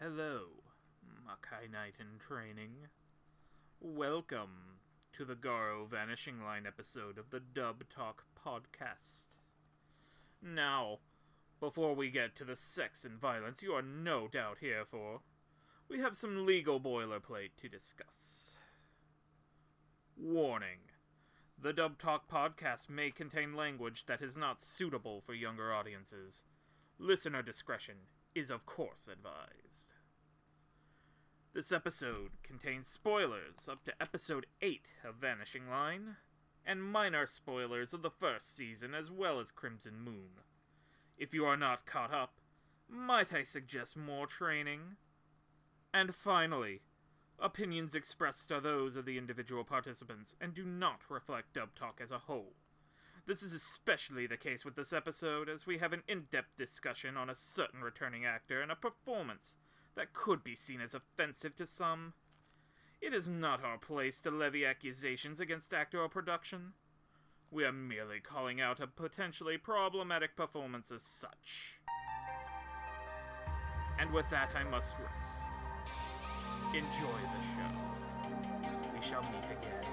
Hello, Makai Knight in training. Welcome to the GARO Vanishing Line episode of the Dub Talk Podcast. Now, before we get to the sex and violence you are no doubt here for, we have some legal boilerplate to discuss. Warning. The Dub Talk Podcast may contain language that is not suitable for younger audiences. Listener discretion is of course advised. This episode contains spoilers up to episode 8 of Vanishing Line, and minor spoilers of the first season as well as Crimson Moon. If you are not caught up, might I suggest more training? And finally, opinions expressed are those of the individual participants and do not reflect Dub Talk as a whole. This is especially the case with this episode, as we have an in-depth discussion on a certain returning actor and a performance that could be seen as offensive to some. It is not our place to levy accusations against actor or production. We are merely calling out a potentially problematic performance as such. And with that, I must rest. Enjoy the show. We shall meet again.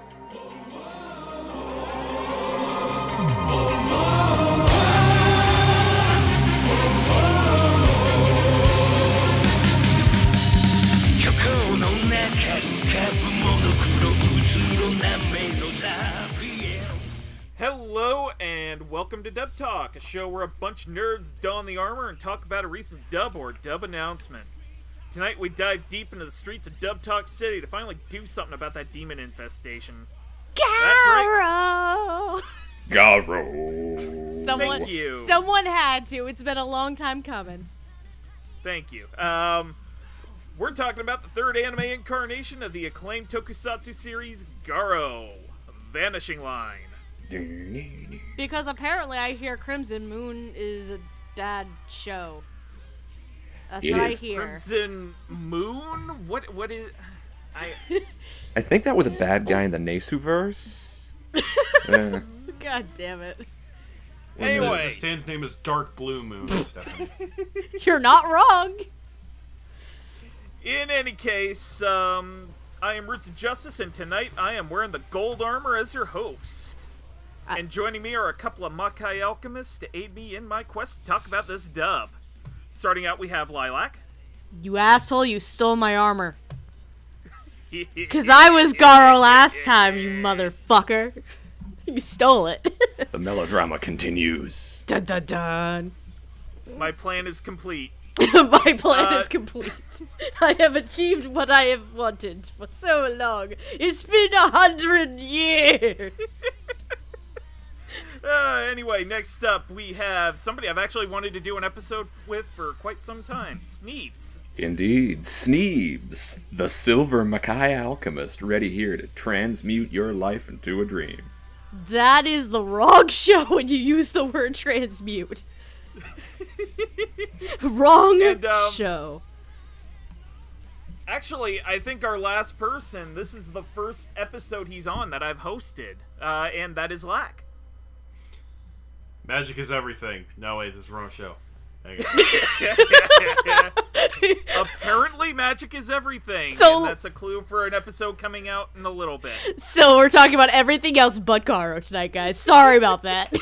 Hello and welcome to Dub Talk, a show where a bunch of nerds don the armor and talk about a recent dub or dub announcement. Tonight we dive deep into the streets of Dub Talk City to finally do something about that demon infestation. GARO! GARO! Thank you. Someone had to. It's been a long time coming. Thank you. We're talking about the third anime incarnation of the acclaimed Tokusatsu series, GARO, Vanishing Line. Because apparently I hear Crimson Moon is a bad show. That's what I hear. Crimson Moon? What is... I think that was a bad guy in the Nesu-verse. God damn it. Anyway. The stand's name is Dark Blue Moon, Stephanie. You're not wrong. In any case, I am Roots of Justice, and tonight I am wearing the gold armor as your host. And joining me are a couple of Makai Alchemists to aid me in my quest to talk about this dub. Starting out, we have Lilac. You asshole, you stole my armor. Because I was GARO last time, you motherfucker. You stole it. The melodrama continues. Dun dun dun. My plan is complete. My plan is complete. I have achieved what I have wanted for so long. It's been 100 years. Anyway, next up we have somebody I've actually wanted to do an episode with for quite some time, Sneebs. Indeed, Sneebs, the silver Makai Alchemist, ready here to transmute your life into a dream. That is the wrong show when you use the word transmute. Wrong show. Actually, I think our last person, this is the first episode he's on that I've hosted, and that is Lack. Magic is everything. No, wait, this is the wrong show. Hang on. Apparently, magic is everything. So, and that's a clue for an episode coming out in a little bit. So we're talking about everything else but GARO tonight, guys. Sorry about that.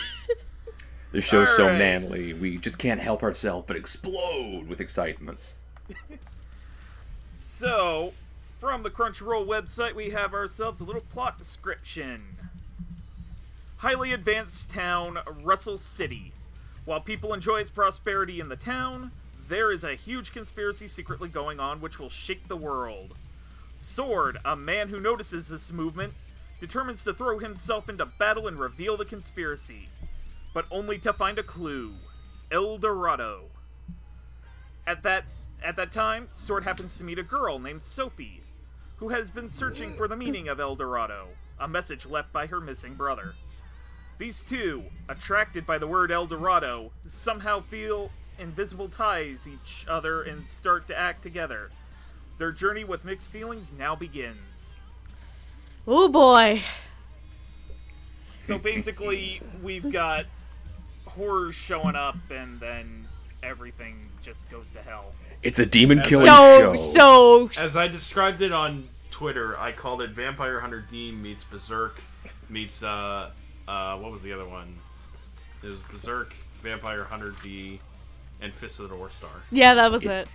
The show's so manly, we just can't help ourselves but explode with excitement. So, from the Crunchyroll website, we have ourselves a little plot description. Highly advanced town, Russell City. While people enjoy its prosperity in the town, there is a huge conspiracy secretly going on which will shake the world. Sword, a man who notices this movement, determines to throw himself into battle and reveal the conspiracy, but only to find a clue: El Dorado. At that time, Sword happens to meet a girl named Sophie, who has been searching for the meaning of El Dorado, a message left by her missing brother. These two, attracted by the word El Dorado, somehow feel invisible ties each other and start to act together. Their journey with mixed feelings now begins. Oh boy. So basically, we've got horrors showing up, and then everything just goes to hell. It's a demon killing show. So as I described it on Twitter, I called it Vampire Hunter D meets Berserk meets what was the other one? It was Berserk, Vampire Hunter D, and Fist of the North Star. Yeah, that was it.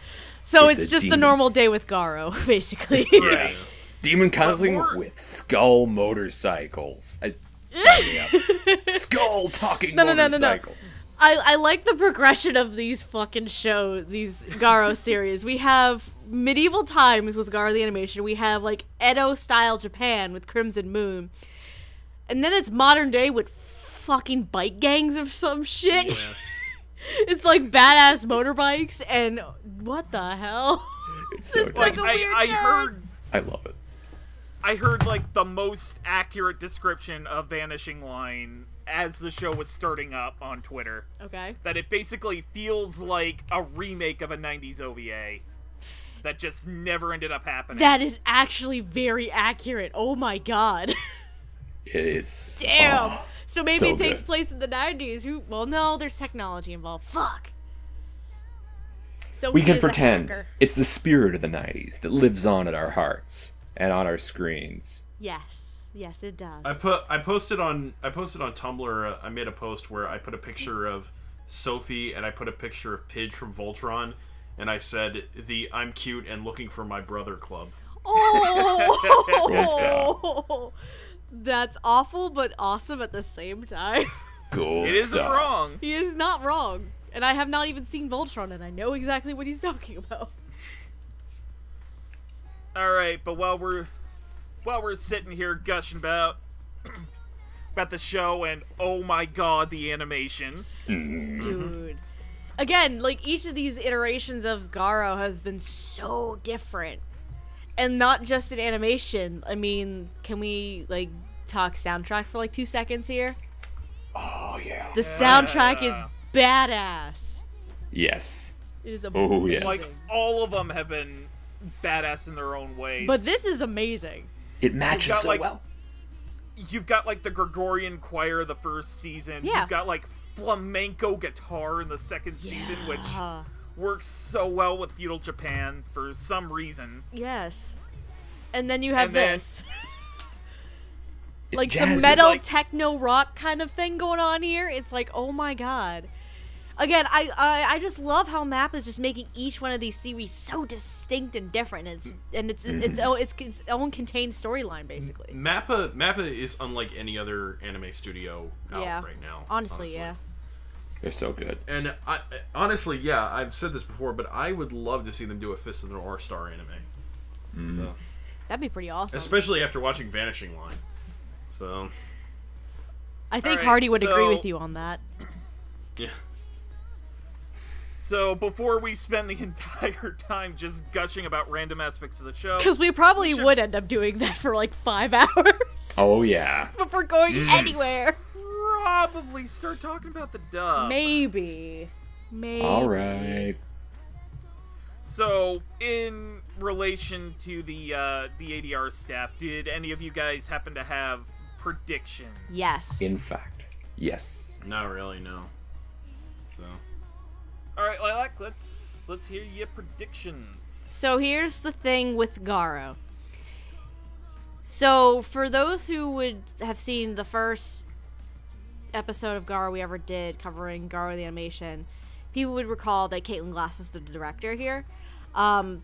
So it's just demon. a normal day with Garo, basically. Right. Demon cuddling with skull motorcycles. Sign me up. Skull talking motorcycles. I like the progression of these fucking shows, these Garo series. We have medieval times with Garo the Animation. We have, like, Edo-style Japan with Crimson Moon. And then it's modern day with fucking bike gangs of some shit. Yeah. It's like badass motorbikes and what the hell? It's so like dumb. a weird turn. I love it. I heard, like, the most accurate description of Vanishing Line as the show was starting up on Twitter. Okay. That it basically feels like a remake of a 90s OVA that just never ended up happening. That is actually very accurate. Oh my god. It is. Damn. So maybe so it takes good. place in the 90s. Well, no, there's technology involved. Fuck. So We can pretend it's the spirit of the 90s that lives on in our hearts and on our screens. Yes, it does. I posted on Tumblr. I made a post where I put a picture of Sophie and I put a picture of Pidge from Voltron, and I said the "I'm cute and looking for my brother" club. Oh, that's awful, but awesome at the same time. Gold It isn't stuff. wrong. He is not wrong, and I have not even seen Voltron, and I know exactly what he's talking about. Alright, but while we're sitting here gushing about the show and oh my god, the animation. Dude. Again, like, each of these iterations of Garo has been so different. And not just in animation. I mean, can we, like, talk soundtrack for, like, 2 seconds here? Oh, yeah. The soundtrack is badass. Yes. It is Oh, yes. Like, all of them have been badass in their own way. But this is amazing. It matches so like, well. You've got, like, the Gregorian choir the first season. Yeah. You've got, like, flamenco guitar in the second season, which works so well with feudal Japan for some reason. Yes. And then you have this. It's like, jazzy. some metal like, techno rock kind of thing going on here. It's like, oh my god. Again, I just love how Mappa is just making each one of these series so distinct and different, and it's its own contained storyline basically. Mappa is unlike any other anime studio out right now. Honestly, yeah. They're so good. And I honestly, yeah, I've said this before, but I would love to see them do a Fist of the North Star anime. So, That'd be pretty awesome. especially after watching Vanishing Line. So, I think Alright, Hardy would agree so- with you on that. yeah. So, before we spend the entire time just gushing about random aspects of the show... Because we probably should- would end up doing that for like 5 hours. Oh, yeah. Before going anywhere. probably start talking about the dub. Maybe. Alright. So, in relation to the ADR staff, did any of you guys happen to have predictions? Yes. In fact, yes. Not really, no. So, Alright, Lilac, let's hear your predictions. So here's the thing with Garo. So for those who would have seen the first episode of Garo we ever did covering Garo the Animation, people would recall that Caitlin Glass is the director here. And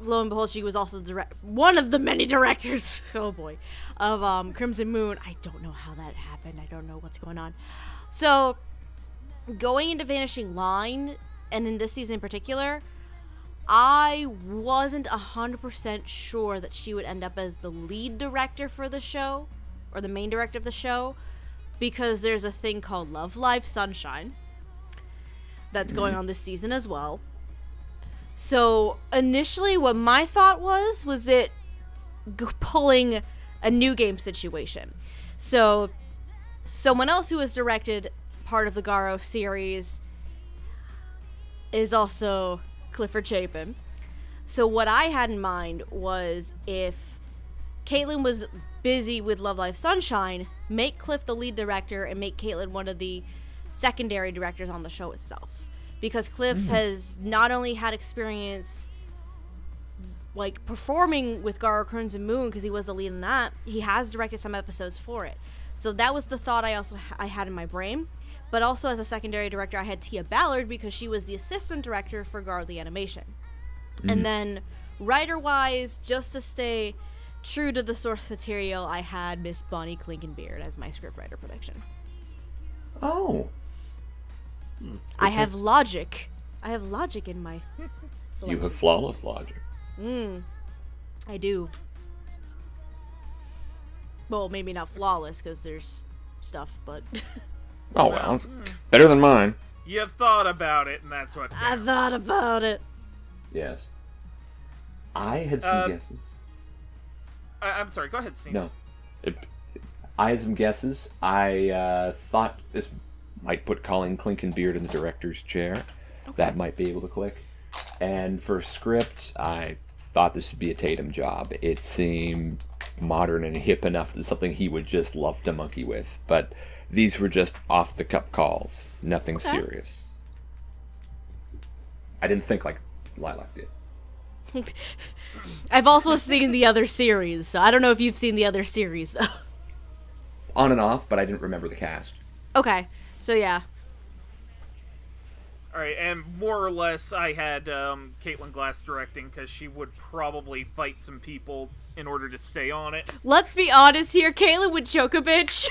lo and behold, she was also one of the many directors, oh boy, of Crimson Moon. I don't know how that happened. I don't know what's going on. So going into Vanishing Line, and in this season in particular, I wasn't 100% sure that she would end up as the lead director for the show, or the main director of the show, because there's a thing called Love Live Sunshine that's going on this season as well. So initially what my thought was it pulling a new game situation. So someone else who has directed part of the Garo series is also Clifford Chapin. So what I had in mind was, if Caitlin was busy with Love Live Sunshine, make Cliff the lead director and make Caitlin one of the secondary directors on the show itself. because Cliff has not only had experience like performing with GARO Crimson Moon because he was the lead in that, he has directed some episodes for it. So that was the thought I had in my brain. But also as a secondary director, I had Tia Ballard because she was the assistant director for GARO the Animation. And then writer-wise, just to stay true to the source material, I had Miss Bonnie Klinkenbeard as my scriptwriter prediction. Oh. I have logic. I have logic in my selection. You have flawless logic. I do. Well, maybe not flawless, because there's stuff, but... Oh, well, it's better than mine. You thought about it, and that's what I thought about it. Yes. I had some guesses. I'm sorry, go ahead, Sneebs. No. I had some guesses. I thought this might put Colleen Klinkenbeard in the director's chair. Okay. That might be able to click. And for script, I thought this would be a Tatum job. It seemed modern and hip enough that something he would just love to monkey with. But these were just off-the-cuff calls. Nothing serious. I didn't think like Lilac did. I've also seen the other series, so I don't know if you've seen the other series, though. On and off, but I didn't remember the cast. Okay, so yeah. Alright, and more or less I had Caitlin Glass directing, because she would probably fight some people in order to stay on it. Let's be honest here, Caitlin would choke a bitch.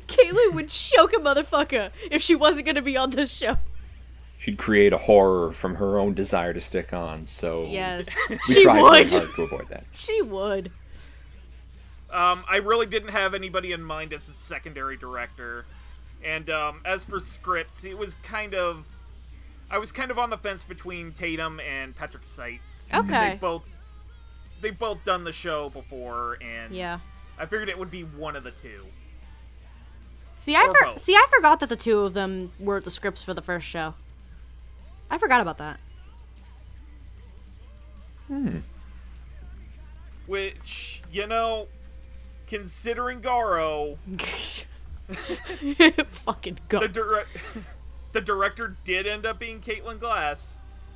Caitlin would choke a motherfucker if she wasn't going to be on this show. She'd create a horror from her own desire to stick on, so yes, we tried very hard to avoid that. She would. I really didn't have anybody in mind as a secondary director, and as for scripts, I was kind of on the fence between Tatum and Patrick Seitz. Okay. They've both done the show before, and yeah, I figured it would be one of the two. See, I forgot that the two of them were the scripts for the first show. I forgot about that. Which, you know, considering GARO... Fucking GARO. The director did end up being Caitlin Glass,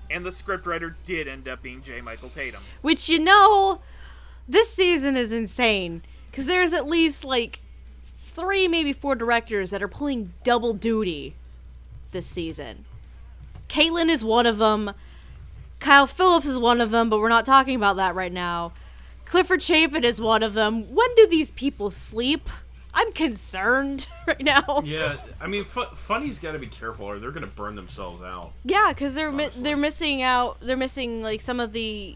and the scriptwriter did end up being J. Michael Tatum. Which, you know, this season is insane. Because there's at least, like, 3, maybe 4 directors that are pulling double duty this season. Caitlin is one of them. Kyle Phillips is one of them, but we're not talking about that right now. Clifford Chapin is one of them. When do these people sleep? I'm concerned right now. Yeah, I mean, Funny's got to be careful, or they're gonna burn themselves out. Yeah, because they're missing out. They're missing like some of the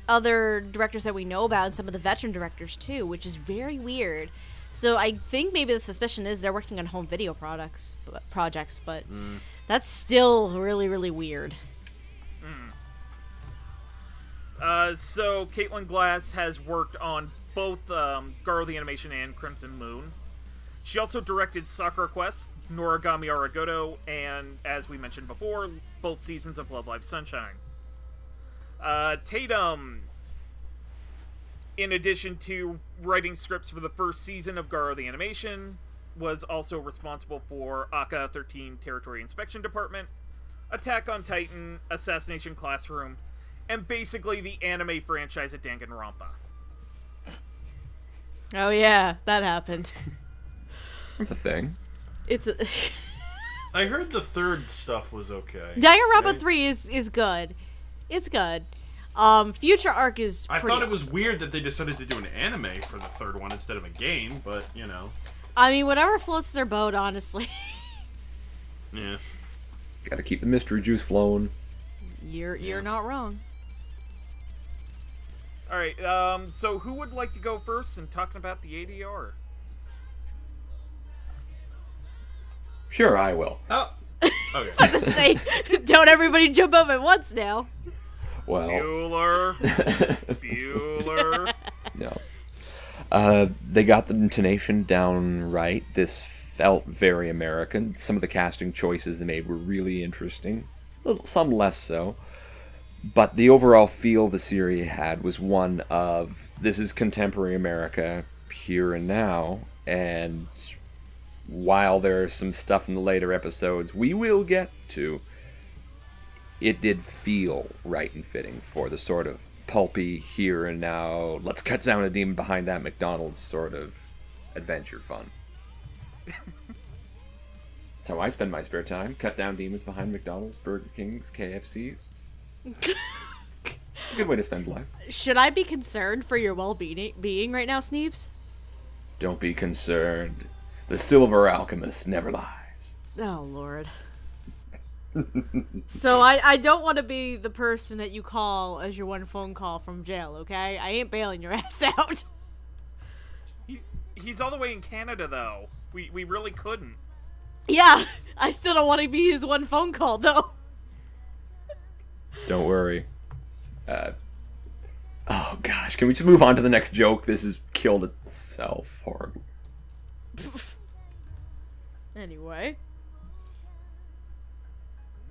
other directors that we know about, and some of the veteran directors too, which is very weird. So I think maybe the suspicion is they're working on home video projects, but that's still really, really weird. So Caitlin Glass has worked on both GARO the Animation and Crimson Moon. She also directed Sakura Quest, Noragami Aragoto, and, as we mentioned before, both seasons of Love Live Sunshine. Tatum, in addition to writing scripts for the first season of GARO the Animation, was also responsible for Aka 13 Territory Inspection Department, Attack on Titan, Assassination Classroom, and basically the anime franchise at Danganronpa. Oh yeah, that happened. That's a thing. I heard the third stuff was okay. Danganronpa right? 3 is good. It's good. Future Arc is I thought it was weird that they decided to do an anime for the third one instead of a game, but, you know. I mean, whatever floats their boat, honestly. Yeah. Gotta keep the mystery juice flowing. You're not wrong. Alright, so who would like to go first in talking about the ADR? Sure, I will. Oh. Okay. I was about to say, don't everybody jump up at once now. Well. Bueller. No. They got the intonation down right. This felt very American. Some of the casting choices they made were really interesting. Some less so. But the overall feel the series had was one of, this is contemporary America, here and now, and while there's some stuff in the later episodes we will get to, it did feel right and fitting for the sort of pulpy here and now, let's cut down a demon behind that McDonald's sort of adventure fun. That's how I spend my spare time. Cut down demons behind McDonald's, Burger King's, KFC's. It's a good way to spend life. Should I be concerned for your well-being right now, Sneebs? Don't be concerned. The silver alchemist never lies. Oh, Lord. So I don't want to be the person that you call as your one phone call from jail, okay? I ain't bailing your ass out. He's all the way in Canada, though. We really couldn't. Yeah, I still don't want to be his one phone call, though. Don't worry. Oh gosh, can we just move on to the next joke? This has killed itself horribly. Anyway.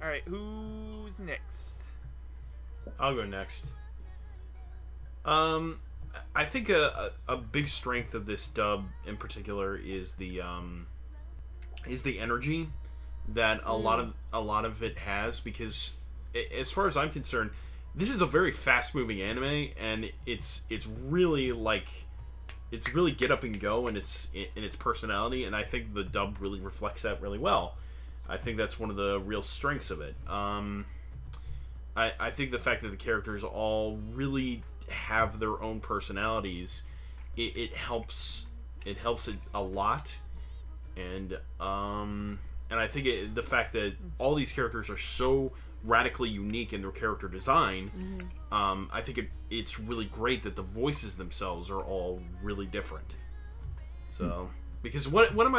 Alright, who's next? I'll go next. I think a big strength of this dub in particular is the energy that a lot of it has, because as far as I'm concerned, this is a very fast-moving anime, and it's really get up and go in its personality, and I think the dub really reflects that really well. I think that's one of the real strengths of it. I think the fact that the characters all really have their own personalities, it helps it a lot, and I think the fact that all these characters are so radically unique in their character design, I think it's really great that the voices themselves are all really different. So, because one of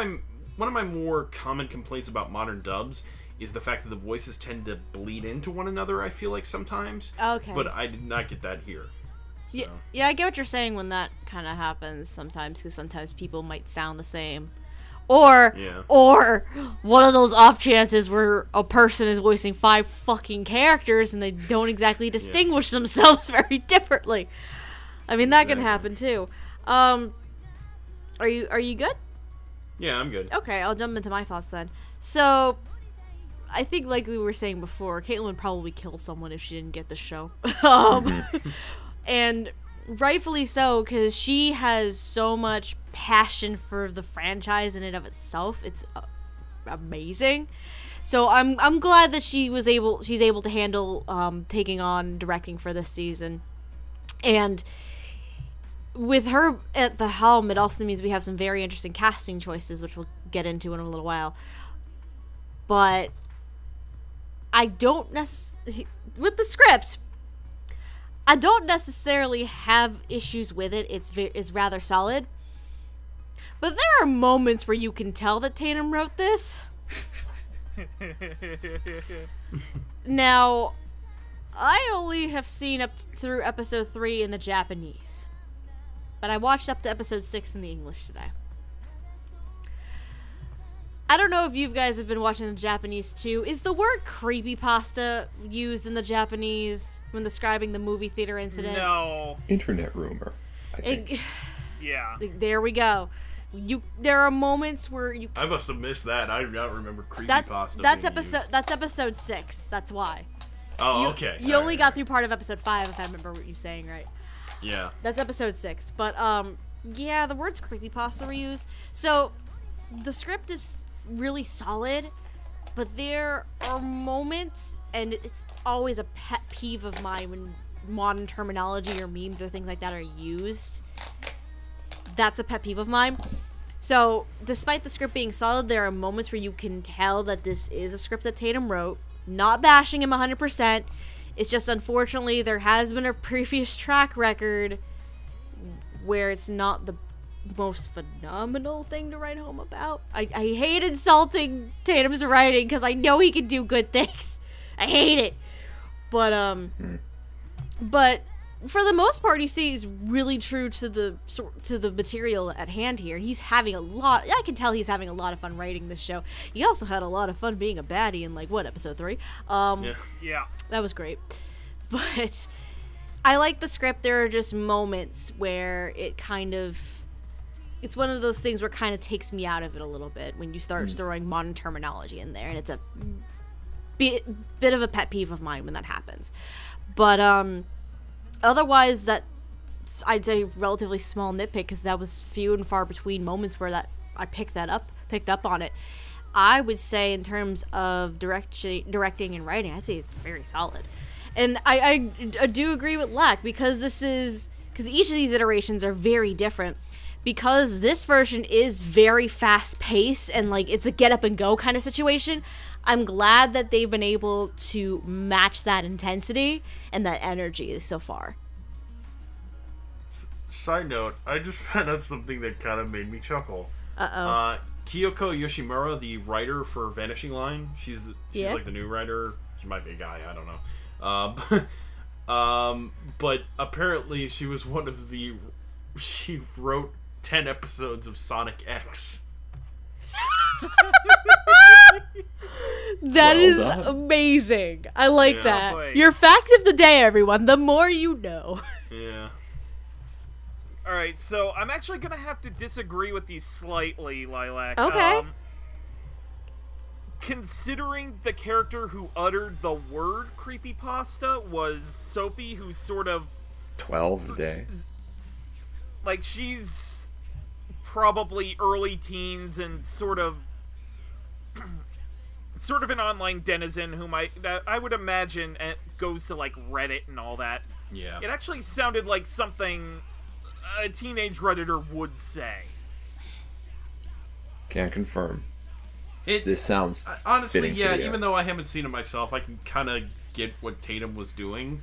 my more common complaints about modern dubs is the fact that the voices tend to bleed into one another, I feel like sometimes. Okay. But I did not get that here. So. Yeah, I get what you're saying when that kind of happens sometimes, because sometimes people might sound the same. Or one of those off chances where a person is voicing 5 fucking characters and they don't exactly distinguish themselves very differently. I mean, that can happen too. Are you good? Yeah, I'm good. Okay, I'll jump into my thoughts then. So, I think like we were saying before, Caitlin would probably kill someone if she didn't get the show. And rightfully so, because she has so much passion for the franchise in and of itself. It's amazing. So I'm glad that she's able to handle taking on directing for this season. And with her at the helm, it also means we have some very interesting casting choices, which we'll get into in a little while. But I don't necessarily, with the script, I don't necessarily have issues with it. It's rather solid. But there are moments where you can tell that Tatum wrote this. Now, I only have seen up through episode 3 in the Japanese. But I watched up to episode 6 in the English today. I don't know if you guys have been watching the Japanese too. Is the word creepypasta used in the Japanese when describing the movie theater incident? No. Internet rumor, I think. Yeah. There we go. There are moments where you. I must have missed that. I don't remember creepypasta. That's episode 6. That's why. Oh, okay. You only got through part of episode 5, if I remember what you're saying right. Yeah. That's episode 6. But yeah, the words creepypasta were used. So the script is really solid, but there are moments, and it's always a pet peeve of mine when modern terminology or memes or things like that are used. That's a pet peeve of mine. So despite the script being solid, there are moments where you can tell that this is a script that Tatum wrote. Not bashing him 100%. It's just, unfortunately, there has been a previous track record where it's not the most phenomenal thing to write home about. I hate insulting Tatum's writing because I know he can do good things. I hate it. But for the most part, he stays really true to the material at hand here. He's having I can tell he's having a lot of fun writing this show. He also had a lot of fun being a baddie in, like, what, episode 3? Yeah. That was great. But I like the script. There are just moments where it's one of those things where it kind of takes me out of it a little bit when you start throwing modern terminology in there, and it's a bit of a pet peeve of mine when that happens. But otherwise, that I'd say relatively small nitpick, because that was few and far between moments where that I picked up on it. I would say in terms of directing and writing, I'd say it's very solid. And I do agree with Lack, because each of these iterations are very different. Because this version is very fast paced and like it's a get up and go kind of situation, I'm glad that they've been able to match that intensity and that energy so far. Side note, I just found out something that kind of made me chuckle. Kyoko Yoshimura, the writer for Vanishing Line, she's like the new writer. She might be a guy, I don't know. But apparently she was she wrote 10 episodes of Sonic X. That is amazing. I like that. Boy. Your fact of the day, everyone. The more you know. Yeah. Alright, so I'm actually gonna have to disagree with you slightly, Lilac. Okay. Considering the character who uttered the word creepypasta was Sophie, who's sort of 12 a day. like, she's probably early teens and sort of an online denizen whom I would imagine goes to like Reddit and all that. Yeah. It actually sounded like something a teenage Redditor would say. Can't confirm. This sounds honestly, yeah. fitting. Even though I haven't seen it myself, I can kind of get what Tatum was doing.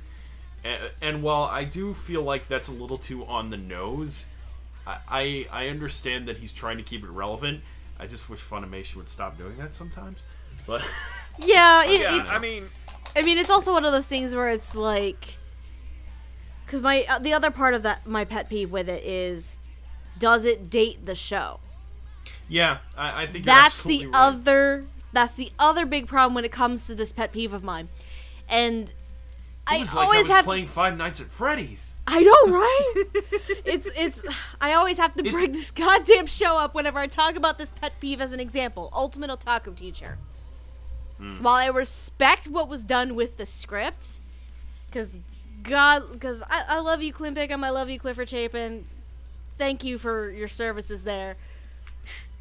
And while I do feel like that's a little too on the nose, I understand that he's trying to keep it relevant. I just wish Funimation would stop doing that sometimes. But yeah, I mean, it's also one of those things where it's like, because the other part of that, my pet peeve with it is, does it date the show? Yeah, I think that's you're the absolutely right. That's the other big problem when it comes to this pet peeve of mine, and It was like I was playing Five Nights at Freddy's. I know, right? it's. I always have to bring this goddamn show up whenever I talk about this pet peeve as an example. Ultimate Otaku Teacher. While I respect what was done with the script, because I love you, Clint Pickham, I love you, Clifford Chapin. Thank you for your services there.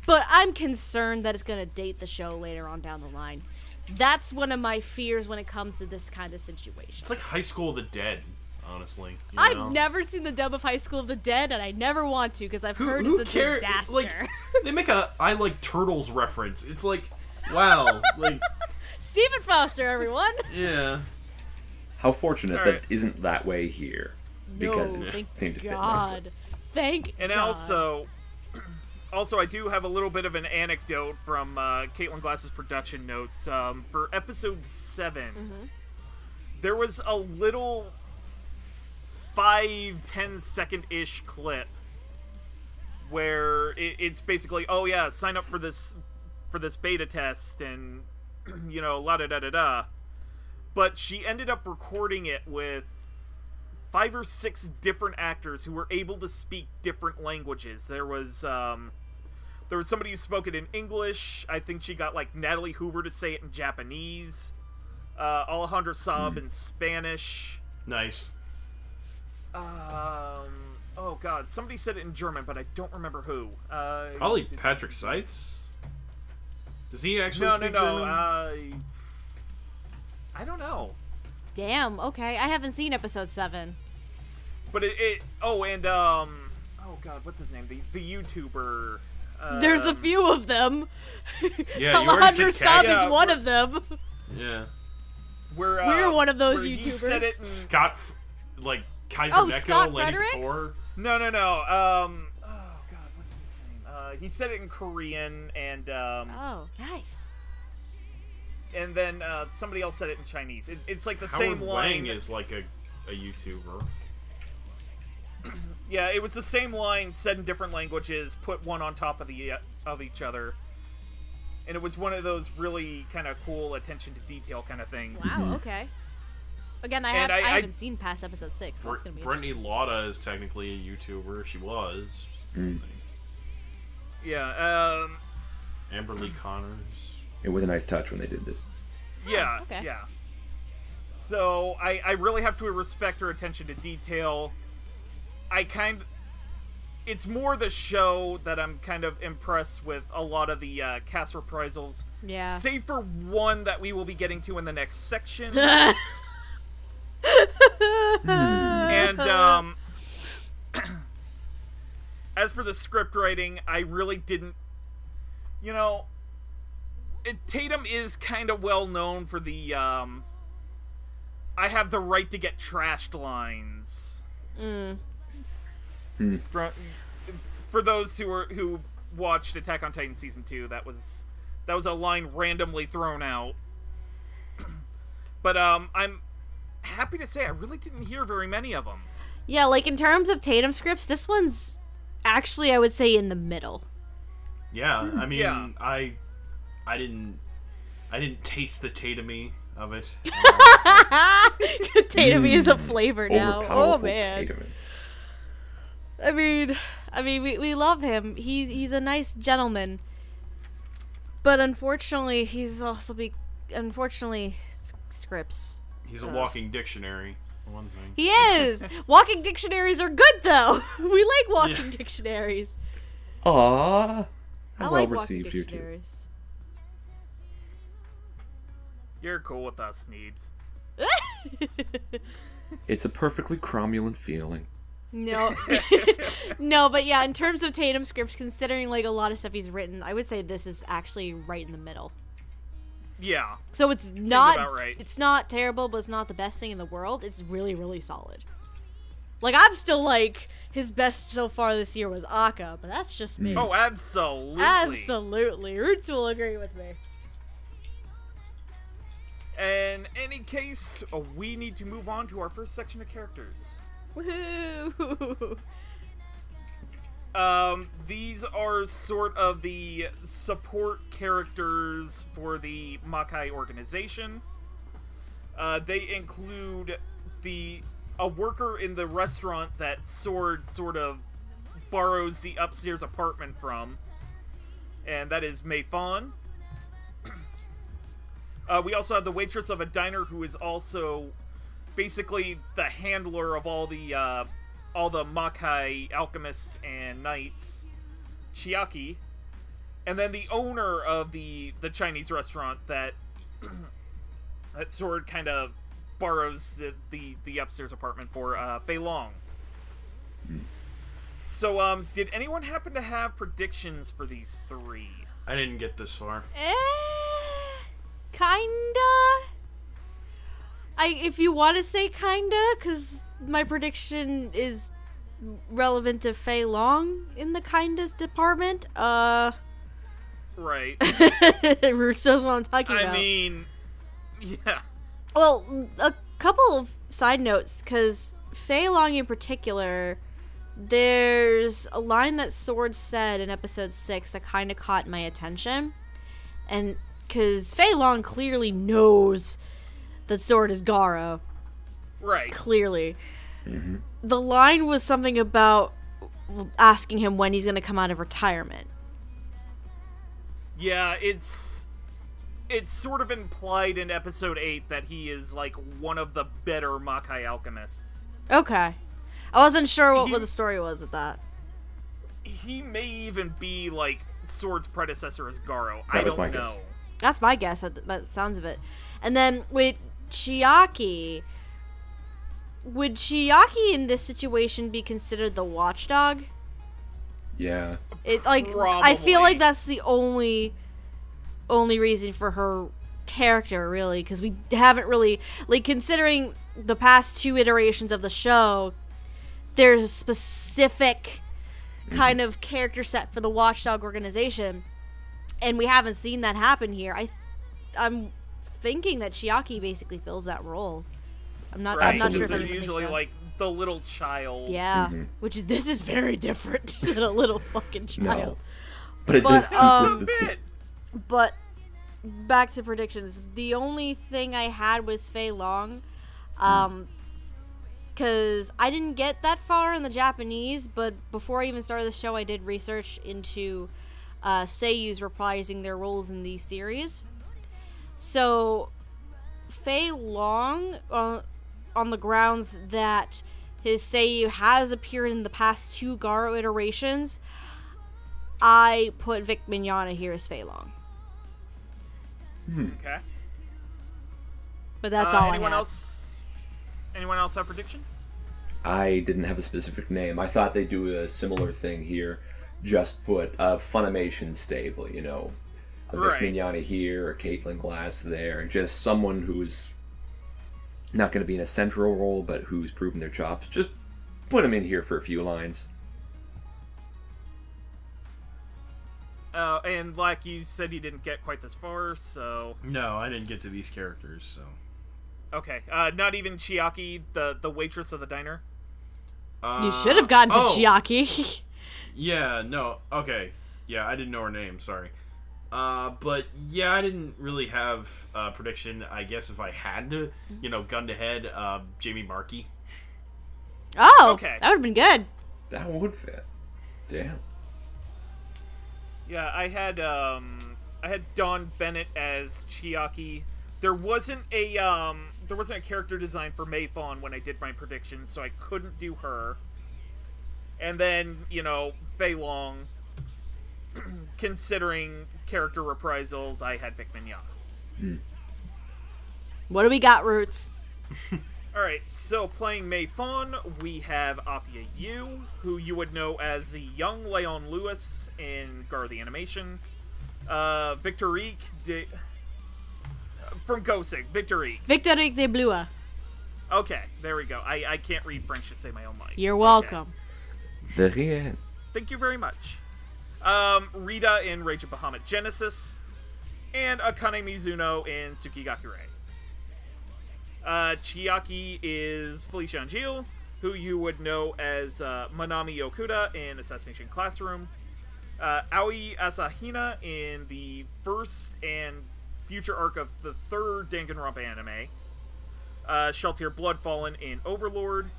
But I'm concerned that it's going to date the show later on down the line. That's one of my fears when it comes to this kind of situation. It's like High School of the Dead, honestly. I've never seen the dub of High School of the Dead, and I never want to because I've heard it's a disaster. Like, they make a I Like Turtles reference. It's like, wow. Like, Stephen Foster, everyone. Yeah. How fortunate that it isn't that way here. Because No, it seemed to fit God. nicely. Thank and God. Also, I do have a little bit of an anecdote from Caitlin Glass's production notes. For episode 7, there was a little 5-10 second-ish clip where it's basically, oh yeah, sign up for this beta test and, you know, la-da-da-da-da. But she ended up recording it with 5 or 6 different actors who were able to speak different languages. There was somebody who spoke it in English. I think she got, like, Natalie Hoover to say it in Japanese. Alejandro Saab in Spanish. Nice. Oh, God. Somebody said it in German, but I don't remember who. Probably Patrick Seitz? Does he actually speak German? I don't know. Damn, okay. I haven't seen episode 7. But oh, God, what's his name? The YouTuber. There's a few of them. Yeah, Alejandro Saab is one of them. Yeah. We're one of those YouTubers. He said it in... Scott, Kaiser Oh, Neko, Scott Lenny Fredericks? Couture. No. Oh, God, what's his name? He said it in Korean, and, Oh, nice. And then, somebody else said it in Chinese. It's like the Howard same line. Wang is like a YouTuber. Yeah, it was the same line said in different languages, put one on top of each other. And it was one of those really kind of cool attention to detail kind of things. Wow, okay. Again, I haven't seen past episode 6, so that's going to be Brittany Lauda is technically a YouTuber. She was. Yeah, Amber Lee Connors. It was a nice touch when they did this. Yeah, okay. yeah. So I really have to respect her attention to detail. It's more the show that I'm kind of impressed with a lot of the cast reprisals. Yeah. Save for one that we will be getting to in the next section. And as for the script writing, I really didn't, Tatum is kind of well known for the I have the right to get trashed lines. For those who watched Attack on Titan season 2, that was a line randomly thrown out. But I'm happy to say I really didn't hear very many of them. Yeah, like in terms of Tatum scripts, this one's actually, I would say, in the middle. Yeah, I mean, Yeah. I didn't taste the Tatum-y of it. Tatum-y is a flavor now. Oh Overpowerful man. Tatum. I mean, we love him. He's a nice gentleman. But unfortunately, he's also scripts. He's a walking dictionary, for one thing. He is. Walking dictionaries are good though. We like walking dictionaries. Aww. I How like well walking received you two. dictionaries. You're cool with us, Sneebs. It's a perfectly cromulent feeling. No. No, but yeah, in terms of Tatum scripts, considering like a lot of stuff he's written, I would say this is actually right in the middle. Yeah. So it's not about right. It's not terrible, but it's not the best thing in the world. It's really, really solid. Like, I'm still like, his best so far this year was Akka, but that's just me. Oh, absolutely. Absolutely. Roots will agree with me. In any case, we need to move on to our first section of characters. Woohoo! These are sort of the support characters for the Makai organization. They include a worker in the restaurant that Sword sort of borrows the upstairs apartment from, and that is Mei Fan. We also have the waitress of a diner who is also basically the handler of all the Makai alchemists and knights, Chiaki, and then the owner of the Chinese restaurant that Sword kind of borrows the upstairs apartment for, Fei Long. So, did anyone happen to have predictions for these three? I didn't get this far. Kinda. If you want to say kinda, because my prediction is relevant to Fei Long in the kindest department. Right. Roots knows what I'm talking about. I mean, yeah. Well, a couple of side notes, because Fei Long in particular, there's a line that Sword said in episode 6 that kind of caught my attention. And because Fei Long clearly knows that Sword is GARO. Right. Clearly. Mm-hmm. The line was something about asking him when he's going to come out of retirement. Yeah, it's sort of implied in episode 8 that he is, like, one of the better Makai alchemists. Okay. I wasn't sure what the story was with that. He may even be, like, Sword's predecessor as GARO. That I was don't my know. guess. That's my guess, by the sounds of it. And then with Chiaki, would Chiaki in this situation be considered the watchdog? Yeah. I Probably. feel like that's the only reason for her character, really, because we haven't really, like, considering the past 2 iterations of the show, there's a specific kind of character set for the watchdog organization, and we haven't seen that happen here. I'm thinking that Chiaki basically fills that role. I'm not sure if Absolutely. They're everyone usually, thinks so. like, the little child. Yeah, Mhm. this is very different than a little fucking child. No. But it But, does keep A with bit. But back to predictions. The only thing I had was Fei Long, because I didn't get that far in the Japanese. But before I even started the show, I did research into seiyus reprising their roles in these series. So Fei Long on the grounds that his seiyuu has appeared in the past 2 GARO iterations. I put Vic Mignogna here as Fei Long. Okay. But that's all anyone I have. else? Anyone else have predictions? I didn't have a specific name. I thought they'd do a similar thing here. Just put a Funimation stable, you know. A Vic Right. Mignogna here, a Caitlin Glass there, and just someone who's not going to be in a central role, but who's proven their chops. Just put them in here for a few lines. And like you said, you didn't get quite this far, so... No, I didn't get to these characters, so... Okay, not even Chiaki, the waitress of the diner? You should have gotten to Chiaki. Yeah, no, okay. Yeah, I didn't know her name, sorry. But yeah, I didn't really have a prediction. I guess if I had to, gun to head, Jamie Markey. Oh, Okay. that would have been good. That would fit. Damn. Yeah, I had Dawn Bennett as Chiaki. There wasn't a character design for Mei Fawn when I did my predictions, so I couldn't do her. And then, Fei Long, considering character reprisals, I had Vic Mignogna. What do we got, Roots? Alright, so playing Mei Fawn, we have Afia Yu, who you would know as the young Leon Lewis in GARO the Animation. Victorique from Gosig, Victorique. Victorique de Blua. Okay, there we go. I can't read French to say my own mind. You're welcome. De rien. Thank you very much. Rita in Rage of Bahamut Genesis, and Akane Mizuno in Tsukigakure. Chiaki is Felicia Angeal, who you would know as Manami Okuda in Assassination Classroom. Aoi Asahina in the first and future arc of the 3rd Danganronpa anime. Sheltier Bloodfallen in Overlord,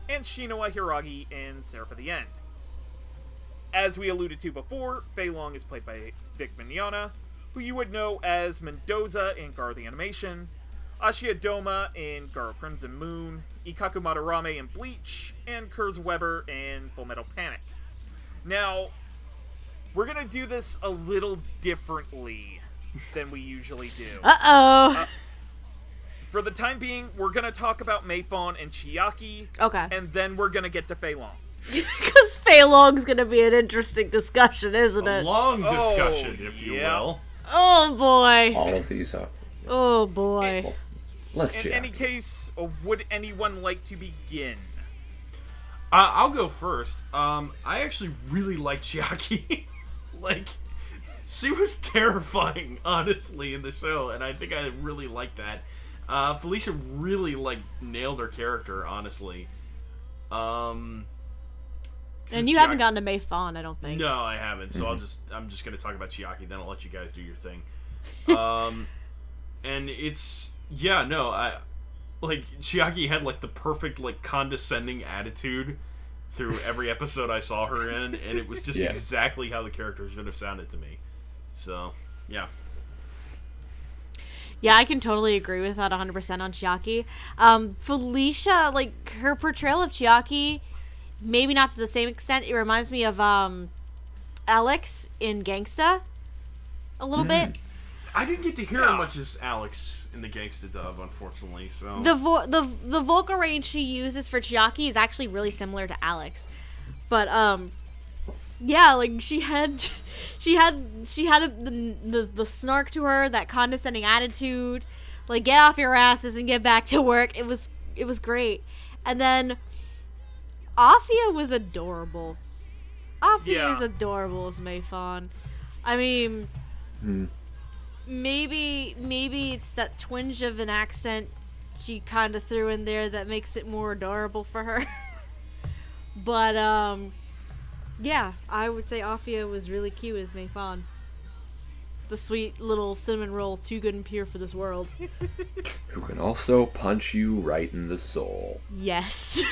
and Shinoa Hiragi in Seraph of the End. As we alluded to before, Fei Long is played by Vic Mignogna, who you would know as Mendoza in GARO the Animation, Ashia Doma in GARO Crimson Moon, Ikaku Madarame in Bleach, and Kurz Weber in Fullmetal Panic. Now, we're gonna do this a little differently than we usually do. Uh-oh. For the time being, we're gonna talk about Mei Fawn and Chiaki, Okay. and then we're gonna get to Fei Long. Because Fei Long's gonna be an interesting discussion, isn't A it? long discussion, if you yeah. will. Oh, boy. All of these are. Oh, boy. Well, let's In chat. any case, would anyone like to begin? I'll go first. I actually really liked Chiaki. She was terrifying, honestly, in the show, and I think I really liked that. Felicia really, nailed her character, honestly. And Since you haven't gotten to Mei Fawn, I don't think. No, I haven't, so I'm just gonna talk about Chiaki, then I'll let you guys do your thing. And it's... Yeah, no, Chiaki had, the perfect, condescending attitude through every episode I saw her in, and it was just exactly how the character should have sounded to me. So, yeah. Yeah, I can totally agree with that 100% on Chiaki. Felicia, her portrayal of Chiaki, maybe not to the same extent. It reminds me of Alex in Gangsta a little bit. I didn't get to hear as much as Alex in the Gangsta dub, unfortunately. So The vocal range she uses for Chiaki is actually really similar to Alex, but yeah, she had the snark to her, that condescending attitude, get off your asses and get back to work. It was great. And then Afia was adorable. Afia is adorable as Mei Fawn. I mean, maybe it's that twinge of an accent she kind of threw in there that makes it more adorable for her. But yeah, I would say Afia was really cute as Mei Fawn. The sweet little cinnamon roll, too good and pure for this world. Who can also punch you right in the soul. Yes.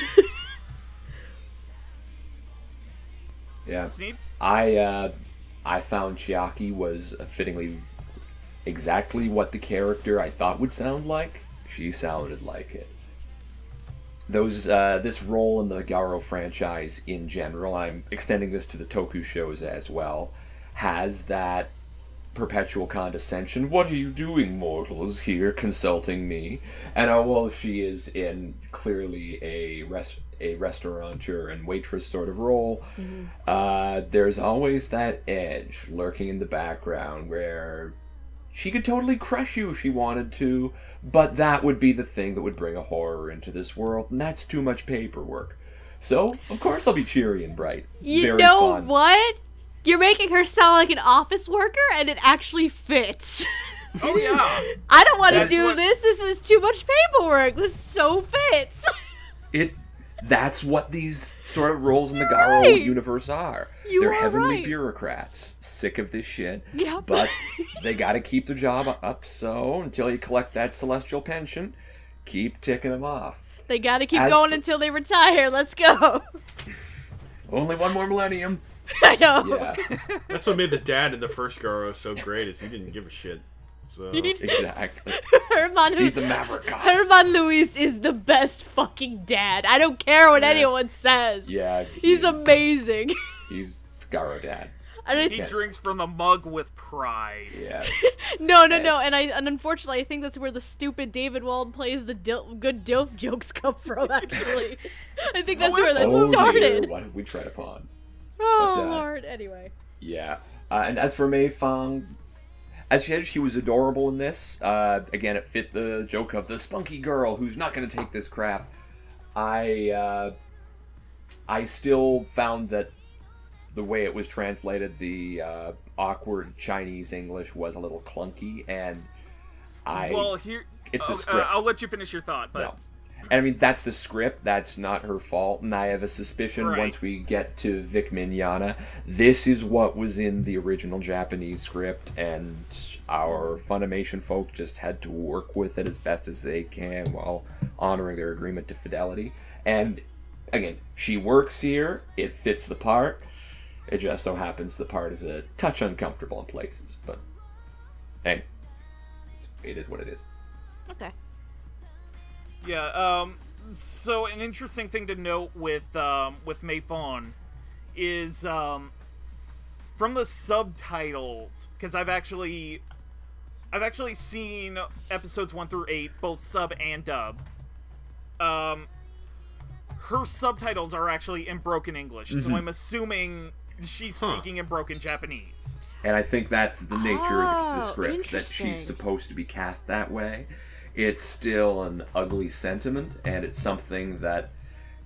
Yeah. Sneebs? I found Chiaki was fittingly exactly what the character I thought would sound like. She sounded like it. This role in the GARO franchise in general, I'm extending this to the Toku shows as well, has that perpetual condescension. What are you doing, mortals, here consulting me? And while she is in clearly a restaurateur and waitress sort of role, there's always that edge lurking in the background where she could totally crush you if she wanted to, but that would be the thing that would bring a horror into this world, and that's too much paperwork. So, of course I'll be cheery and bright. You know what? You're making her sound like an office worker, and it actually fits. Oh, yeah. I don't want to do this. This is too much paperwork. This so fits. That's what these sort of roles in the GARO universe are. They're heavenly bureaucrats, sick of this shit, but they gotta keep the job up, so until you collect that celestial pension, keep ticking them off. They gotta keep going until they retire. Let's go. Only one more millennium. I know. Yeah. That's what made the dad in the first GARO so great, is he didn't give a shit. So Exactly. He's the maverick god. Herman Luis is the best fucking dad. I don't care what anyone says. Yeah. He's amazing. He's GARO dad. He drinks from the mug with pride. Yeah. No. And unfortunately, I think that's where the stupid David Wald plays the good DILF jokes come from, actually. I think that's where that started. Dear, what have we tread upon? Oh, Lord. Anyway. Yeah. And as for Mei Fong, as she said, she was adorable in this. Again, it fit the joke of the spunky girl who's not going to take this crap. I still found that the way it was translated, the awkward Chinese English was a little clunky, and it's the script. I'll let you finish your thought, but... No. And I mean, that's the script, that's not her fault, and I have a suspicion once we get to Vic Mignogna, this is what was in the original Japanese script, and our Funimation folk just had to work with it as best as they can while honoring their agreement to fidelity. And, again, she works here, it fits the part, it just so happens the part is a touch uncomfortable in places, but, hey, it is what it is. Okay. Yeah, so an interesting thing to note with Mei Fong is, from the subtitles, because I've actually seen episodes 1 through 8, both sub and dub. Her subtitles are actually in broken English, so I'm assuming she's speaking in broken Japanese. And I think that's the nature of the script, that she's supposed to be cast that way. It's still an ugly sentiment, and it's something that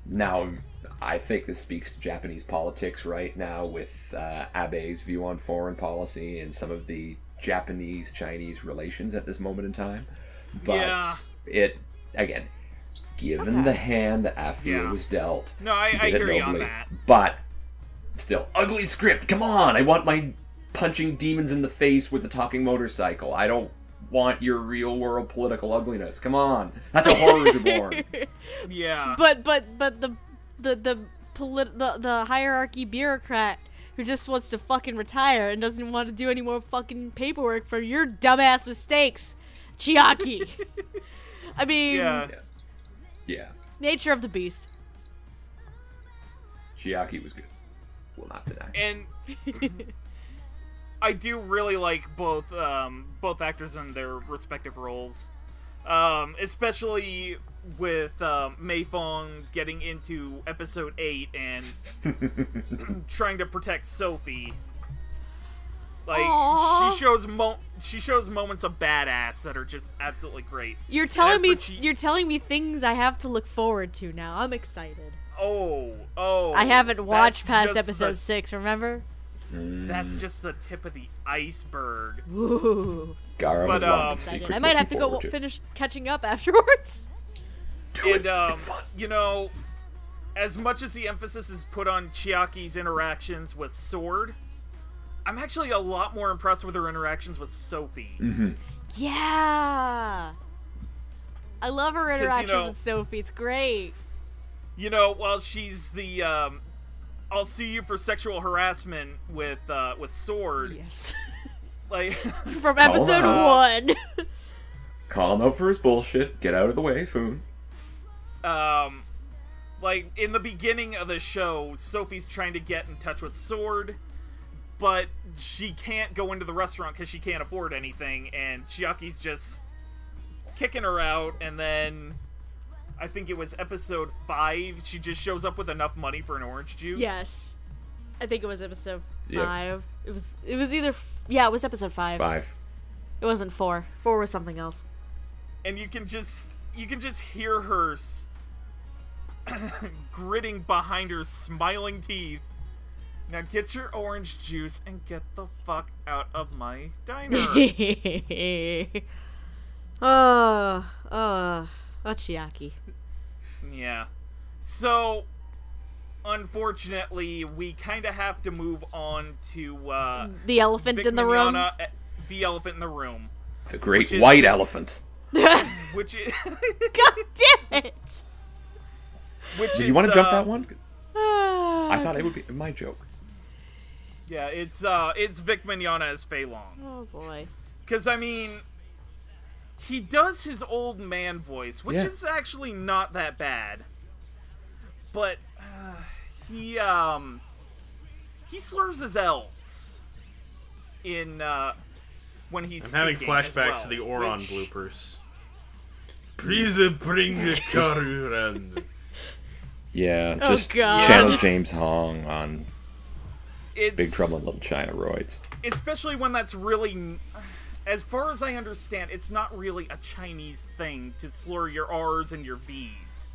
now I think this speaks to Japanese politics right now with Abe's view on foreign policy and some of the Japanese-Chinese relations at this moment in time. But it, again, given the hand that Afia was dealt, I hear you on that. But still, ugly script. Come on, I want my punching demons in the face with a talking motorcycle. I don't want your real world political ugliness. Come on, that's how horrors are born. Yeah. But the hierarchy bureaucrat who just wants to fucking retire and doesn't want to do any more fucking paperwork for your dumbass mistakes, Chiaki. I mean, yeah. Nature of the beast. Chiaki was good. Will not deny. And I do really like both actors in their respective roles, especially with Mei Fong getting into episode 8 and trying to protect Sophie. Like, she shows moments of badass that are just absolutely great. You're telling me things I have to look forward to now. I'm excited. Oh. I haven't watched past episode 6, remember? That's just the tip of the iceberg. Ooh. GARO has lots of secrets. I might have to go finish catching up afterwards. It's fun. You know, as much as the emphasis is put on Chiaki's interactions with Sword, I'm actually a lot more impressed with her interactions with Sophie. Mm-hmm. Yeah. I love her interactions with Sophie. It's great. You know, while she's the I'll sue you for sexual harassment with Sword. Yes. Like from episode 1. Call him out for his bullshit. Get out of the way, Foon. Like, in the beginning of the show, Sophie's trying to get in touch with Sword, but she can't go into the restaurant because she can't afford anything, and Chiaki's just kicking her out, and then I think it was episode 5, she just shows up with enough money for an orange juice. Yes. I think it was episode 5. Yep. It was either... Yeah, it was episode 5. 5. It wasn't 4. 4 was something else. And you can just hear her gritting behind her smiling teeth. Now get your orange juice and get the fuck out of my diner. Chiaki. Yeah. So, unfortunately, we kind of have to move on to the elephant Vic in the room. The elephant in the room. The great white elephant. Which is... God damn it! Did you want to jump that one? I thought it would be my joke. Yeah, it's Vic Mignogna as Fei Long. Oh boy. Because, I mean, he does his old man voice, which is actually not that bad. But he slurs his L's in when he's I'm having flashbacks to the Oron bloopers. Please bring the car around. Yeah, just God. channel James Hong on It's, Big Trouble in Little China roids. Especially when that's really, as far as I understand, it's not really a Chinese thing to slur your R's and your V's.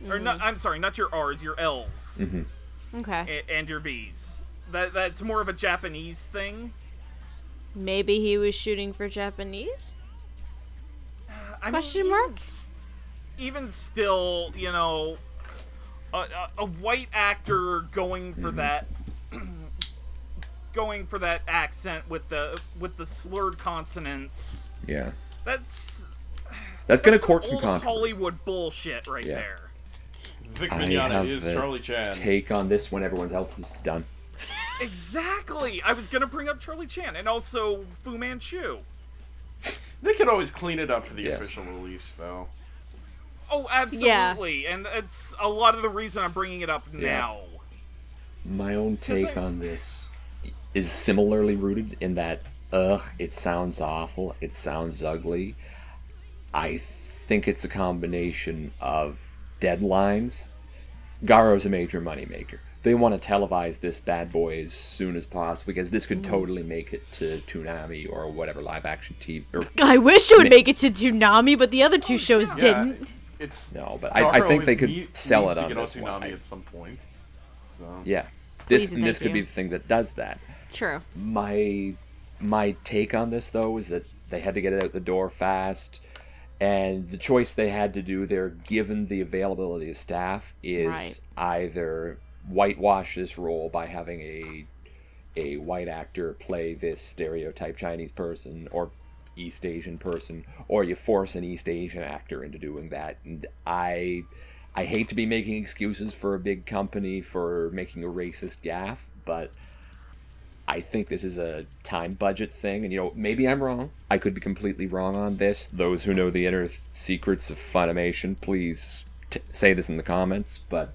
Or not, I'm sorry, not your R's, your L's. Mm-hmm. Okay. And your V's. That's more of a Japanese thing. Maybe he was shooting for Japanese? Question mark? Even still, you know, a white actor going for that, accent with the slurred consonants. Yeah. That's gonna court some old controversy. Hollywood bullshit right there. Vic I Mignogna have is a Charlie Chan. take on this when everyone else is done. Exactly. I was gonna bring up Charlie Chan and also Fu Manchu. They could always clean it up for the official release, though. Oh, absolutely. Yeah. And it's a lot of the reason I'm bringing it up now. My own take on this is similarly rooted in that, it sounds awful, it sounds ugly. I think it's a combination of deadlines. GARO's a major moneymaker. They want to televise this bad boy as soon as possible because this could totally make it to Toonami or whatever live action TV. I wish it would make it to Toonami, but the other two shows didn't. No, but I think they could sell it on this one. At some point. So. Yeah, this could be the thing that does that. True. My take on this though is that they had to get it out the door fast, and the choice they had to do there, given the availability of staff, is either whitewash this role by having a white actor play this stereotype Chinese person or East Asian person, or you force an East Asian actor into doing that. And I hate to be making excuses for a big company for making a racist gaffe, but I think this is a time budget thing, and you know, maybe I'm wrong. I could be completely wrong on this. Those who know the inner secrets of Funimation, please say this in the comments, but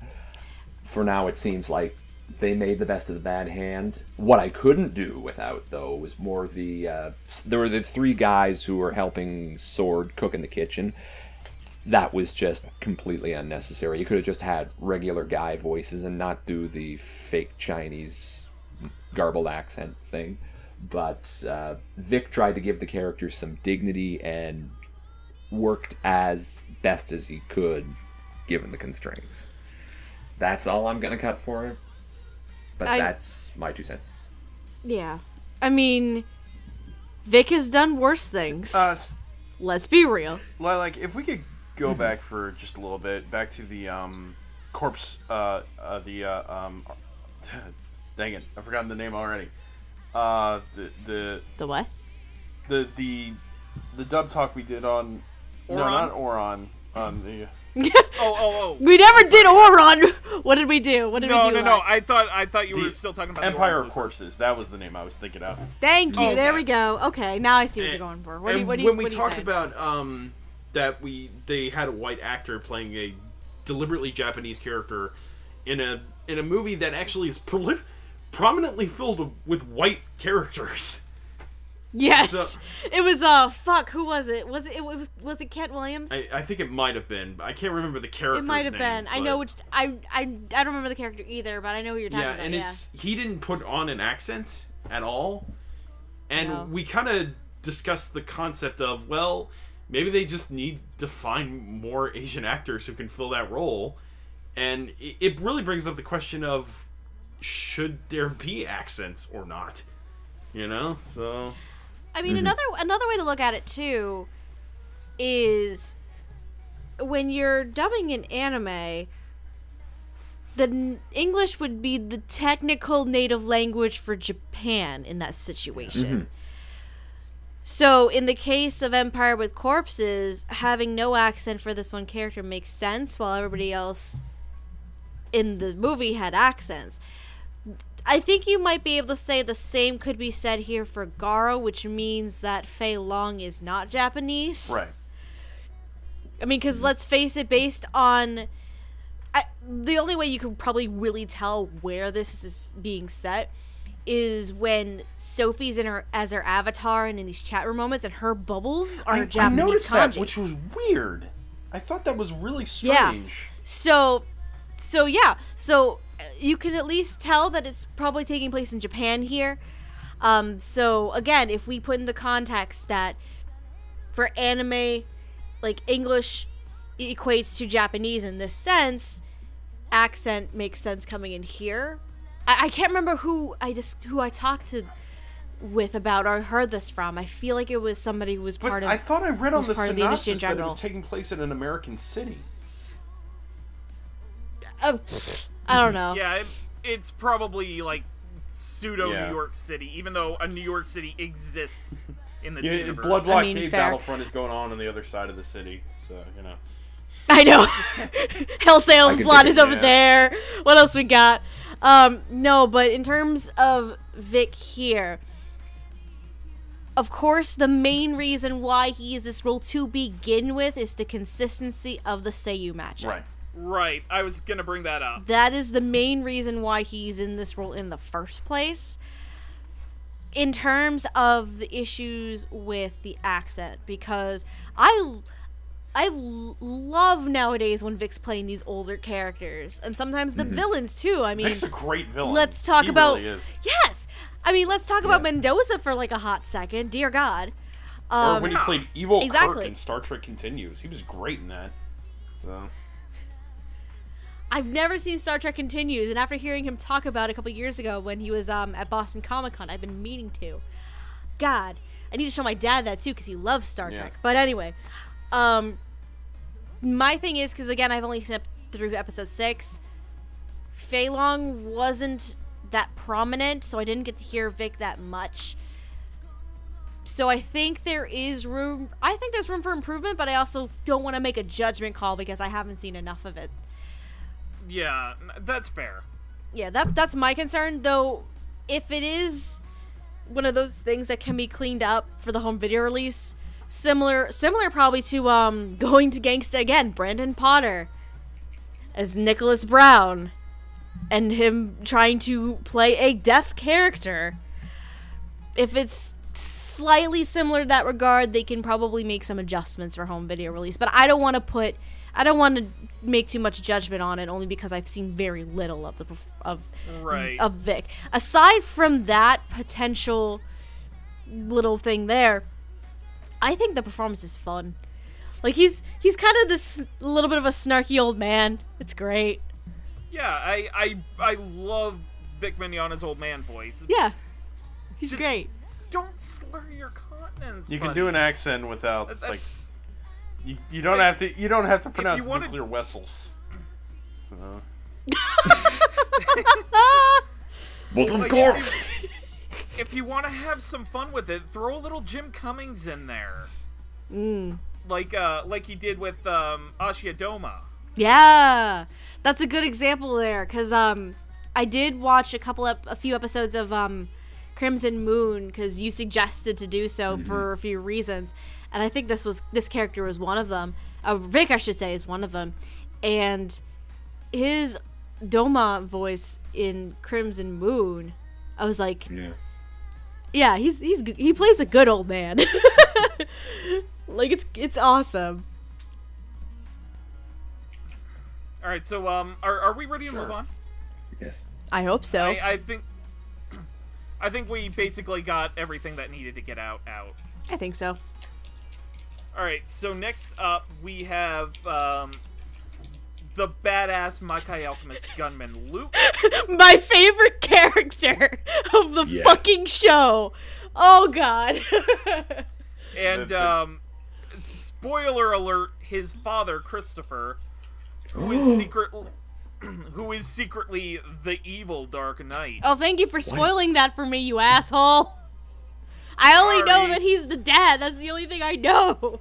for now it seems like they made the best of the bad hand. What I couldn't do without, though, was more there were the 3 guys who were helping Sword cook in the kitchen. That was just completely unnecessary. You could have just had regular guy voices and not do the fake Chinese garbled accent thing. But Vic tried to give the characters some dignity and worked as best as he could, given the constraints. That's all I'm going to cut for him. But that's my 2 cents. Yeah. I mean, Vic has done worse things. Let's be real. Like, if we could go back for just a little bit, back to the corpse, dang it, I've forgotten the name already. The what? The dub talk we did on Oron? No, not Oron, on the Oh. We never did Oron. What did we do? What did we do? No. I thought you were still talking about Empire the of Corpses. That was the name I was thinking of. Thank you. Okay. There we go. Okay, now I see what you're going for. What do you when we talked say? about that they had a white actor playing a deliberately Japanese character in a movie that actually is prominently filled with white characters. Yes, So- it was. Fuck. Who was it? Was it Kent Williams? I think it might have been. I can't remember the character's It might have name, been. I but- know which. I don't remember the character either, but I know who you're talking Yeah, about. and he didn't put on an accent at all, and No. we kind of discussed the concept of, well, maybe they just need to find more Asian actors who can fill that role, and it really brings up the question of, should there be accents or not? You know, so. I mean, another way to look at it too is when you're dubbing an anime, English would be the technical native language for Japan in that situation. So in the case of Empire with Corpses, having no accent for this one character makes sense, while everybody else in the movie had accents. I think you might be able to say the same could be said here for GARO, which means that Fei Long is not Japanese. Right. I mean, because let's face it, based on... the only way you can probably really tell where this is being set is when Sophie's as her avatar and in these chat room moments, and her bubbles are Japanese I noticed kanji. that, which was weird. I thought that was really strange. So you can at least tell that it's probably taking place in Japan here. So again, if we put into context that for anime, like, English equates to Japanese in this sense, accent makes sense coming in here. I can't remember who I talked with about or heard this from. I feel like it was somebody who was part of. I thought I read on the part of the industry in synopsis that it general. was taking place in an American city. I don't know. Yeah, it's probably like pseudo Yeah. New York City, even though a New York City exists in this universe. Blood I Blockade mean, fair. Battlefront is going on the other side of the city, so you know. I know. Hell Salem's can Lot dig is it, over yeah. there. What else we got? No, but in terms of Vic here, of course, the main reason why he is this role to begin with is the consistency of the Seiyu matchup. Right. Right, I was gonna bring that up. That is the main reason why he's in this role in the first place. In terms of the issues with the accent, because I love nowadays when Vic's playing these older characters, and sometimes the villains too. I mean, Vic's a great villain. let's talk He about really is. yes. I mean, let's talk about Mendoza for like a hot second. Dear God. Or when he played Evil exactly. Kirk in Star Trek Continues, he was great in that. So. I've never seen Star Trek Continues, and after hearing him talk about it a couple years ago when he was at Boston Comic Con, I've been meaning to. God, I need to show my dad that too because he loves Star Trek. But anyway, my thing is, because again, I've only seen up through episode 6. Fei Long wasn't that prominent, so I didn't get to hear Vic that much. So I think there is room. I think there's room for improvement, but I also don't want to make a judgment call because I haven't seen enough of it. Yeah, that's fair. Yeah, that's my concern, though. If it is one of those things that can be cleaned up for the home video release, similar probably to Going to Gangsta again, Brandon Potter as Nicholas Brown, and him trying to play a deaf character. If it's slightly similar to that regard, they can probably make some adjustments for home video release. But I don't want to make too much judgment on it, only because I've seen very little of Vic. Aside from that potential little thing there, I think the performance is fun. Like, he's kind of this little bit of a snarky old man. It's great. Yeah, I love Vic Mignogna's old man voice. Yeah, he's Just great. Don't slur your consonants. You can buddy. do an accent without like. That's- You don't have to. You don't have to pronounce wanted- nuclear vessels. Well, of Like, course. If you want to have some fun with it, throw a little Jim Cummings in there. Like he did with Ashia Doma. Yeah, That's a good example there, because I did watch a few episodes of Crimson Moon, because you suggested to do so for a few reasons, and I think this character was one of them. Vic, I should say, is one of them, and his Doma voice in Crimson Moon, I was like, yeah, he plays a good old man. Like it's awesome. All right, so are we ready to move on? Yes. I hope so. I think we basically got everything that needed to get out. I think so. All right, so next up we have the badass Makai Alchemist gunman Luke. My favorite character of the fucking show. Oh god. And spoiler alert, his father Christopher, who is secretly the evil Dark Knight. Oh, thank you for spoiling that for me, you asshole. I only know that he's the dad. That's the only thing I know.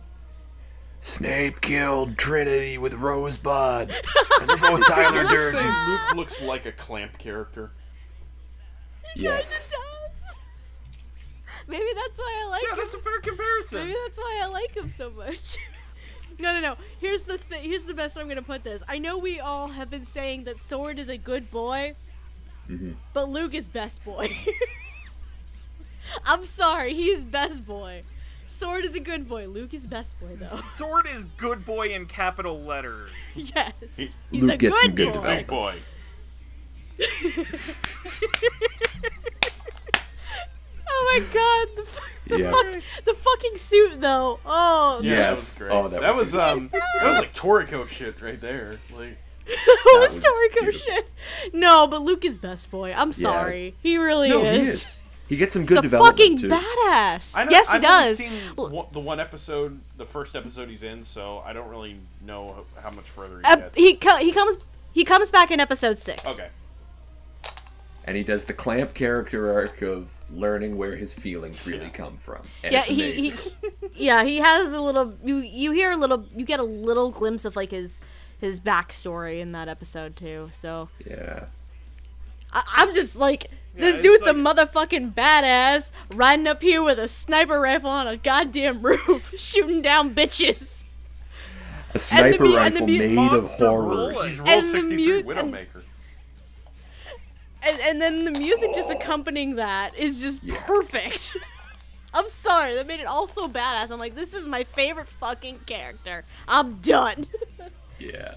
Snape killed Trinity with Rosebud. And they're both Tyler Durden. Say Luke looks like a Clamp character. Yes. Does. Maybe that's why I like him. Yeah, that's a fair comparison. Maybe that's why I like him so much. No. Here's the best way I'm gonna put this. I know we all have been saying that Sword is a good boy, but Luke is best boy. I'm sorry, he's best boy. Sword is a good boy. Luke is best boy, though. Sword is good boy in capital letters. Yes. He's Luke a gets some good good boy. Big boy. Oh my god, the fucking suit though. Oh, Yeah, Yes. that was great. Oh, that was that was like Toriko shit right there. Like, that was was Toriko beautiful. shit. No, but Luke is best boy. I'm sorry, he really No, is. he is. He gets some good He's a development fucking too. badass. I've Yes, he only does. seen the one episode, the first episode he's in, so I don't really know how much further he gets. He comes back in episode 6. Okay. And he does the Clamp character arc of learning where his feelings really come from. And Yeah, it's amazing. he has a little. You hear a little. You get a little glimpse of like his backstory in that episode too. So Yeah. I'm just like, this it's dude's like- a motherfucking badass riding up here with a sniper rifle on a goddamn roof, shooting down bitches. A sniper and rifle the made of monster horrors. He's And Roll the 63 Widowmaker. And then the music just accompanying that is just perfect. I'm sorry, that made it all so badass. I'm like, this is my favorite fucking character. I'm done. Yeah.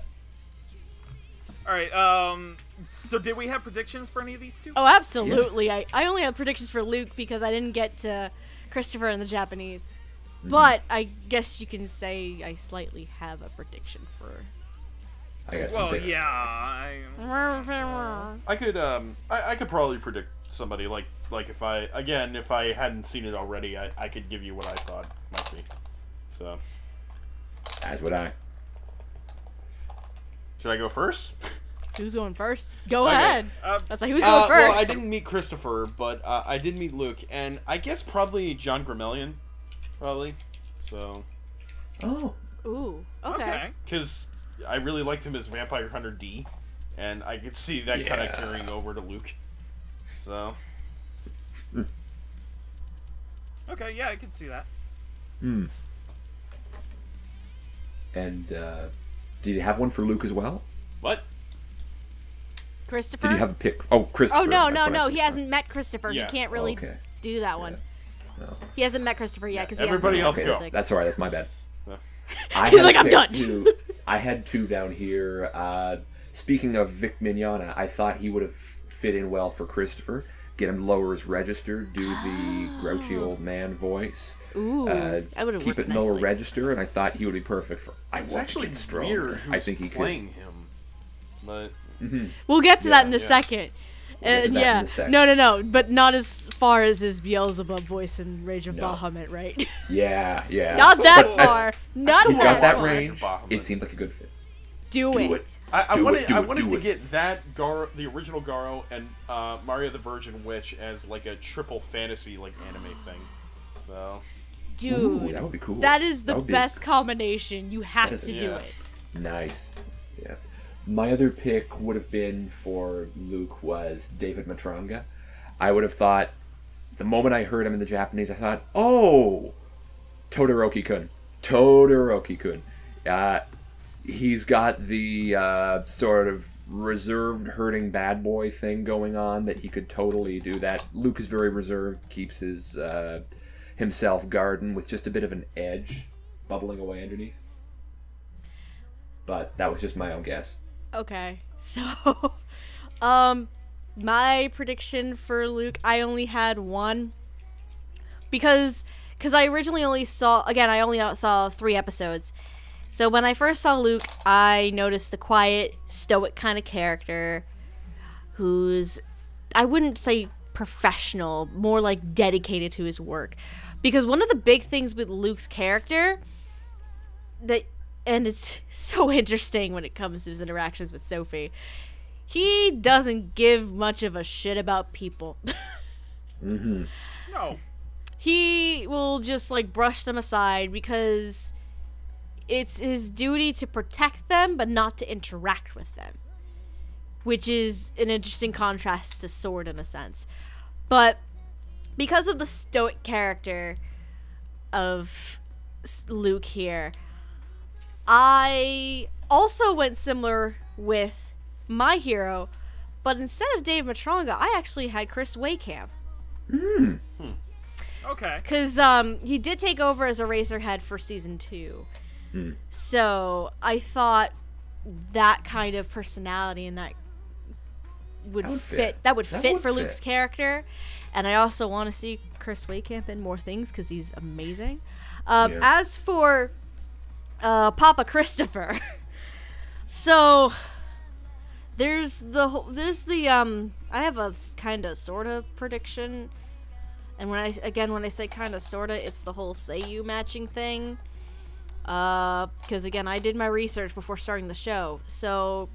All right. So did we have predictions for any of these two? Oh, absolutely. Yes. I only have predictions for Luke because I didn't get to Christopher in the Japanese. But I guess you can say I slightly have a prediction for... I got some Well, picks. yeah. I could probably predict somebody like if I hadn't seen it already, I could give you what I thought might be. So As would I. should I go first? Who's going first? Go Okay. ahead. I was like, who's going first? Well, I didn't meet Christopher, but I did meet Luke, and I guess probably John Grimmellion, probably. So Oh. Ooh, okay. Okay. because I really liked him as Vampire Hunter D, and I could see that kind of Yeah. carrying over to Luke. So Okay. Yeah, I can see that. Hmm. And did you have one for Luke as well? what? Christopher? Did you have a pick? Oh, Christopher. Oh, no, that's no, what I no. said. He hasn't met Christopher. Yeah. He can't really Okay. do that one. No. He hasn't met Christopher yet because he Everybody hasn't else seen go. episode 6. That's alright. That's my bad. Yeah. He's like, I'm done. I had two down here. Speaking of Vic Mignogna, I thought he would have fit in well for Christopher. Get him to lower his register, do the grouchy old man voice. Ooh, that would have Keep worked it lower nicely. register, and I thought he would be perfect for. I It's want actually to get strong. weird who's I think he could. playing him, but We'll get to that in a yeah. second. We'll get to that Yeah, in a second. no, but not as far as his Beelzebub voice in Rage of No. Bahamut, right? Yeah. Not that But far. Not He's that got that far. range. Bahamut. It seemed like a good fit. Do Do it. it. I Do wanted it, do it, do to it. get that Garo, the original Garo, and Mario the Virgin Witch as like a triple fantasy like anime thing. So Dude, Ooh, that would be cool. that is the That would be- best combination. You have is to a- do yeah. it. Nice. Yeah. My other pick would have been for Luke was David Matranga. I would have thought, the moment I heard him in the Japanese, I thought, oh, Todoroki-kun. Todoroki-kun. He's got the sort of reserved, hurting bad boy thing going on that he could totally do that. Luke is very reserved, keeps his himself garden with just a bit of an edge bubbling away underneath. But that was just my own guess. Okay, so, my prediction for Luke, I only had one, because I originally only saw, again, I only saw 3 episodes, so when I first saw Luke, I noticed the quiet, stoic kind of character, who's, I wouldn't say professional, more like dedicated to his work, because one of the big things with Luke's character, and it's so interesting when it comes to his interactions with Sophie, he doesn't give much of a shit about people. Mm-hmm. No. He will just, like, brush them aside because it's his duty to protect them, but not to interact with them. Which is an interesting contrast to Sword, in a sense. But because of the stoic character of Luke here, I also went similar with my hero, but instead of Dave Matranga, I actually had Chris Waycamp. Okay. Because he did take over as Eraserhead for season 2. So I thought that kind of personality and that would fit. That would fit for Luke's character. And I also want to see Chris Waycamp in more things because he's amazing. As for Papa Christopher, so there's the I have a kind of sort of prediction, and when I say kind of sort of, it's the whole Seiyu matching thing, because again, I did my research before starting the show, so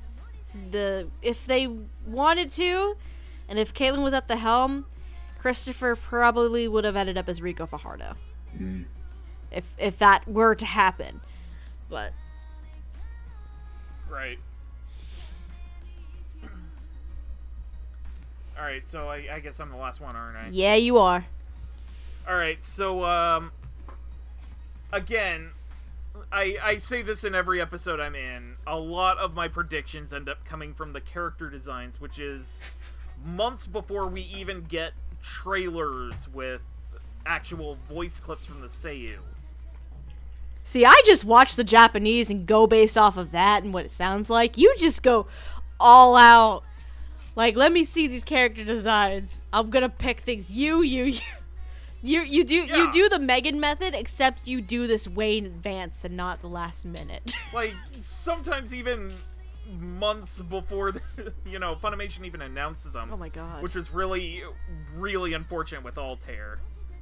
if they wanted to, and if Caitlin was at the helm, Christopher probably would have ended up as Rico Fajardo, if that were to happen. But right. Alright, so I guess I'm the last one, aren't I? Yeah, you are. Alright, so again, I say this in every episode I'm in. A lot of my predictions end up coming from the character designs, which is months before we even get trailers with actual voice clips from the Seiyu. See, I just watch the Japanese and go based off of that and what it sounds like. You just go all out. Like, let me see these character designs. I'm gonna pick things. You do the Megan method, except you do this way in advance and not the last minute. Like, sometimes even months before, Funimation even announces them. Oh my god. Which is really, really unfortunate with Altair.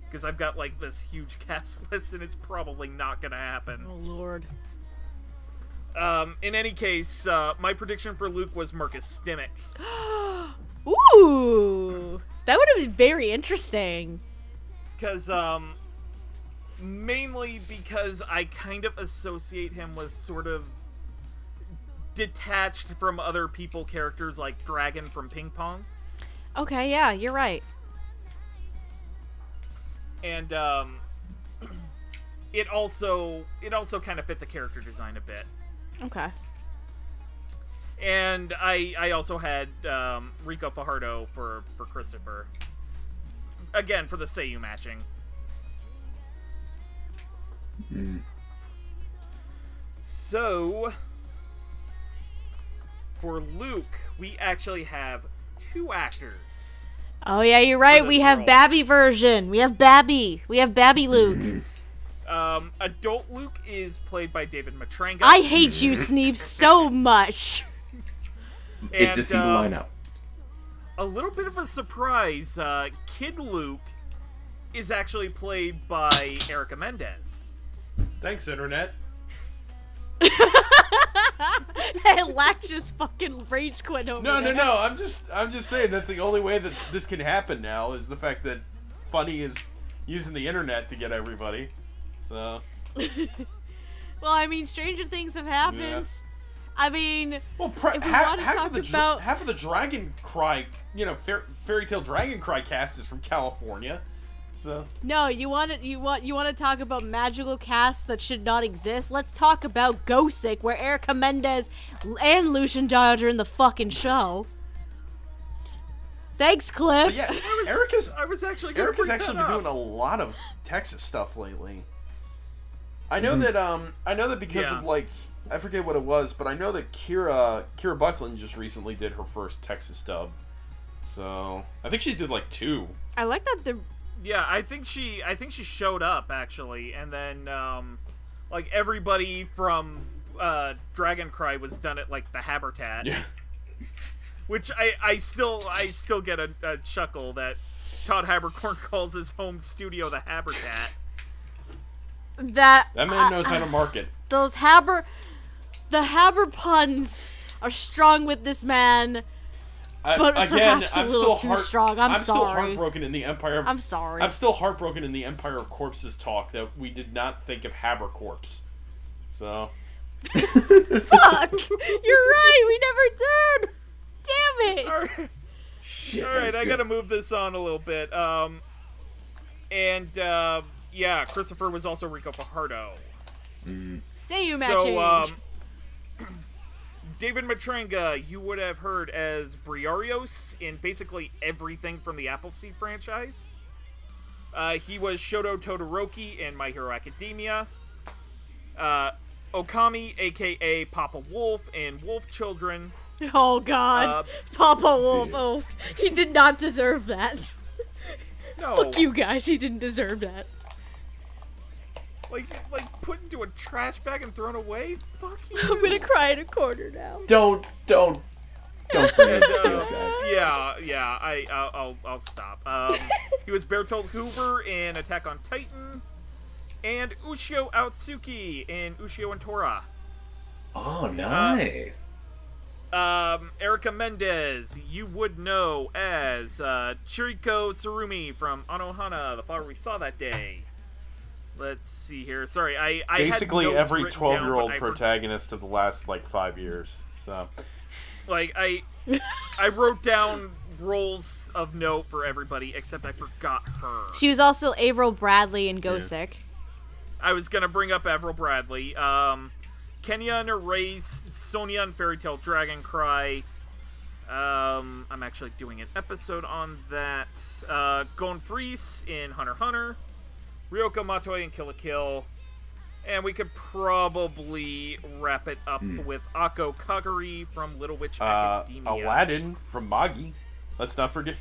Because I've got, like, this huge cast list, and it's probably not gonna happen. Oh, Lord. In any case, my prediction for Luke was Marcus Stimmick. Ooh! That would have been very interesting. Because, mainly because I kind of associate him with sort of detached from other people characters like Dragon from Ping Pong. Okay, yeah, you're right. And, it also kind of fit the character design a bit. Okay. And I also had, Rico Fajardo for Christopher. Again, for the Seiyu matching. So, for Luke, we actually have 2 actors. Oh yeah, you're right. We have Babby version. We have Babby. We have Babby Luke. Adult Luke is played by David Matranga. I hate you, Sneebs, so much. It just seemed to line up. A little bit of a surprise, Kid Luke is actually played by Erica Mendez. Thanks, Internet. Lack just fucking rage quit over there. No. I'm just saying that's the only way that this can happen now is the fact that Funny is using the internet to get everybody. So. Well, I mean, stranger things have happened. I mean, well, if we want to talk about half of the Dragon Cry, Fairy Tale Dragon Cry cast is from California. So no, you want to talk about magical casts that should not exist? Let's talk about Gosick, where Erica Mendez and Lucian Dodge are in the fucking show. Thanks, Cliff. But yeah, Erica's actually been doing a lot of Texas stuff lately. I know that because of like I forget what it was, but I know that Kira Buckland just recently did her first Texas dub. So I think she did like 2. I like that Yeah, I think she showed up actually, and then like everybody from Dragon Cry was done at like the Habitat. Yeah. Which I still get a chuckle that Todd Habercorn calls his home studio the Habitat. That man knows how to market. The Haber puns are strong with this man. But again, perhaps I'm a little still too strong. I'm sorry. still heartbroken in the Empire of. I'm sorry. I'm still heartbroken in the Empire of Corpses talk that we did not think of Habercorps. So. Fuck! You're right. We never did. Damn it! All right, Shit, all right. I good. gotta move this on a little bit. Yeah, Christopher was also Rico Fajardo. Say you So, David Matranga, you would have heard as Briarios in basically everything from the Appleseed franchise. He was Shoto Todoroki in My Hero Academia. Okami, aka Papa Wolf, in Wolf Children. Oh God, Papa Wolf! Oh, he did not deserve that. No, Fuck you guys, he didn't deserve that. like put into a trash bag and thrown away. Fuck you. I'm gonna cry in a corner now. Don't bring it up, those guys. Yeah. I'll stop. He was Bertolt Hoover in Attack on Titan, and Ushio Aotsuki in Ushio and Tora. Oh, nice. Erica Mendez, you would know as Chiriko Tsurumi from Anohana, The Flower We Saw That Day. Let's see here. Sorry, I Basically had notes every written 12-year-old down, but protagonist of the last like 5 years. So. Like I wrote down roles of note for everybody except I forgot her. She was also Avril Bradley in Gosick. I was gonna bring up Avril Bradley. Kenya Nerase, Sonia and Fairy Tale Dragon Cry. I'm actually doing an episode on that. Gon Freeze in Hunter x Hunter. Ryoka Matoi in Kill la Kill. And we could probably wrap it up with Akko Kagari from Little Witch Academia. Aladdin from Magi. Let's not forget.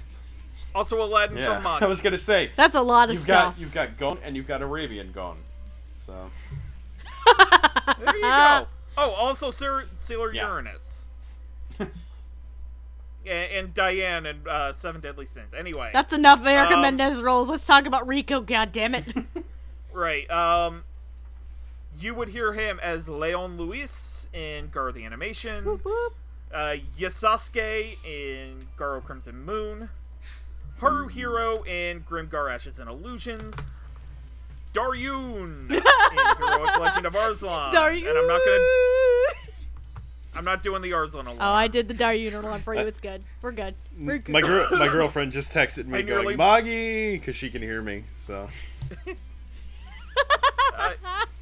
Also Aladdin from Magi. I was gonna say. That's a lot of stuff. You've got Gon and you've got Arabian Gon. So. There you go. Oh, also Sailor Uranus. and Diane and Seven Deadly Sins. Anyway. That's enough Erica Mendez roles. Let's talk about Rico, goddammit. Right. You would hear him as Leon Luis in Garo the Animation. Whoop, whoop. Yasasuke in Garo Crimson Moon. Haruhiro in Grimgar Ashes and Illusions. Daryun in Heroic Legend of Arslan. Daryun. And I'm not doing the Arslan alone. Oh, I did the Daryun one for you. It's good. We're good. We're good. My girlfriend just texted me going, Magi, because she can hear me, so.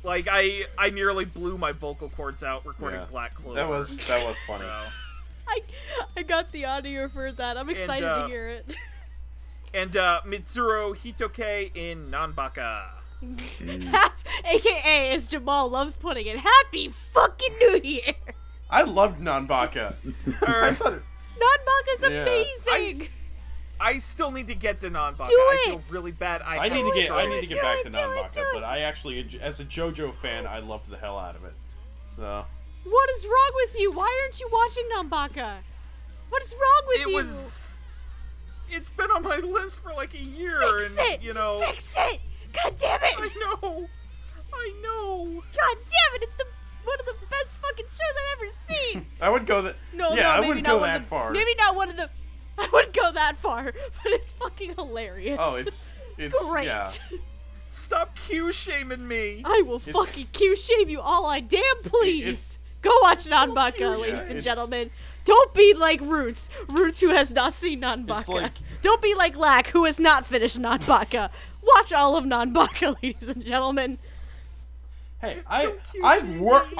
I nearly blew my vocal cords out recording Black Clover. That was funny. So. I got the audio for that. I'm excited to hear it. And Mitsuro Hitoke in Nanbaka. AKA, as Jamal loves putting it, Happy fucking New Year! I loved Nanbaka. Nanbaka's amazing! I still need to get to Nanbaka. I feel really bad. I need to get back to Nanbaka, but I actually, as a JoJo fan, I loved the hell out of it. So. What is wrong with you? Why aren't you watching Nanbaka? What is wrong with you? It's been on my list for like a year. Fix it! God damn it! I know. God damn it! It's one of the best fucking shows I've ever seen. I would go that. I wouldn't go that far. Maybe not one of the. I wouldn't go that far, but it's fucking hilarious. Oh, it's great. Yeah. Stop Q shaming me. I will fucking Q shame you all I damn please. Go watch Nanbaka, ladies and gentlemen. Don't be like Roots who has not seen Nanbaka. like... Don't be like Lack, who has not finished Nanbaka. Watch all of Nanbaka, ladies and gentlemen. Hey, I have worked.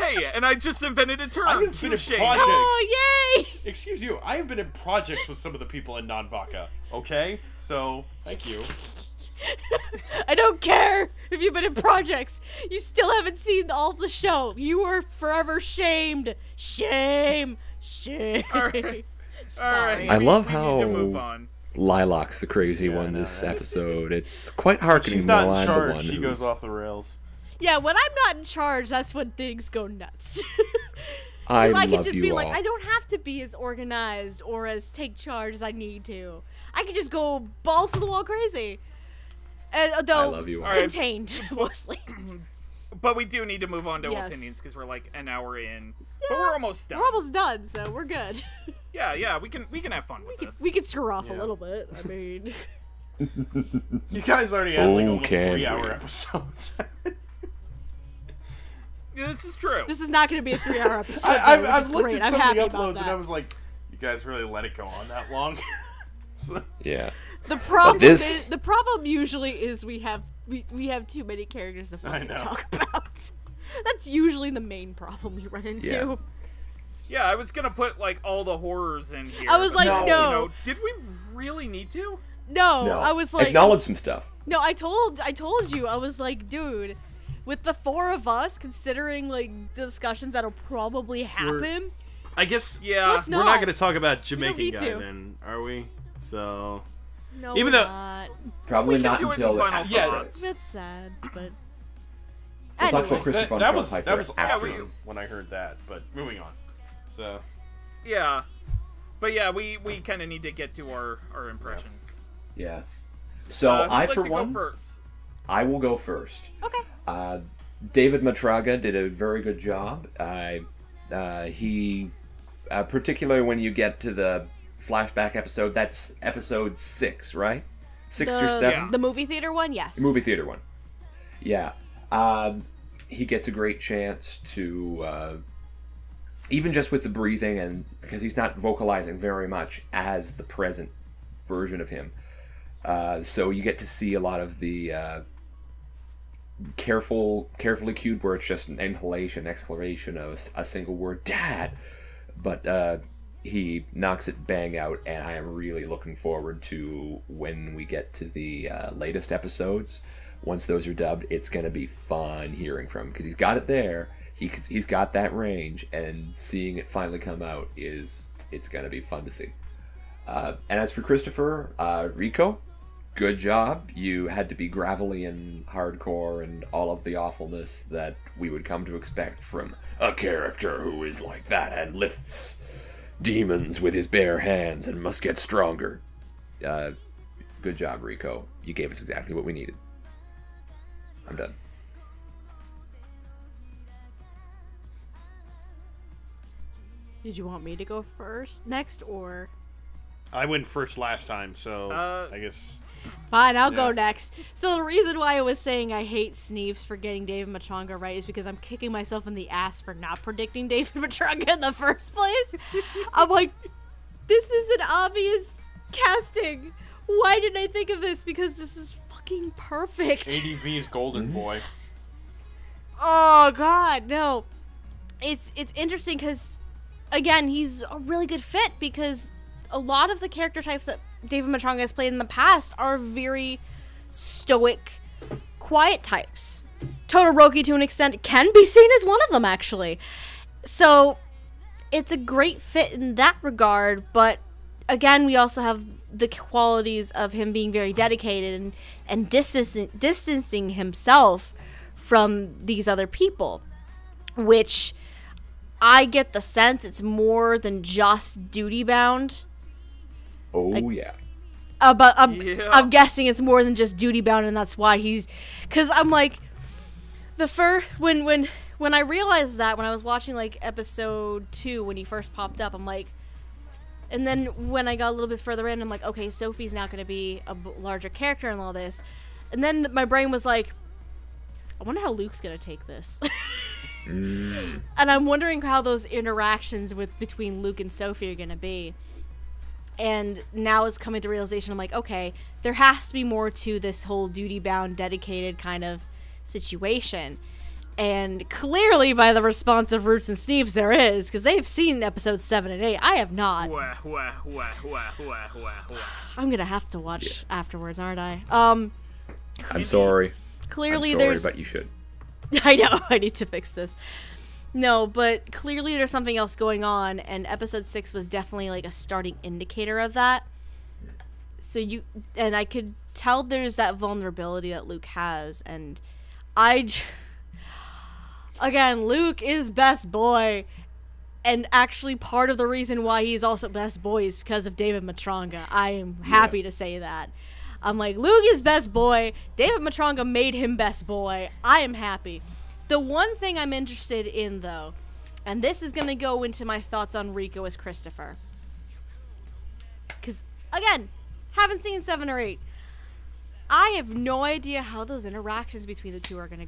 Hey, and I just invented a term. I have been in Touche. projects. Oh, yay! Excuse you. I have been in projects with some of the people in Nanbaka. Okay, so thank you. I don't care if you've been in projects. You still haven't seen all of the show. You are forever shamed. Shame. All right. Sorry. I love we need to move how on. Lilac's the crazy one this episode. It's quite harkening She's to not in the charge. one She who's- goes off the rails. Yeah, when I'm not in charge, that's when things go nuts. I I can love just you be all. like, I don't have to be as organized or as take charge as I need to. I can just go balls to the wall crazy. Though I love you all. contained, mostly. But we do need to move on to Yes. opinions because we're like an hour in. But we're almost done. We're almost done, so we're good. Yeah, we can have fun with this. We could screw off a Yeah. little bit. I mean, You guys already had like almost Okay. 3-hour episodes. Yeah, this is true. this is not going to be a 3-hour episode. I've looked great. at I'm some happy of the about uploads and that. I was like, you guys really let it go on that long? So- Yeah. The problem this- is, the problem usually is we have too many characters to fucking know. talk about. That's usually the main problem we run into. Yeah. Yeah, I was gonna put like all the horrors in here. I was but, like, you no. know, did we really need to? No, No. I was like, Acknowledge some stuff. no, I told you, I was like, dude, with the 4 of us, considering like the discussions that'll probably happen, I guess Yeah. Let's we're not not. going to talk about don't Jamaican need guy to. then, are we? So no, Even we're though- not. Probably We can not do it in until final Yeah, thoughts. That's sad, but We'll talk about anyways. Christopher von that was Trailheimer awesome after. when I heard that, but moving on. So, Yeah, but yeah, we kind of need to get to our impressions. Yeah. So Who'd I, like for to go one, first. I will go first. Okay. David Matraga did a very good job. He, particularly when you get to the flashback episode, that's episode 6, right? 6 or 7? Yeah. The movie theater one, yes. The movie theater one. Yeah. He gets a great chance to, even just with the breathing, and because he's not vocalizing very much as the present version of him. So you get to see a lot of the carefully cued where it's just an inhalation, exclamation of a single word, Dad! But he knocks it bang out, and I am really looking forward to when we get to the latest episodes. Once those are dubbed, it's going to be fun hearing from him, because he's got it there, he's got that range, and seeing it finally come out it's going to be fun to see. And as for Christopher, Rico, good job. You had to be gravelly and hardcore and all of the awfulness that we would come to expect from a character who is like that and lifts demons with his bare hands and must get stronger. Good job, Rico. You gave us exactly what we needed. I'm done. Did you want me to go next, or? I went first last time, so I guess... Fine, I'll go Yeah. next. So the reason why I was saying I hate Sneebs for getting David Matranga right is because I'm kicking myself in the ass for not predicting David Matranga in the first place. I'm like, this is an obvious casting. Why didn't I think of this? Because this is fucking perfect. ADV is golden, boy. Oh god, no. It's interesting because, again, he's a really good fit because a lot of the character types that David Matranga has played in the past are very stoic, quiet types. Todoroki, to an extent, can be seen as one of them, actually. So, it's a great fit in that regard, but again, we also have the qualities of him being very dedicated and distancing himself from these other people, which I get the sense it's more than just duty-bound. Oh, yeah. But Yeah. I'm guessing it's more than just duty bound, and that's why he's. Because I'm like, when I realized that when I was watching like episode 2 when he first popped up, I'm like, and then when I got a little bit further in, I'm like, okay, Sophie's not going to be a larger character in all this, and then my brain was like, I wonder how Luke's going to take this. And I'm wondering how those interactions between Luke and Sophie are gonna be. And now it's coming to realization, I'm like, okay, there has to be more to this whole duty-bound, dedicated kind of situation. And clearly, by the response of Roots and Sneebs, there is, because they've seen episodes 7 and 8. I have not. I'm gonna have to watch afterwards, aren't I? I'm sorry. Clearly, I'm sorry, but you should. I know, I need to fix this. No, but clearly there's something else going on, and episode 6 was definitely like a starting indicator of that. So and I could tell there's that vulnerability that Luke has, and again, Luke is best boy, and actually part of the reason why he's also best boy is because of David Matronga. I am happy to say that. I'm like, Luke is best boy. David Matronga made him best boy. I am happy. The one thing I'm interested in, though, and this is going to go into my thoughts on Rico as Christopher. Because, again, haven't seen 7 or 8. I have no idea how those interactions between the two are going to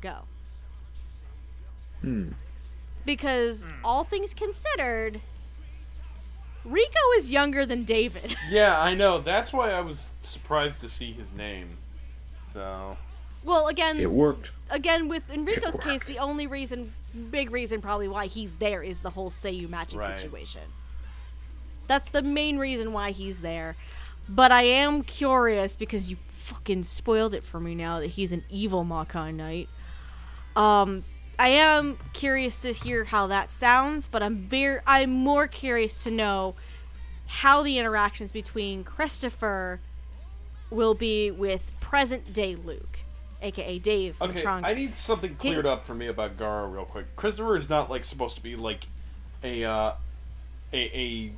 go. Because, all things considered, Rico is younger than David. Yeah, I know. That's why I was surprised to see his name. So... Well, again... It worked. Again, in Rico's case, the only big reason probably why he's there is the whole Seiyu matching situation. That's the main reason why he's there. But I am curious, because you fucking spoiled it for me now that he's an evil Makai Knight. I am curious to hear how that sounds, but I'm more curious to know how the interactions between Christopher will be with present-day Luke. A.k.a. Dave Matronga. I need something cleared up for me about GARO real quick. Christopher is not like supposed to be like a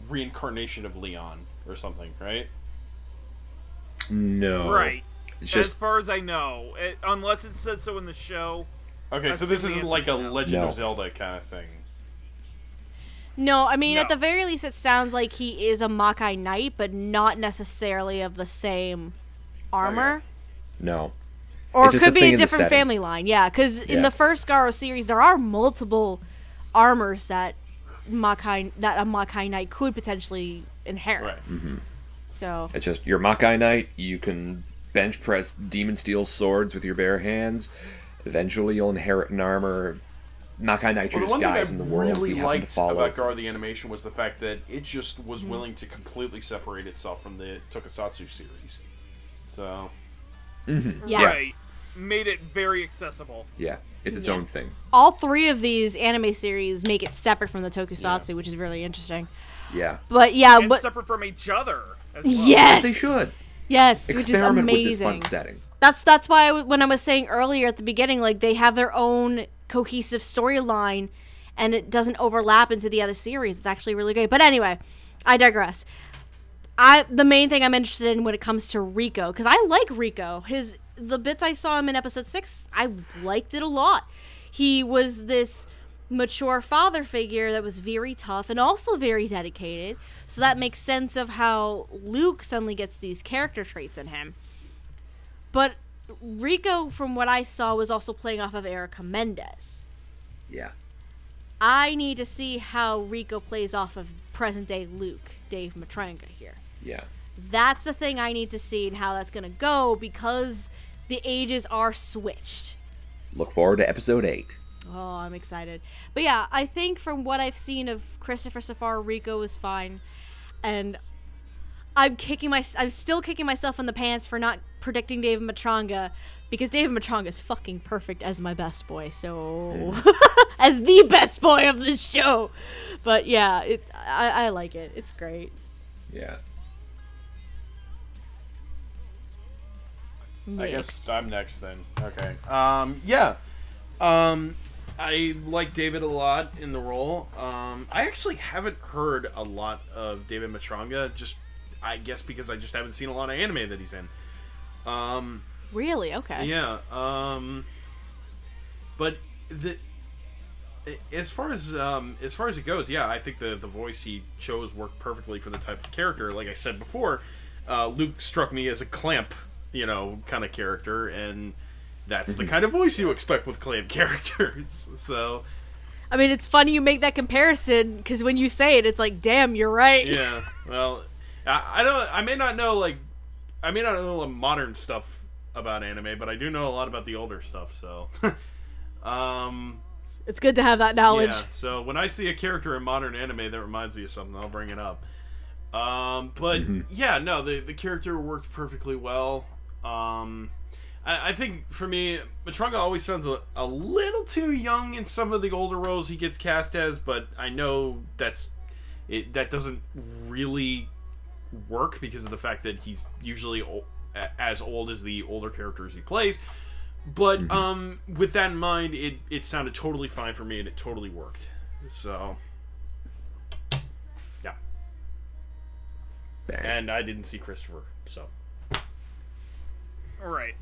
reincarnation of Leon or something, right? No. Right. It's just... As far as I know, unless it says so in the show. Okay, so this isn't like a Legend of Zelda kind of thing. No, I mean, at the very least, it sounds like he is a Makai Knight, but not necessarily of the same armor. Okay. No. Or it could be a different family line, because in the first GARO series, there are multiple armors that a Makai Knight could potentially inherit. Right. Mm-hmm. So it's just, you're Makai Knight, you can bench press demon steel swords with your bare hands. Eventually you'll inherit an armor. Makai Knight just dies in the world. What I really liked about GARO the animation was the fact that it just was willing to completely separate itself from the Tokusatsu series. So... Yes. Right. Made it very accessible. Yeah, it's its own thing. All 3 of these anime series make it separate from the Tokusatsu, which is really interesting. Yeah. But and separate from each other as well. Yes! They should. Yes, Experiment which is amazing. with this fun setting. That's why when I was saying earlier at the beginning, like, they have their own cohesive storyline, and it doesn't overlap into the other series. It's actually really great. But anyway, I digress. The main thing I'm interested in when it comes to Rico, because I like Rico. The bits I saw him in episode 6, I liked it a lot. He was this mature father figure that was very tough and also very dedicated. So that makes sense of how Luke suddenly gets these character traits in him. But Rico, from what I saw, was also playing off of Erica Mendez. Yeah. I need to see how Rico plays off of present-day Luke, Dave Matronga here. Yeah. That's the thing I need to see and how that's going to go, because the ages are switched. Look forward to episode 8. Oh, I'm excited. But yeah, I think from what I've seen of Christopher so far, Rico is fine. And I'm still kicking myself in the pants for not predicting David Matronga, because David Matronga is fucking perfect as my best boy. So, as the best boy of the show. But yeah, I like it. It's great. Yeah. I guess I'm next then. Okay. I like David a lot in the role. I actually haven't heard a lot of David Matronga, just I guess because I just haven't seen a lot of anime that he's in. Really? Okay. Yeah. But as far as it goes, yeah, I think the voice he chose worked perfectly for the type of character. Like I said before, Luke struck me as a Clamp, kind of character, and that's the kind of voice you expect with Clamp characters. So, I mean, it's funny you make that comparison, because when you say it, it's like, damn, you're right. Yeah, well, I may not know modern stuff about anime, but I do know a lot about the older stuff, so. It's good to have that knowledge. Yeah, so when I see a character in modern anime that reminds me of something, I'll bring it up. But yeah, no, the character worked perfectly well. I think for me, Matrunga always sounds a little too young in some of the older roles he gets cast as, but I know that doesn't really work because of the fact that he's usually as old as the older characters he plays. But with that in mind, it sounded totally fine for me, and it totally worked. So yeah. Bang. And I didn't see Christopher, so. All right.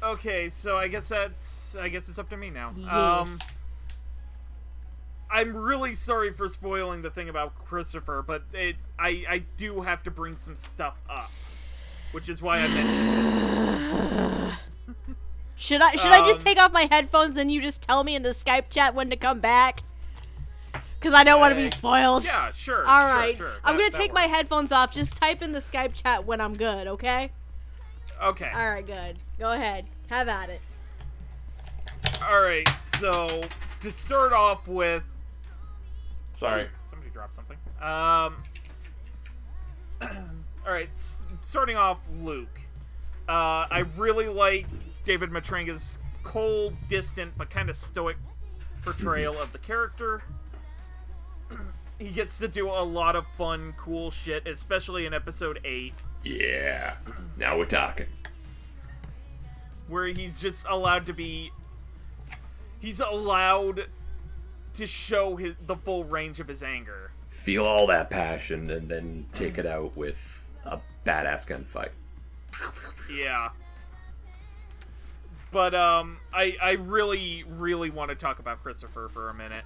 Okay, so I guess it's up to me now. Yes. I'm really sorry for spoiling the thing about Christopher, but I do have to bring some stuff up, which is why I mentioned it. Should I just take off my headphones and you just tell me in the Skype chat when to come back? Because I don't want to be spoiled. Yeah, sure. All right. Sure. I'm going to that take my works. headphones off. Just type in the Skype chat when I'm good, okay? Okay. All right, good. Go ahead. Have at it. All right. So to start off with, Sorry. somebody dropped something. All right. Starting off, Luke. I really like David Matrunga's cold, distant, but kind of stoic portrayal of the character. He gets to do a lot of fun, cool shit, especially in episode 8. Yeah. Now we're talking. Where he's just allowed to be... He's allowed to show the full range of his anger. Feel all that passion and then take it out with a badass gunfight. Yeah. But, I really, really want to talk about Christopher for a minute.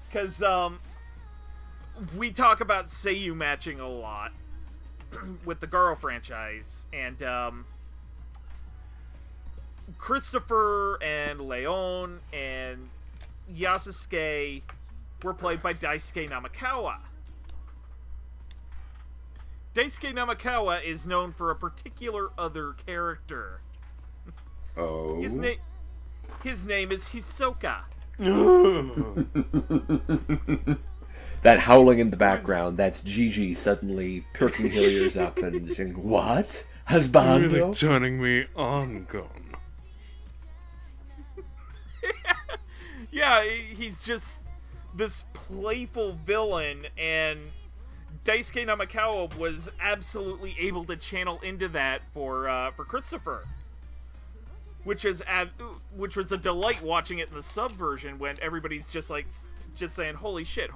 Because, we talk about Seiyu matching a lot with the GARO franchise, and, Christopher and Leon and Yasusuke were played by Daisuke Namikawa. Daisuke Namikawa is known for a particular other character. Oh. His name is Hisoka. That howling in the background, that's Gigi suddenly perking her ears up and saying, "What? Husbando?" Really turning me on, gun. Yeah, he's just this playful villain, and Daisuke Namikawa was absolutely able to channel into that for Christopher, which was a delight watching it in the sub version when everybody's just saying, holy shit,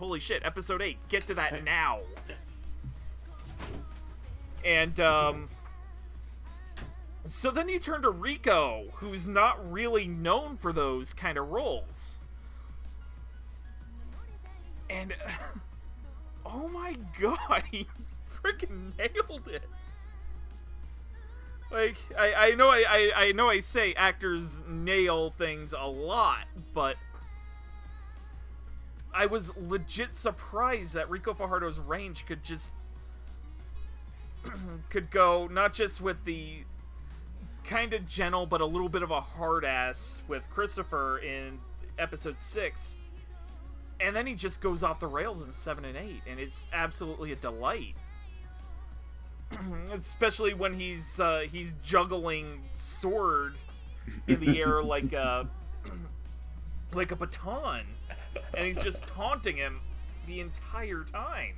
episode 8, get to that now. And so then you turn to Rico, who's not really known for those kind of roles. And, oh my god, he freaking nailed it. Like, I know I say actors nail things a lot, but I was legit surprised that Rico Fajardo's range could go not just with the kind of gentle but a little bit of a hard ass with Christopher in episode 6, and then he just goes off the rails in 7 and 8, and it's absolutely a delight. Especially when he's juggling sword in the air like a baton, and he's just taunting him the entire time.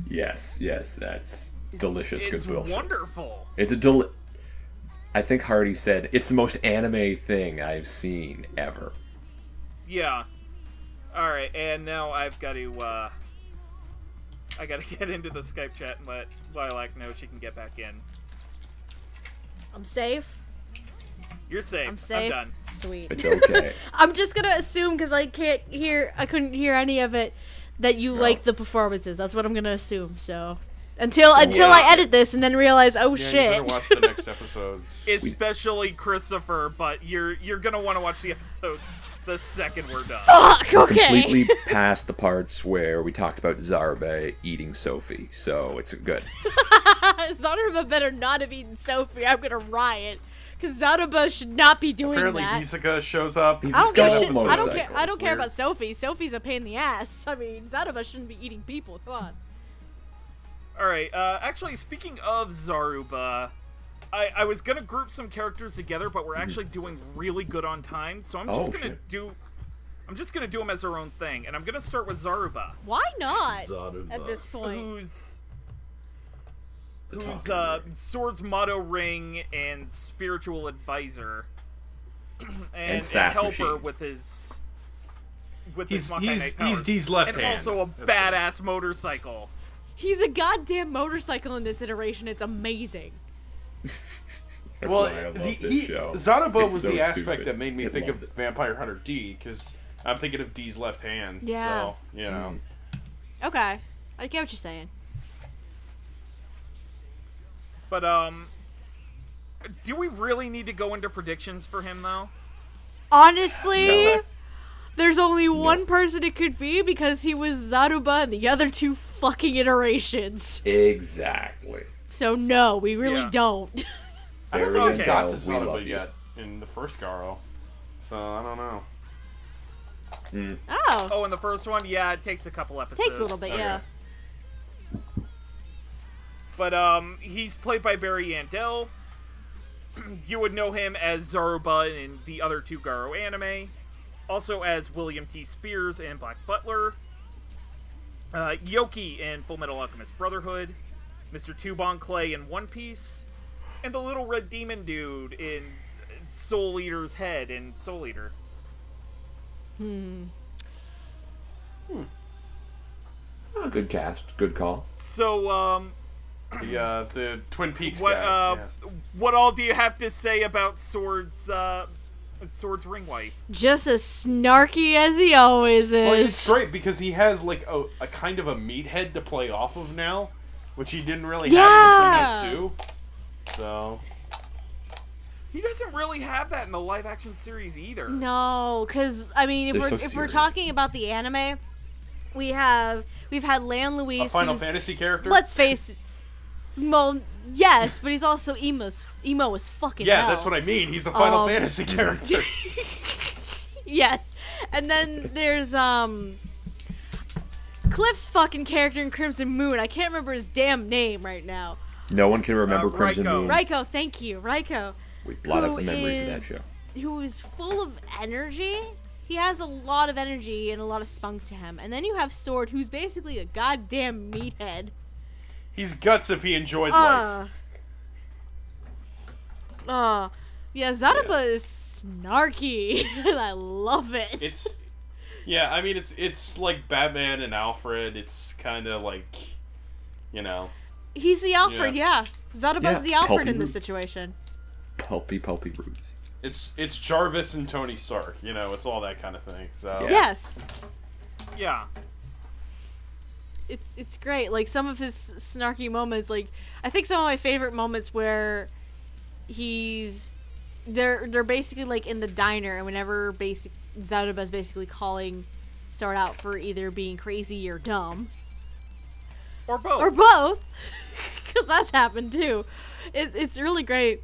Yes, that's delicious good bullshit. It's wonderful. It's I think Hardy said, it's the most anime thing I've seen ever. Yeah. Alright, and now I've got to, I gotta get into the Skype chat and let Lilac know she can get back in. I'm safe. You're safe. I'm safe. I'm done. Sweet. It's okay. I'm just gonna assume, because I couldn't hear any of it, that you like the performances. That's what I'm gonna assume, so. Until I edit this and then realize, oh Yeah, shit. you better watch the next episodes. Especially Christopher, but you're gonna want to watch the episodes the second we're done. Fuck, okay. Completely past the parts where we talked about Zaruba eating Sophie, so it's good. Zaruba better not have eaten Sophie. I'm gonna riot. Because Zaruba should not be doing Apparently, that. Hisoka shows up. He's I don't, give a shit. motorcycle. I don't care Weird. about Sophie. Sophie's a pain in the ass. I mean, Zaruba shouldn't be eating people. Come on. Alright, actually, speaking of Zaruba, I was gonna group some characters together, but we're actually doing really good on time, so I'm just gonna do them as their own thing, and I'm gonna start with Zaruba. Why not? Zaruba. At this point. Who's talking ring. Sword's motto ring and spiritual advisor, and sass helper machine. with his He's Makai Knight powers. D's left and hand. also a badass motorcycle. He's a goddamn motorcycle in this iteration. It's amazing. That's Well, why I love this show. Zaruba It's was so the aspect stupid. that made me It think of loves it. Vampire Hunter D, because I'm thinking of D's left hand. Yeah. So, you know. Okay. I get what you're saying. But do we really need to go into predictions for him though? Honestly, No. there's only one person it could be because he was Zaruba in the other two fucking iterations. Exactly. So no, we really Yeah. don't. I don't Barry think and I got Kyle, to we love Zaruba you. yet in the first GARO. So, I don't know. Oh. Oh, in the first one, yeah, it takes a couple episodes. Takes a little bit, yeah. But he's played by Barry Yandel. You would know him as Zaruba in the other two GARO anime, also as William T. Spears in Black Butler, Yoki in Fullmetal Alchemist Brotherhood, Mr. Tubon Clay in One Piece, and the little red demon dude in Soul Eater's head in Soul Eater. Oh, good cast. Good call. So, The Twin Peaks what guy. what all do you have to say about Sword's ring wife? Just as snarky as he always is. Well, it's great because he has like a kind of a meathead to play off of now, which he didn't really have in the previous two. So He doesn't really have that in the live action series either. No, because I mean, They're so if we're serious. talking about the anime, we've had Leon a Luis, Final who's, Fantasy character. let's face it, well, yes, but he's also emo as fucking Yeah, hell. that's what I mean. He's a Final Fantasy character. Yes, and then there's Cliff's fucking character in Crimson Moon. I can't remember his damn name right now. No one can remember Crimson Raiko. Moon. Raiko, thank you, Raiko. We blot who out the memories of that is- show. Who is full of energy. He has a lot of energy and a lot of spunk to him. And then you have Sword, who's basically a goddamn meathead. He's guts if he enjoyed life. Yeah, Zaruba is snarky, and I love it. It's I mean it's like Batman and Alfred. It's kind of like, you know. He's the Alfred, yeah. Zaruba's Yeah, the Alfred pulpy in this roots. situation. Pulpy roots. It's Jarvis and Tony Stark. You know, it's all that kind of thing. So Yeah. Yes. Yeah. It's great. Like, some of his snarky moments, like, I think some of my favorite moments where they're basically, like, in the diner, and whenever Zaruba's basically calling Sword out for either being crazy or dumb. Or both. Or both. Because that's happened, too. It's really great.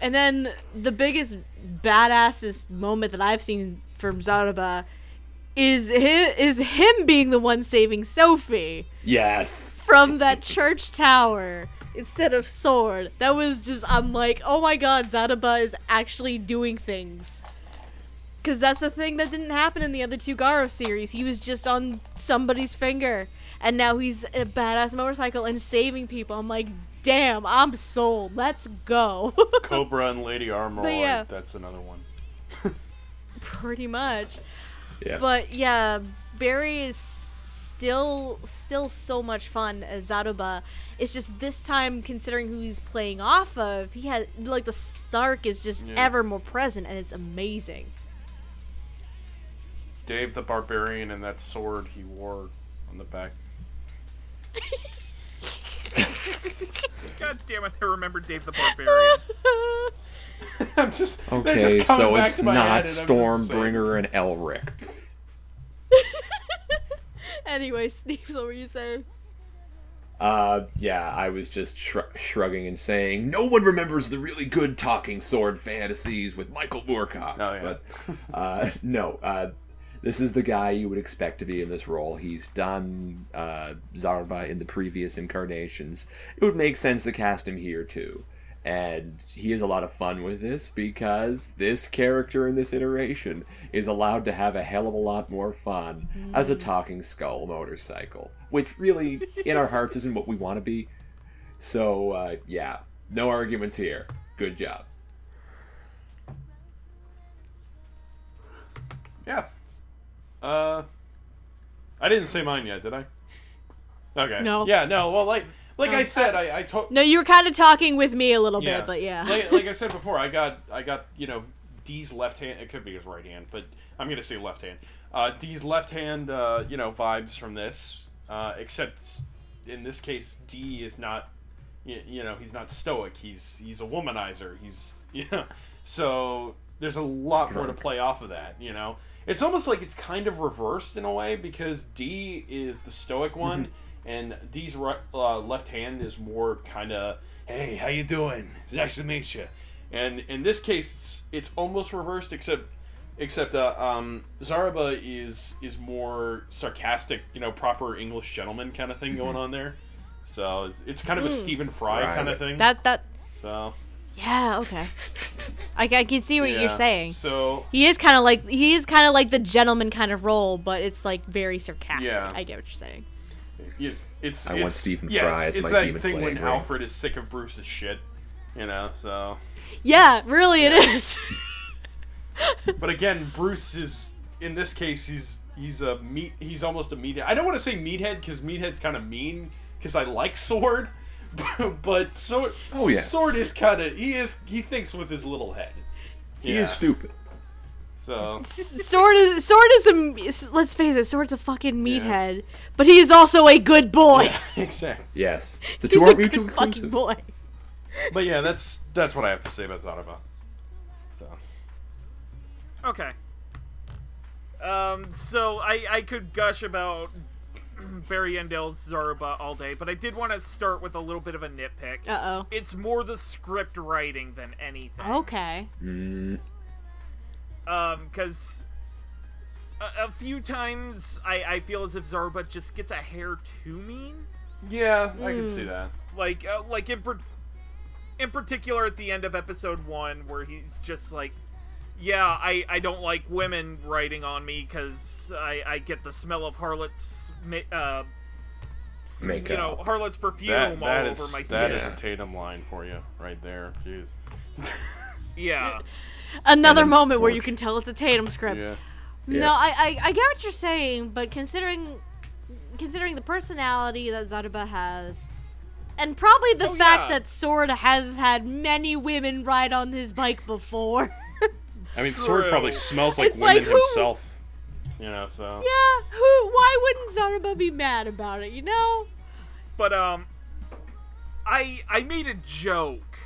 And then the biggest badassest moment that I've seen from Zaruba is him being the one saving Sophie Yes. from that church tower instead of Sword. That was just, I'm like, oh my god, Zaruba is actually doing things. Because that's a thing that didn't happen in the other two GARO series. He was just on somebody's finger. And now he's a badass motorcycle and saving people. I'm like, damn, I'm sold. Let's go. Cobra and Lady Armor. But yeah. That's another one. Pretty much. Yeah. But yeah, Barry is still so much fun as Zaruba. It's just this time, considering who he's playing off of, he has, like, the Stark is just ever more present, and it's amazing. Dave the Barbarian and that sword he wore on the back. damn it, I remember Dave the Barbarian. I'm just Okay, so it's not Stormbringer Stormbringer and Elric. Anyway, Sneebs, what were you saying? Yeah, I was just shrugging and saying, no one remembers the really good talking sword fantasies with Michael Moorcock. Oh, yeah. But, no, this is the guy you would expect to be in this role. He's done Zaruba in the previous incarnations. It would make sense to cast him here, too. And he has a lot of fun with this because this character in this iteration is allowed to have a hell of a lot more fun as a talking skull motorcycle, which really, in our hearts, isn't what we want to be. So, yeah, no arguments here. Good job. Yeah. I didn't say mine yet, did I? Okay. No. Yeah, no, well, like I said, I told... No, you were kind of talking with me a little bit, but yeah. like I said before, I got Dee's left hand. It could be his right hand, but I'm gonna say left hand. Dee's left hand, vibes from this. Except in this case, Dee is not, he's not stoic. He's a womanizer. So there's a lot more to play off of that. It's almost like it's kind of reversed in a way because Dee is the stoic one. And Dee's left hand is more kind of, hey, how you doing? It's nice to meet you. And in this case, it's almost reversed, except Zaruba is more sarcastic, proper English gentleman kind of thing going on there. So it's kind of a Stephen Fry kind of thing. So. Yeah. Okay. I can see what you're saying. So he is kind of like the gentleman kind of role, but it's like very sarcastic. Yeah. I get what you're saying. I want Stephen Fry as my Demon Slayer. It's that thing when Alfred is sick of Bruce's shit, so... Yeah, really it is. But again, Bruce is, in this case, he's almost a meathead. I don't want to say meathead, because meathead's kind of mean, because I like Sword, but Sword is kind of, he thinks with his little head. He is stupid. So. Sword is let's face it, Sword's a fucking meathead, but he is also a good boy. Yeah, exactly. Yes, the two aren't mutually exclusive. Boy. But yeah, that's what I have to say about Zaruba. So. Okay. So I could gush about Barry Endel's Zaruba all day, but I did want to start with a little bit of a nitpick. Uh-oh. It's more the script writing than anything. Okay. Because a few times I feel as if Zaruba just gets a hair too mean. Yeah, I can see that. Like in particular at the end of episode 1, where he's just like, yeah, I don't like women writing on me because I get the smell of Harlot's makeup. Harlot's perfume all over my skin. That is a Tatum line for you right there. Jeez. Yeah. Another moment where you can tell it's a Tatum script. Yeah. No, I get what you're saying, but considering the personality that Zaruba has, and probably the fact that Sword has had many women ride on his bike before. I mean, Sword probably smells like It's women like, himself. So. Yeah, why wouldn't Zaruba be mad about it, But, I made a joke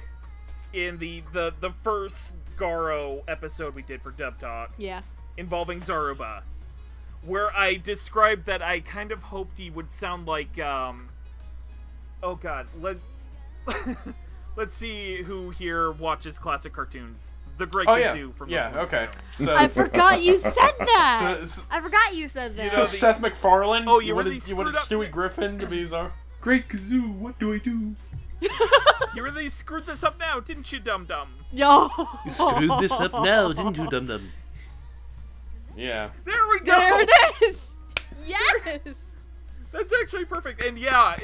in the first GARO episode we did for Dub Talk. Yeah. Involving Zaruba, where I described that I kind of hoped he would sound like, oh god, let's see who here watches classic cartoons. The Great Gazoo from okay. So, I forgot you said that. I forgot you said that. So Seth MacFarlane. Oh, you wanted Stewie Griffin to be Zar. Great Gazoo, what do I do? You really screwed this up now, didn't you, Dum Dum? Yo. You screwed this up now, didn't you, Dum Dum? Yeah. There we go. There it is. Yes. That's actually perfect, and yeah,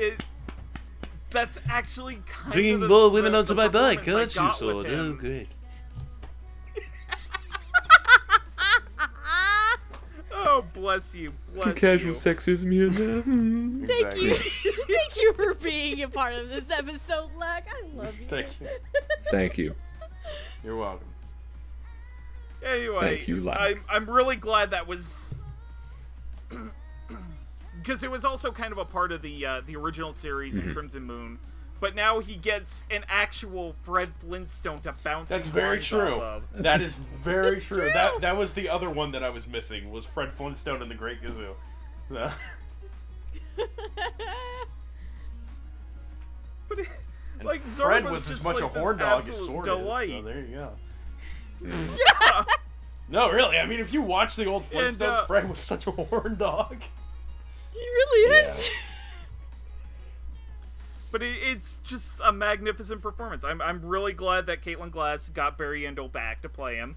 that's actually kind Bringing of more women onto my bike, performance aren't I you, got Sword? with Oh, him. great. Oh, bless you. Bless Casual you. sexism here now. Thank you. Thank you for being a part of this episode, Luck. I love you. Thank you. Thank you. You're welcome. Anyway, Thank you, Lad. I'm really glad that was, because it was also kind of a part of the original series in Crimson Moon, but now he gets an actual Fred Flintstone to bounce. That's very lines true. off of. That is very It's true. true. That was the other one that I was missing, was Fred Flintstone and the Great Gazoo. So- But and like Fred Zaruba's was as just much like a horn this dog as absolute Sword delight. is. So there you go. Yeah. No, really. I mean, if you watch the old Flintstones, And, Fred was such a horn dog. He really is. But it's just a magnificent performance. I'm really glad that Caitlin Glass got Barry Endo back to play him.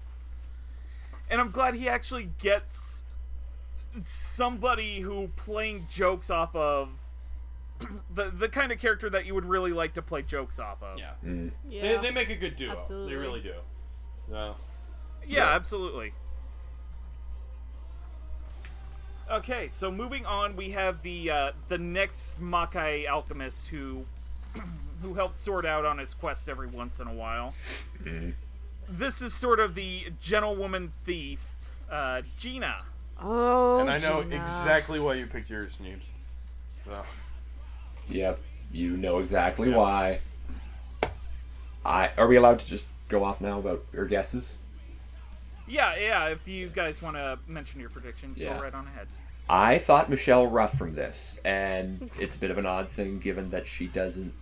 And I'm glad he actually gets somebody who playing jokes off of the kind of character that you would really like to play jokes off of. Yeah. Yeah. They make a good duo. Absolutely. They really do. So, Yeah, absolutely. Okay, so moving on, we have the next Makai Alchemist who helps Sword out on his quest every once in a while. This is sort of the gentlewoman thief, Gina. Oh, and I know Gina. exactly why you picked yours, Sneebs. So. Yep, you know exactly Yeah. why. Are we allowed to just go off now about your guesses? Yeah, if you guys want to mention your predictions, Yeah. go right on ahead. I thought Michelle Ruff from this, and it's a bit of an odd thing given that she doesn't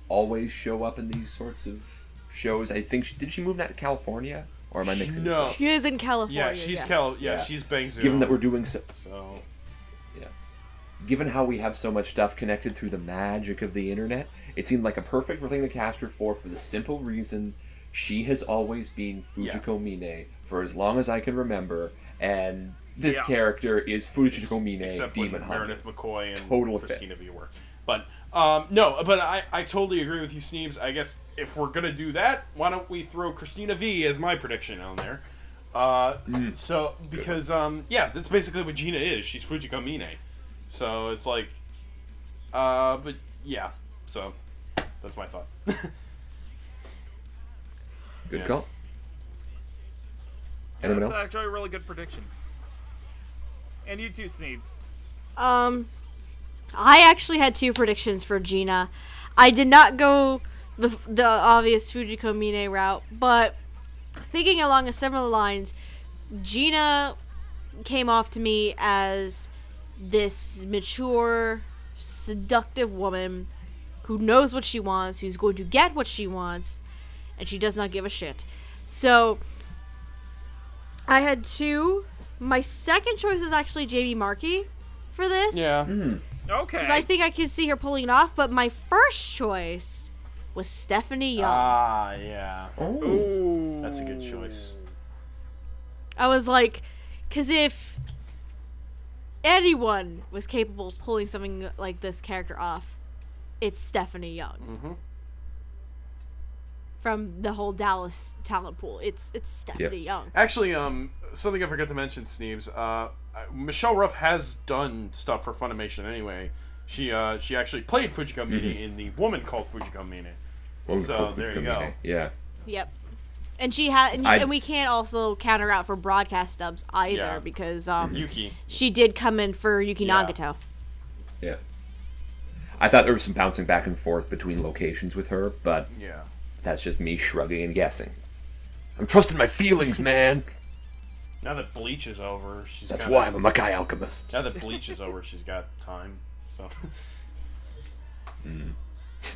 always show up in these sorts of shows. I think did she move that to California, or am I mixing this No. up? She is in California. Yeah, she's yes. she's Bangzoo. Given that we're doing so, So given how we have so much stuff connected through the magic of the internet, it seemed like a perfect thing to cast her for the simple reason she has always been Fujiko Mine for as long as I can remember, and this Yeah. character is Fujiko Mine, except Demon when Hunter. Meredith McCoy and Total fit. Christina V work. But no, but I totally agree with you, Sneebs. I guess if we're gonna do that, why don't we throw Christina V as my prediction on there? So because yeah, that's basically what Gina is. She's Fujiko Mine. So it's like, but yeah. So that's my thought. Good Yeah. call. Anyone That's else? actually a really good prediction. And you too, Sneebs. I actually had two predictions for Gina. I did not go the obvious Fujiko Mine route, but thinking along a similar lines, Gina came off to me as this mature, seductive woman who knows what she wants, who's going to get what she wants, and she does not give a shit. So, I had two. My second choice is actually Jamie Markey for this. Yeah. Okay. Because I think I could see her pulling it off, but my first choice was Stephanie Young. Ah, yeah. Oh. Ooh. That's a good choice. I was like, because if anyone was capable of pulling something like this character off, it's Stephanie Young. Mm-hmm. From the whole Dallas talent pool, it's Stephanie Young. Actually, something I forgot to mention, Sneebs. Michelle Ruff has done stuff for Funimation anyway. She actually played Fujiko Mine in The Woman Called Fujiko Mine. So there you go. Yeah. Yep. And she had, and we can't also counter out for broadcast dubs either Yeah. because Yuki. she did come in for Yuki Yeah. Nagato. Yeah. I thought there was some bouncing back and forth between locations with her, but Yeah. that's just me shrugging and guessing. I'm trusting my feelings, man. Now that Bleach is over, she's That's kinda, why I'm a Makai Alchemist. Now that Bleach is over, she's got time. So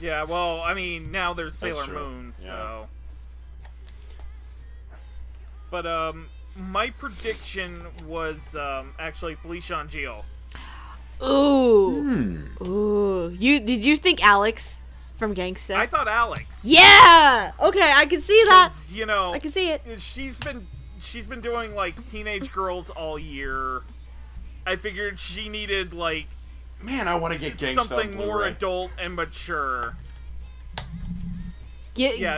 Yeah, well, I mean, now there's That's Sailor true. Moon, Yeah. so. But, my prediction was, actually Felicia Angel. Ooh. Ooh. Did you think Alex from Gangsta? I thought Alex. Yeah! Okay, I can see that. 'Cause, you know, I can see it. she's been doing, like, teenage girls all year. I figured she needed, like, man, I want to get Gangsta something on more Blu-ray. adult and mature. Yeah,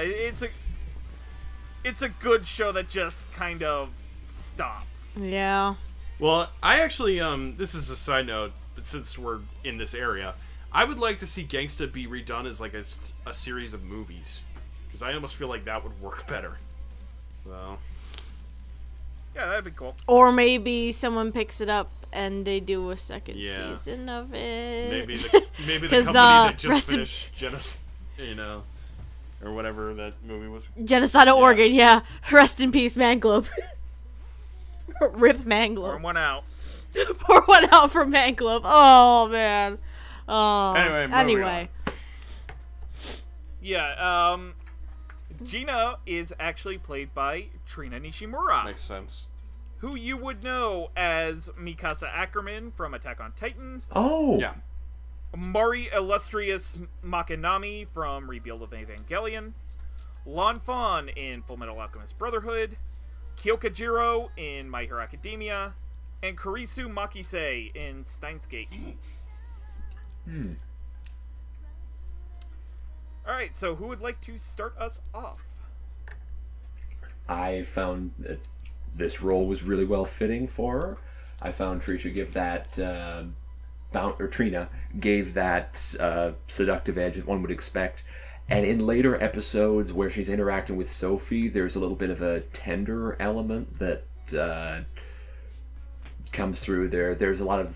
it's a good show that just kind of stops. Yeah. Well, I actually, this is a side note, but since we're in this area, I would like to see Gangsta be redone as like a series of movies, because I almost feel like that would work better. So, Yeah, that'd be cool. Or maybe someone picks it up and they do a second Yeah. season of it. maybe the company that just rest in- finished Genesis. you know, or whatever that movie was. Genocide of Oregon, yeah. Rest in peace, Manglobe. Rip Manglobe. Pour one out. Pour one out for Manglobe. Oh, man. Oh. Anyway. Yeah, Gina is actually played by Trina Nishimura. Makes sense. Who you would know as Mikasa Ackerman from Attack on Titan. Oh! Yeah. Mari Illustrious Makinami from Rebuild of Evangelion. Lan Fan in Fullmetal Alchemist Brotherhood. Kyokajiro in My Hero Academia. And Kurisu Makise in Steins Gate. Alright, so who would like to start us off? I found that this role was really well fitting for her. I found Trina gave that Trina gave that seductive edge that one would expect. And in later episodes where she's interacting with Sophie, there's a little bit of a tender element that comes through there. There's a lot of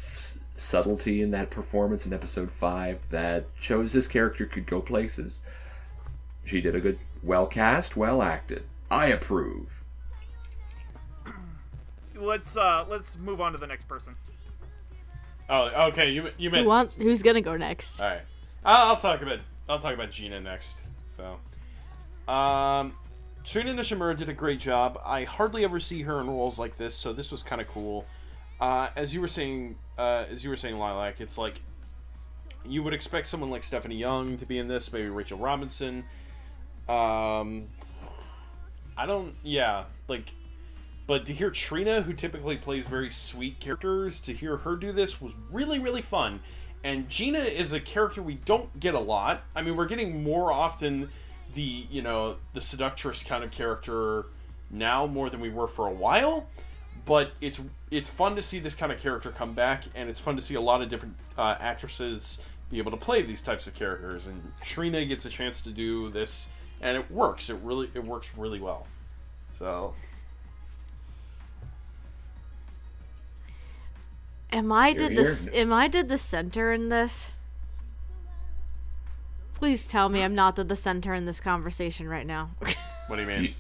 subtlety in that performance in episode 5 that shows this character could go places. She did a good, well cast, well acted. I approve. Let's move on to the next person. Oh, okay. You meant Who's gonna go next? all right. I'll talk about Gina next. So, Trina Nishimura did a great job. I hardly ever see her in roles like this, so this was kind of cool. As you were saying, Lilac, it's like you would expect someone like Stephanie Young to be in this, maybe Rachel Robinson. But to hear Trina, who typically plays very sweet characters, to hear her do this was really, really fun. And Gina is a character we don't get a lot. I mean, we're getting more often the seductress kind of character now more than we were for a while. But it's fun to see this kind of character come back, and it's fun to see a lot of different actresses be able to play these types of characters. And Trina gets a chance to do this, and it works. It works really well. So, Am I did the center in this? Please tell me I'm not the center in this conversation right now. what do you mean?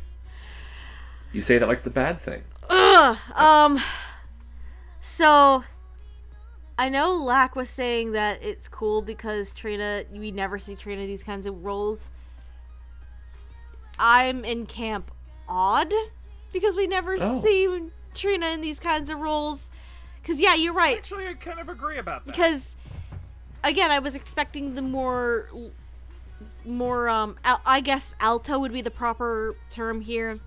You say that like it's a bad thing. So I know Lack was saying that it's cool because Trina, we never see Trina in these kinds of roles. I'm in camp odd because we never see Trina in these kinds of roles. Because, yeah, you're right. Actually, I kind of agree about that. Because, again, I was expecting the more, I guess alto would be the proper term here.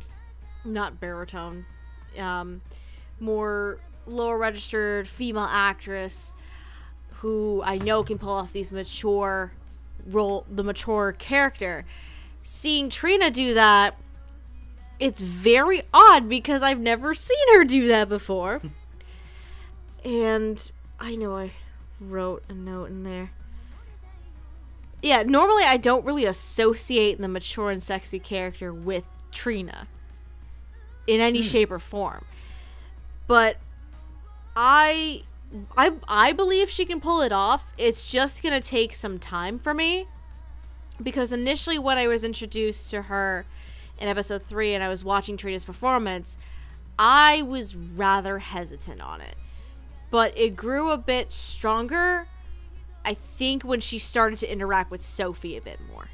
Not baritone. More lower registered female actress who I know can pull off these mature character. Seeing Trina do that, it's very odd because I've never seen her do that before. And I know I wrote a note in there. Yeah, normally I don't really associate the mature and sexy character with Trina in any shape or form. But I believe she can pull it off. It's just going to take some time for me. Because initially when I was introduced to her in episode 3 and I was watching Trina's performance, I was rather hesitant on it. But it grew a bit stronger, I think, when she started to interact with Sophie a bit more.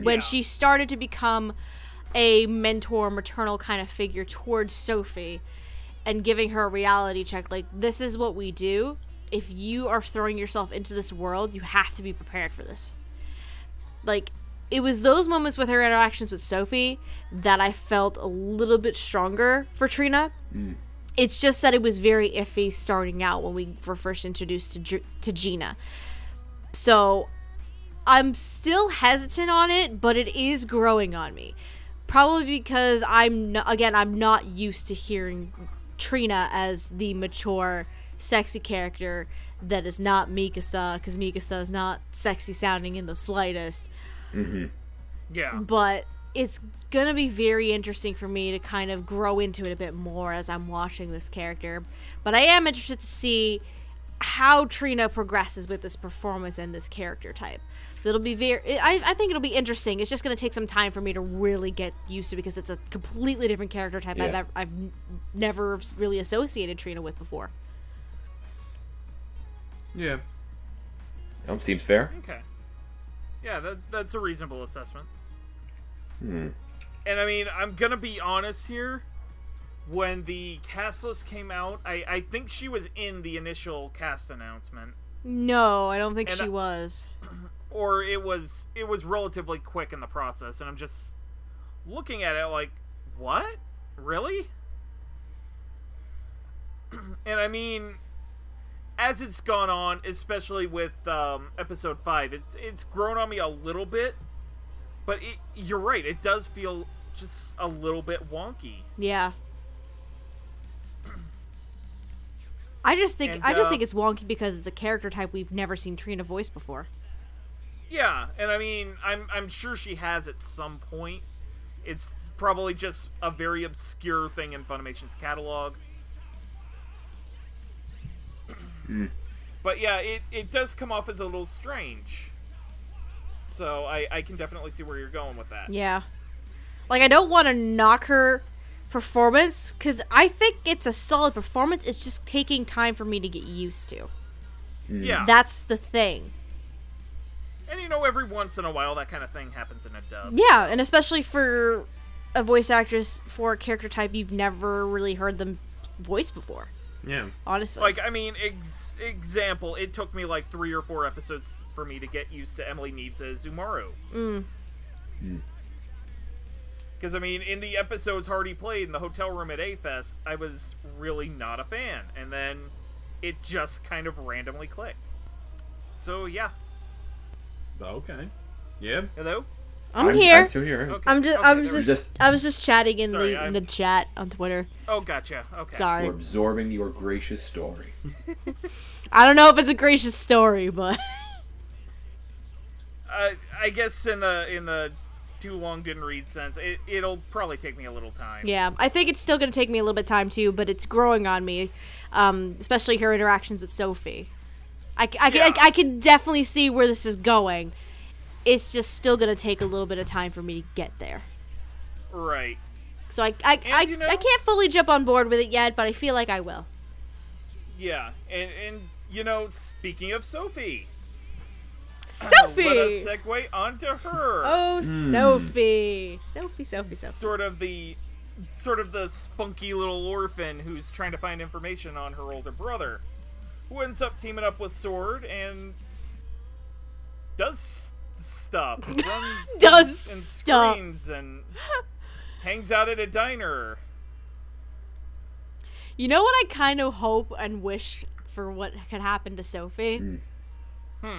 When she started to become a mentor, maternal kind of figure towards Sophie and giving her a reality check, like, this is what we do. If you are throwing yourself into this world, you have to be prepared for this. Like, it was those moments with her interactions with Sophie that I felt a little bit stronger for Trina. It's just that it was very iffy starting out when we were first introduced to Gina. So I'm still hesitant on it, but it is growing on me. Probably because I'm not used to hearing Trina as the mature, sexy character that is not Mikasa, because Mikasa is not sexy sounding in the slightest. Yeah. But it's gonna be very interesting for me to kind of grow into it a bit more as I'm watching this character. But I am interested to see how Trina progresses with this performance and this character type. So it'll be I think it'll be interesting. It's just going to take some time for me to really get used to, because it's a completely different character type I've never really associated Trina with before. Yeah. Seems fair. Okay. Yeah, that's a reasonable assessment. Hmm. And I mean, I'm gonna be honest here. When the cast list came out, I think she was in the initial cast announcement. No, I don't think she was. Or it was relatively quick in the process, and I'm just looking at it like, what? Really? And I mean, as it's gone on, especially with episode 5, it's grown on me a little bit. But you're right, it does feel just a little bit wonky. Yeah. I just think it's wonky because it's a character type we've never seen Trina voice before. Yeah, and I mean, I'm sure she has at some point. It's probably just a very obscure thing in Funimation's catalog. But yeah, it does come off as a little strange. So I can definitely see where you're going with that. Yeah. Like, I don't want to knock her performance, because I think it's a solid performance. It's just taking time for me to get used to. Yeah. That's the thing. And you know, every once in a while that kind of thing happens in a dub. Yeah, and especially for a voice actress for a character type you've never really heard them voice before. Yeah. Honestly. Like, I mean, example, it took me like 3 or 4 episodes for me to get used to Emily Neves' Umaru. Because, I mean, in the episodes Hardy played in the hotel room at A-Fest, I was really not a fan. And then it just kind of randomly clicked. So, yeah. Okay. Yeah. Hello? I'm here. I'm still here. Okay. I was just chatting in Sorry, the chat on Twitter. Oh, gotcha. Okay. Sorry. We're absorbing your gracious story. I don't know if it's a gracious story, but I guess in the too long didn't read sense, it'll probably take me a little time. yeah, I think it's still going to take me a little bit of time too, but it's growing on me, especially her interactions with Sophie. I can definitely see where this is going. It's just still going to take a little bit of time for me to get there. Right. So I can't fully jump on board with it yet, but I feel like I will. Yeah, and you know, speaking of Sophie. Sophie! Let us segue onto her. Oh, Sophie. Sophie. Sort of the spunky little orphan who's trying to find information on her older brother, who ends up teaming up with Sword and does stuff. Runs screams and hangs out at a diner. You know what I kind of hope and wish for what could happen to Sophie?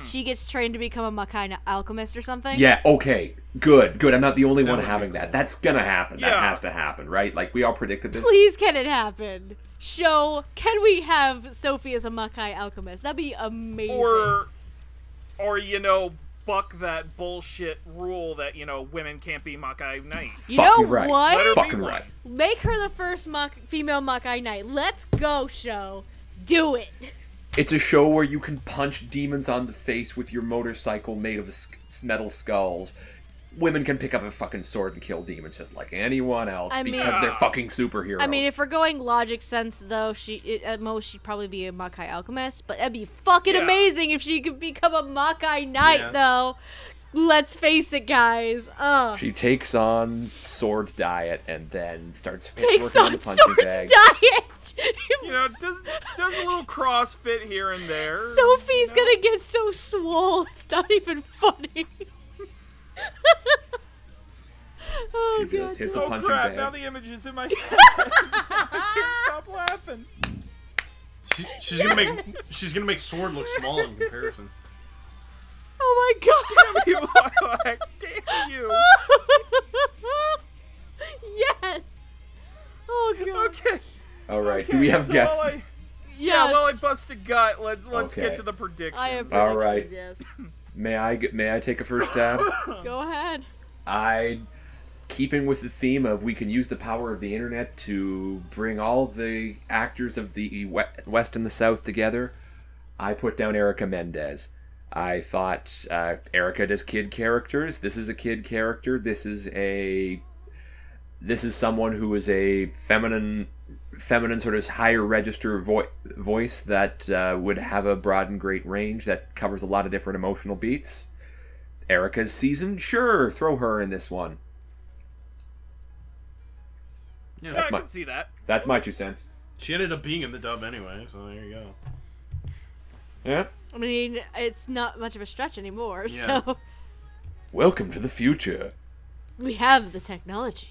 She gets trained to become a Makai Alchemist or something? Yeah, okay. Good. I'm not the only one having cool. that. That's gonna happen. Yeah. That has to happen, right? Like, we all predicted this. Please, can it happen? Can we have Sophie as a Makai Alchemist? That'd be amazing. Or you know, buck that bullshit rule that, you know, women can't be Makai knights. You know Fucking right. what? Let her Fucking be one. right. Make her the first female Makai Knight. Let's go, show. Do it. It's a show where you can punch demons on the face with your motorcycle made of metal skulls. Women can pick up a fucking sword and kill demons just like anyone else because they're fucking superheroes. I mean, if we're going logic sense, though, at most she'd probably be a Makai Alchemist, but it'd be fucking amazing if she could become a Makai Knight, though. Let's face it, guys. She takes on Sword's diet and then starts working on the punching Sword's bag. diet. You know, does a little CrossFit here and there. Sophie's gonna get so swole. It's not even funny. She just hits a Oh punching crap, bag. now the image is in my head. I can't stop laughing. She's gonna make Sword look small in comparison. Oh my god. Damn you, Lilac. Damn you. Yes. Oh god. Okay. All right. Do we have guests? Yes. Yeah, well, I bust a gut. Let's Okay. get to the predictions. I have All predictions, right. yes. May I take a first stab? Go ahead. Keeping with the theme of we can use the power of the internet to bring all the actors of the West and the South together, I put down Erica Mendez. I thought Erica does kid characters. This is a kid character. This is someone who is a feminine sort of higher register voice that would have a broad and great range that covers a lot of different emotional beats. Erica's seasoned, sure, throw her in this one. Yeah, I can see that. That's my 2 cents. She ended up being in the dub anyway, so there you go. Yeah. I mean, it's not much of a stretch anymore, Yeah. so Welcome to the future. we have the technology.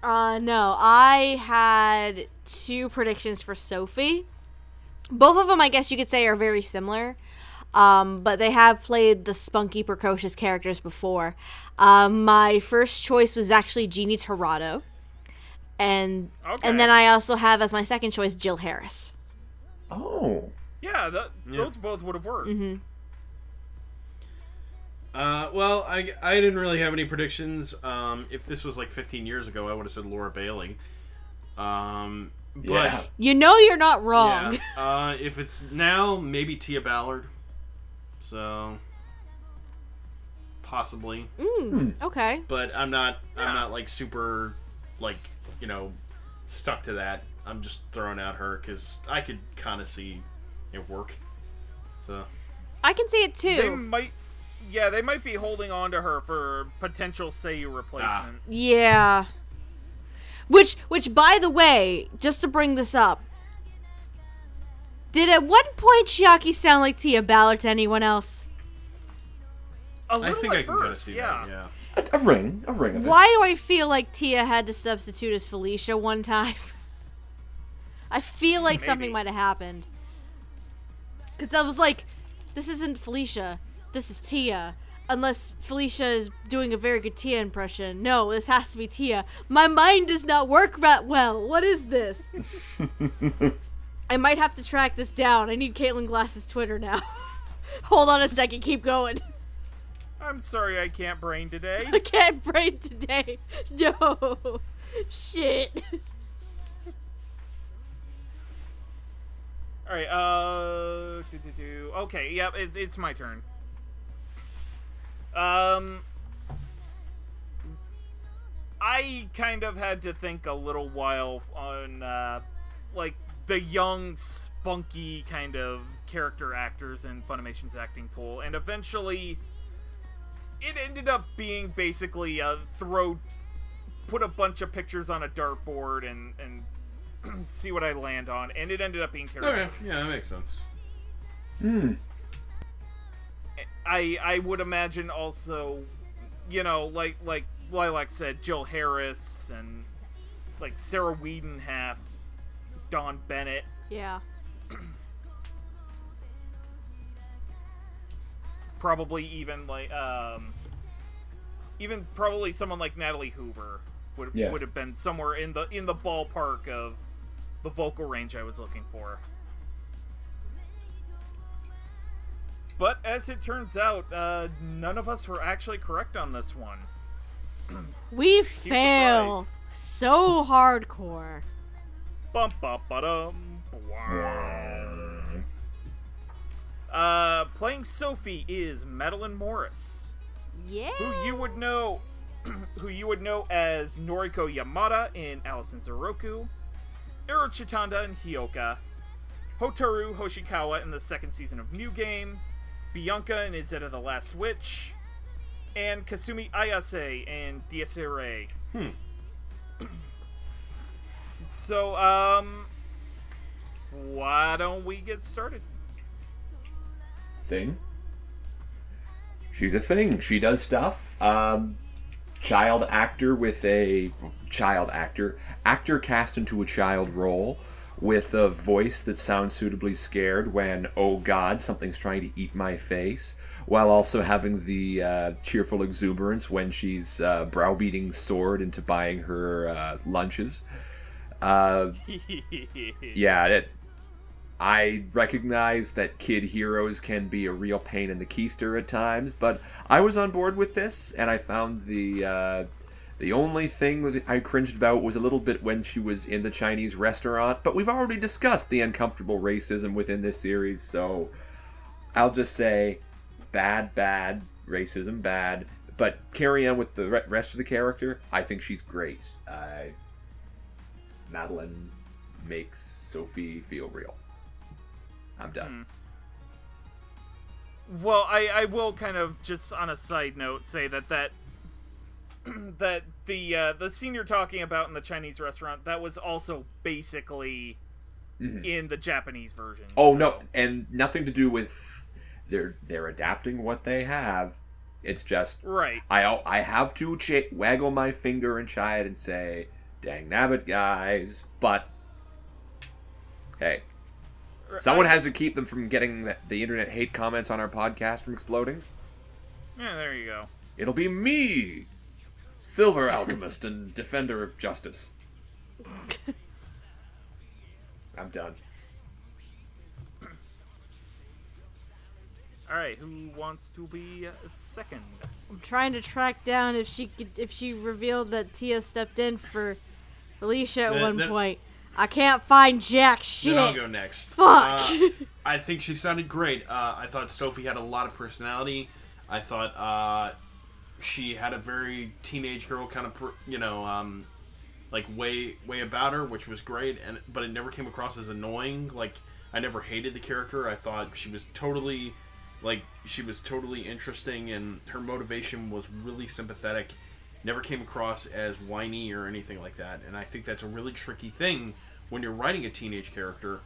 No, I had 2 predictions for Sophie. Both of them, I guess you could say, are very similar. But they have played the spunky, precocious characters before. My first choice was actually Jeannie Dorado. And then I also have as my second choice Jill Harris. Oh. Yeah, those both would have worked. Mm-hmm. Well, I didn't really have any predictions. If this was like 15 years ago, I would have said Laura Bailey. But Yeah. You know you're not wrong. yeah, if it's now, maybe Tia Ballard. So possibly, Okay. but I'm not like super like stuck to that. I'm just throwing out her because I could kind of see it work. So I can see it too. They might be holding on to her for potential Seiyu replacement. Yeah. Which, by the way, just to bring this up, did at one point Chiaki sound like Tia Ballard to anyone else? A little I think at I can kind of first, see yeah. that. Yeah. A ring of it. Why do I feel like Tia had to substitute as Felicia one time? I feel like something Maybe. might have happened. Because I was like, this isn't Felicia, this is Tia. Unless Felicia is doing a very good Tia impression. No, this has to be Tia. My mind does not work that well. What is this? I might have to track this down. I need Caitlin Glass's Twitter now. Hold on a second, keep going. I'm sorry I can't brain today. I can't brain today. No. Shit. Alright, okay, yep, it's my turn. I kind of had to think a little while on, like, the young, spunky kind of character actors in Funimation's acting pool, and eventually it ended up being basically put a bunch of pictures on a dartboard and see what I land on, and it ended up being terrible. Okay, yeah, that makes sense. I would imagine also, like Lilac said, Jill Harris and like Sarah Wiedenhaft, Dawn Bennett. Yeah. Probably even like even probably someone like Natalie Hoover would have been somewhere in the ballpark of the vocal range I was looking for. But as it turns out, none of us were actually correct on this one. We fail so hardcore. Bum bum ba-dum. Playing Sophie is Madeline Morris, Yeah. who you would know as Noriko Yamada in Alice in Zoroku, Ero Chitanda in Hyoka, Hotaru Hoshikawa in the second season of New Game, Bianca in Izetta the Last Witch, and Kasumi Ayase in DSRA. So, why don't we get started? Thing. She's a thing. She does stuff. Child actor with a actor cast into a child role with a voice that sounds suitably scared when, oh god, something's trying to eat my face, while also having the cheerful exuberance when she's browbeating Sword into buying her lunches. I recognize that kid heroes can be a real pain in the keister at times, but I was on board with this, and I found the The only thing that I cringed about was a little bit when she was in the Chinese restaurant, but we've already discussed the uncomfortable racism within this series, so I'll just say bad, racism, bad, but carry on with the rest of the character. I think she's great. Madeline makes Sophie feel real. I'm done. Well, I will kind of, just on a side note, say that that the scene you're talking about in the Chinese restaurant, that was also basically in the Japanese version. Oh, so. no, and nothing to do with they're adapting what they have. It's just right. I have to waggle my finger and chai it and say, "Dang nabbit, guys!" But hey, someone has to keep them from getting the internet hate comments on our podcast from exploding. Yeah, there you go. It'll be me, Silver Alchemist and Defender of Justice. I'm done. Alright, who wants to be second? I'm trying to track down if she revealed that Tia stepped in for Alicia at one point. I can't find jack shit. Then I'll go next. Fuck. I think she sounded great. I thought Sophie had a lot of personality. I thought she had a very teenage girl kind of, like way about her, which was great. But it never came across as annoying. Like, I never hated the character. I thought she was totally interesting, and her motivation was really sympathetic. Never came across as whiny or anything like that. And I think that's a really tricky thing when you're writing a teenage character,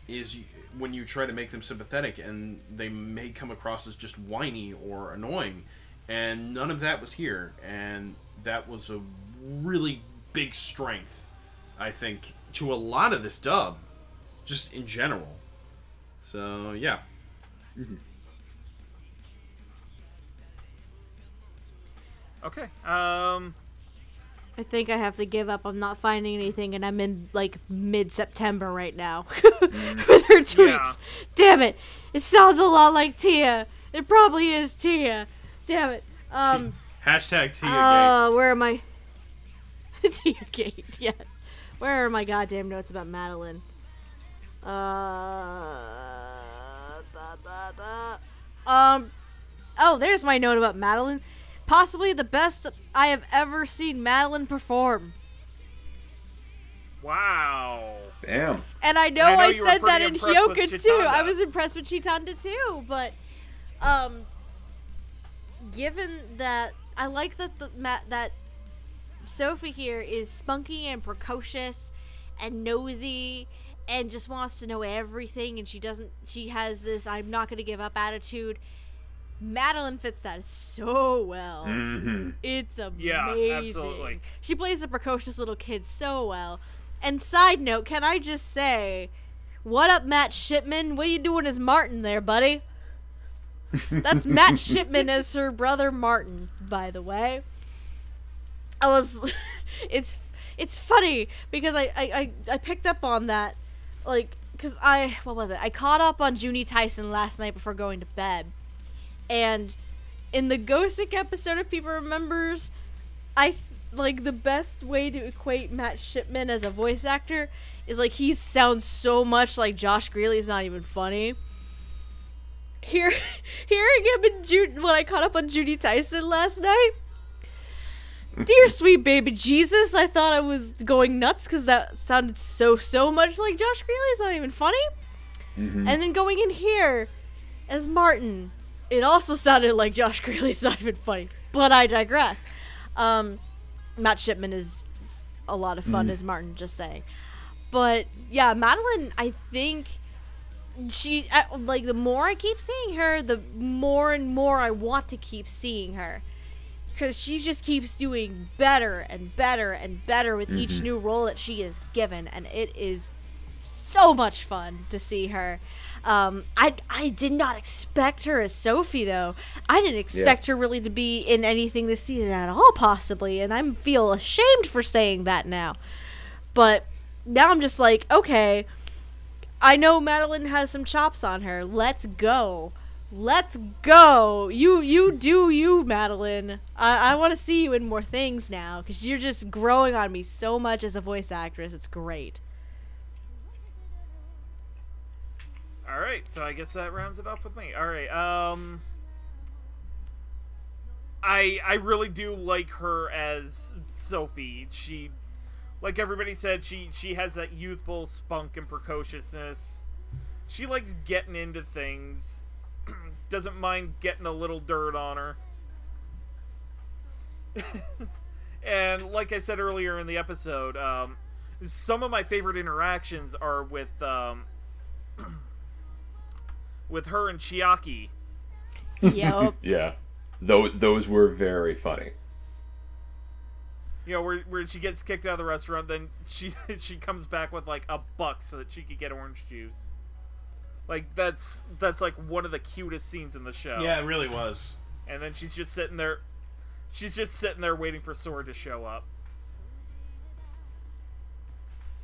is when you try to make them sympathetic and they may come across as just whiny or annoying. And none of that was here. And that was a really big strength, I think, to a lot of this dub, just in general. So, yeah. Okay. I think I have to give up. I'm not finding anything, and I'm in, like, mid-September right now with her tweets. Yeah. Damn it. It sounds a lot like Tia. It probably is Tia. Damn it. Hashtag Tia Gate. Where am I? Tia Gate, yes. Where are my goddamn notes about Madeline? Oh, there's my note about Madeline. Possibly the best I have ever seen Madeline perform. Wow. Damn. And I know I said that in Hyoka too. I was impressed with Chitanda too, but given that I like that that Sophie here is spunky and precocious and nosy and just wants to know everything, and she has this I'm not going to give up attitude. Madeline fits that so well. It's amazing. Yeah, absolutely. She plays the precocious little kid so well. And side note, can I just say, what up, Matt Shipman? What are you doing as Martin there, buddy? That's Matt Shipman as her brother Martin, by the way. It's funny because I picked up on that, like, because what was it? I caught up on Junie Tyson last night before going to bed. And in the Ghostic episode, if people remembers, the best way to equate Matt Shipman as a voice actor is, like, he sounds so much like Josh Greeley, it's not even funny. Hearing him when I caught up on Junie Tyson last night, dear sweet baby Jesus, I thought I was going nuts because that sounded so much like Josh Greeley, it's not even funny. And then going in here as Martin, it also sounded like Josh Greeley. It's not even funny. But I digress. Matt Shipman is a lot of fun as Martin, just saying. But, yeah, Madeline, I think she, the more I keep seeing her, the more and more I want to keep seeing her. Because she just keeps doing better and better and better with each new role that she is given. And it is so much fun to see her. I did not expect her as Sophie, though. I didn't expect her really to be in anything this season at all, possibly, and I feel ashamed for saying that now. But now I'm just like, okay, I know Madeline has some chops on her. Let's go. Let's go. You do you, Madeline. I want to see you in more things now because you're just growing on me so much as a voice actress. It's great. All right, so I guess that rounds it off with me. All right, I really do like her as Sophie. She, like everybody said, she has that youthful spunk and precociousness. She likes getting into things. Doesn't mind getting a little dirt on her. And like I said earlier in the episode, some of my favorite interactions are with her and Chiaki. Yep. Yeah. Those were very funny. You know, where she gets kicked out of the restaurant, then she comes back with like $1 so that she could get orange juice. Like that's like one of the cutest scenes in the show. Yeah, it really was. And then she's just sitting there waiting for Sword to show up.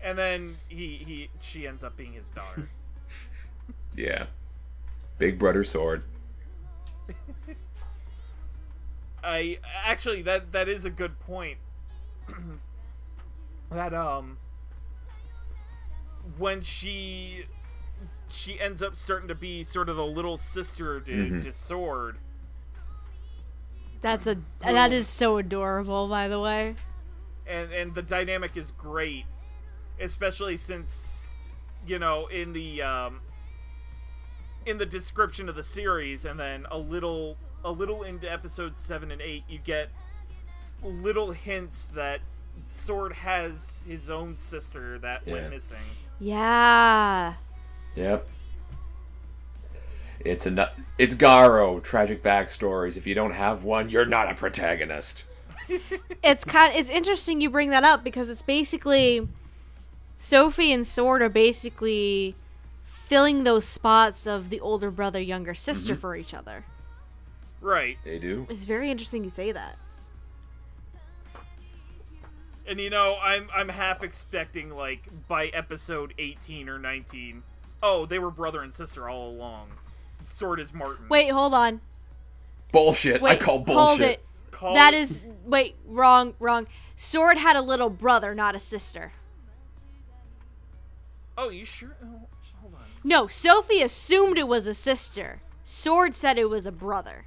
And then she ends up being his daughter. Yeah. Big brother Sword. That is a good point. That when she ends up starting to be sort of the little sister to Sword. That is so adorable, by the way. And the dynamic is great, especially since, you know, in the description of the series, and then a little into episodes 7 and 8, you get little hints that Sword has his own sister that went missing. Yeah. Yep. It's GARO, tragic backstories. If you don't have one, you're not a protagonist. It's interesting you bring that up because it's basically Sophie and Sword are basically filling those spots of the older brother, younger sister for each other. Right. They do. It's very interesting you say that. And you know, I'm half expecting, like, by episode 18 or 19, oh, they were brother and sister all along. Sword is Martin. Wait, hold on. Bullshit. Wait, I call bullshit. Hold it. Wait, wrong. Sword had a little brother, not a sister. Oh, you sure? Oh, hold on. No, Sophie assumed it was a sister. Sword said it was a brother.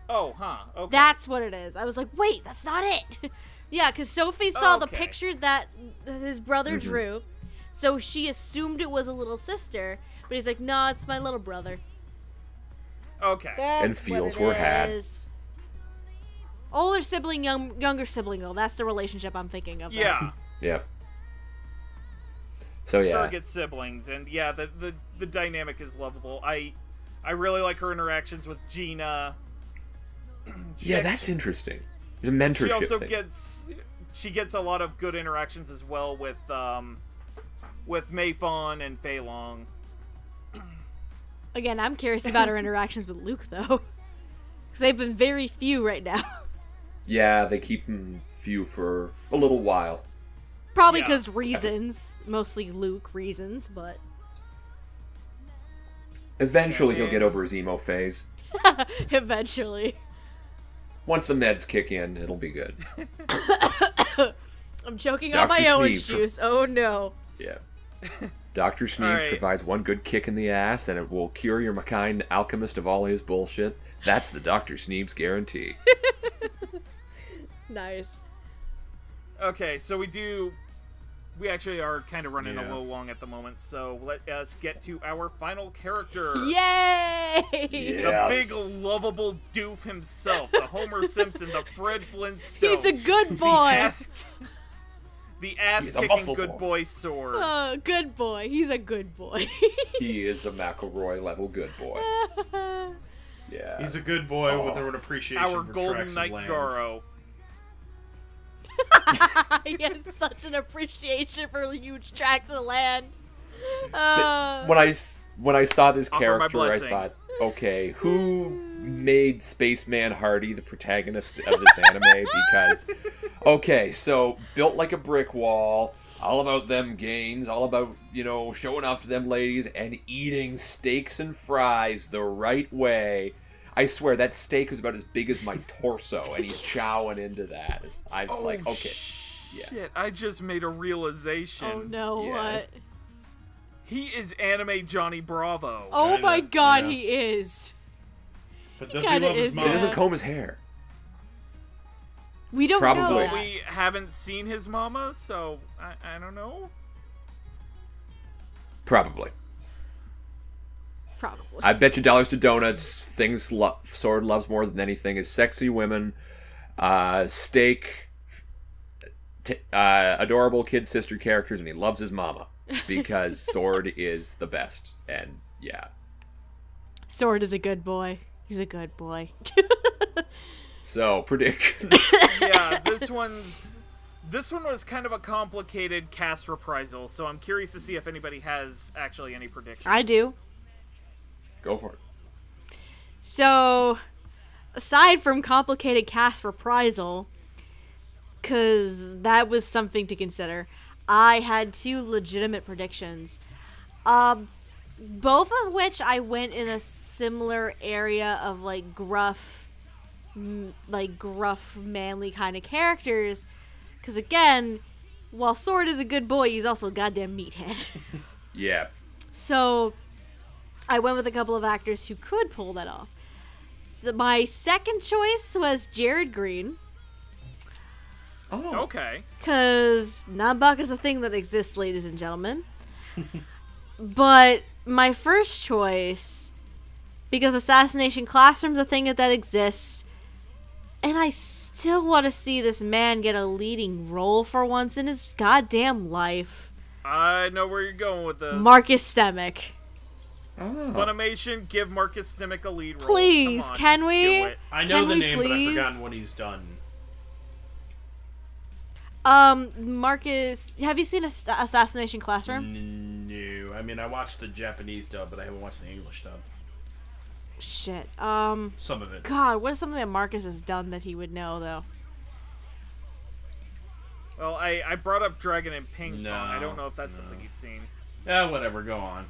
Oh, huh. Okay. That's what it is. I was like, wait, that's not it. Yeah, because Sophie saw the picture that his brother drew, so she assumed it was a little sister, but he's like, no, it's my little brother. Okay. And feels were had. Older sibling, younger sibling, though. That's the relationship I'm thinking of. Yeah. Yep. So yeah. Surrogate siblings, and yeah, the dynamic is lovable. I really like her interactions with Gina. Yeah, that's interesting. It's a mentorship She also thing. gets a lot of good interactions as well with Mei Fon and Fei Long. Again, I'm curious about her interactions with Luke, though. Because they've been very few right now. Yeah, they keep them few for a little while. Probably because reasons. Mostly Luke reasons, but... Eventually he'll get over his emo phase. Eventually. Once the meds kick in, it'll be good. I'm choking on my orange juice. Oh no. Yeah. Dr. Sneebs provides one good kick in the ass, and it will cure your Makai Alchemist of all his bullshit. That's the Dr. Sneebs guarantee. Nice. Okay, so we actually are kind of running a little long at the moment, so let us get to our final character. Yay! The big, lovable doof himself, the Homer Simpson, the Fred Flintstone. He's a good boy! The ass-kicking good boy Sword. Oh, good boy. He's a good boy. He is a McElroy-level good boy. Yeah. He's a good boy with an appreciation our for Golden tracts Knight of land. GARO. He has such an appreciation for huge tracts of land. When I saw this Offer my character, I blessing. thought, okay, who made Spaceman Hardy the protagonist of this anime? Because, okay, so built like a brick wall, All about them gains, all about, showing off to them ladies and eating steaks and fries the right way. I swear, that steak was about as big as my torso, and he's chowing into that. I was like, okay. Yeah. Shit, I just made a realization. Oh no, what? He is anime Johnny Bravo. Oh my god, he is. But does he love his He mom? doesn't comb his hair. We don't Probably. know that. We haven't seen his mama, so I don't know. Probably. Probably. I bet you dollars to donuts, things Sword loves more than anything is sexy women, steak, adorable kid sister characters, and he loves his mama. Because Sword is the best. And, yeah. Sword is a good boy. He's a good boy. So, predictions. Yeah, this one was kind of a complicated cast reprisal, so I'm curious to see if anybody has actually any predictions. I do. Go for it. So, aside from complicated cast reprisal, because that was something to consider, I had 2 legitimate predictions. Both of which I went in a similar area of, gruff, manly kind of characters. Because, again, while Sword is a good boy, he's also a goddamn meathead. Yeah. So, I went with a couple of actors who could pull that off. So my second choice was Jared Green. Oh. Okay. Because Nambak is a thing that exists, ladies and gentlemen. But my first choice, because Assassination Classroom's a thing that exists, and I still want to see this man get a leading role for once in his goddamn life. I know where you're going with this. Marcus Stemick. Oh. Funimation, give Marcus Stemick a lead role. Please, Come on, can just we? do it. I know Can the we name, but I've please? forgotten what he's done. Marcus, have you seen Assassination Classroom? No. I mean, I watched the Japanese dub, but I haven't watched the English dub. Shit. Some of it. God, what is something that Marcus has done that he would know, though? Well, I brought up Dragon and Ping Pong. No, I don't know if that's no. something you've seen. Yeah, whatever. Go on.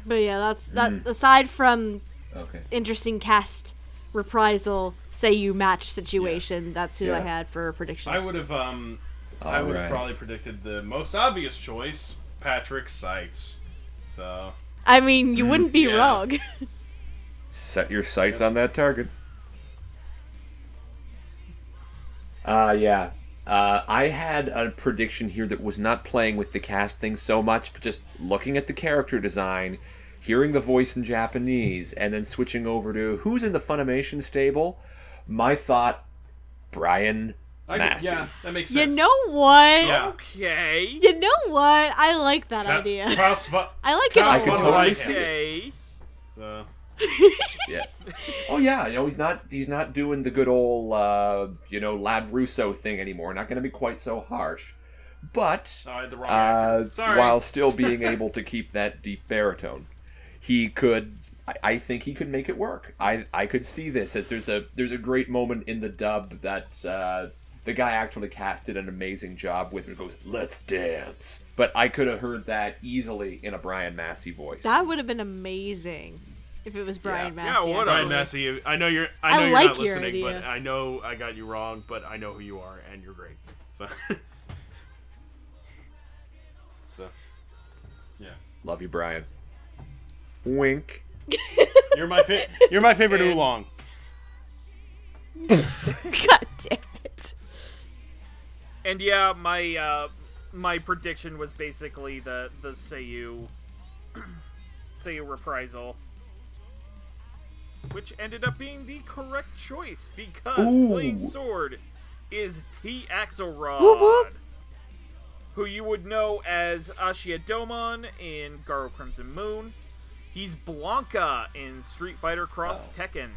But yeah, that's that. Aside from Okay. interesting cast reprisal, say you match situation, that's who I Yeah. had for predictions. I would have Alright. probably predicted the most obvious choice, Patrick Seitz. So I mean, you wouldn't be yeah. wrong. Set your sights on that target. Yeah. I had a prediction here that was not playing with the cast thing so much, but just looking at the character design, hearing the voice in Japanese, and then switching over to who's in the Funimation stable. My thought, Brian Massey. yeah, that makes You sense. know what? Yeah. Okay. You know what? I like that idea. I like it. I a could lot. totally see it. Okay. So Yeah. Oh yeah, he's not doing the good old Lad Russo thing anymore. Not going to be quite so harsh, but I had the wrong actor. Sorry. while still being able to keep that deep baritone, he could. I think he could make it work. I could see this as there's a great moment in the dub that the guy actually casted an amazing job with. It goes, "Let's dance," but I could have heard that easily in a Brian Massey voice. That would have been amazing if it was Brian Yeah. Massey. Yeah, what Brian a- Massey, I know you're like not your listening, idea. but I know I got you wrong, but I know who you are, and you're great. So, yeah, Love you, Brian. Wink. you're my favorite oolong. God damn it. And yeah, my prediction was basically the Seiyu reprisal, which ended up being the correct choice because Ooh. playing Sword is T. Axelrod, Whoop, whoop. who you would know as Ashia Domon in Garo Crimson Moon. He's Blanca in Street Fighter Cross Tekken.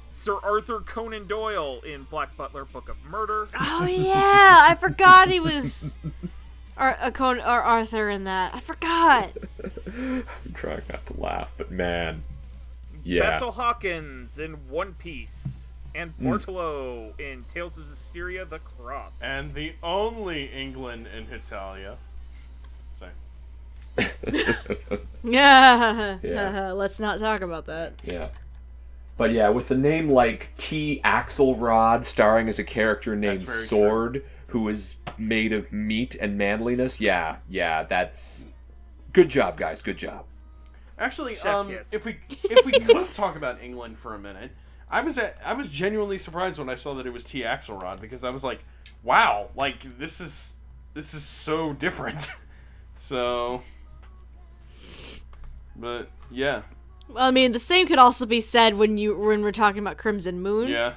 Sir Arthur Conan Doyle in Black Butler Book of Murder. Oh yeah, I forgot he was Arthur in that. I forgot. I'm trying not to laugh, but man, yeah. Basil Hawkins in One Piece. and Bortolo in Tales of Zestiria: The Cross. And the only England in Italia. Sorry. Yeah. Let's not talk about that. Yeah. But yeah, with a name like T. Axelrod, starring as a character named Sword, who is made of meat and manliness, yeah, that's... Good job, guys, good job. Actually, Chef if we could talk about England for a minute, I was genuinely surprised when I saw that it was T. Axelrod, because I was like, wow, like, this is so different. So... But, yeah. Well, I mean, the same could also be said when we're talking about Crimson Moon. Yeah.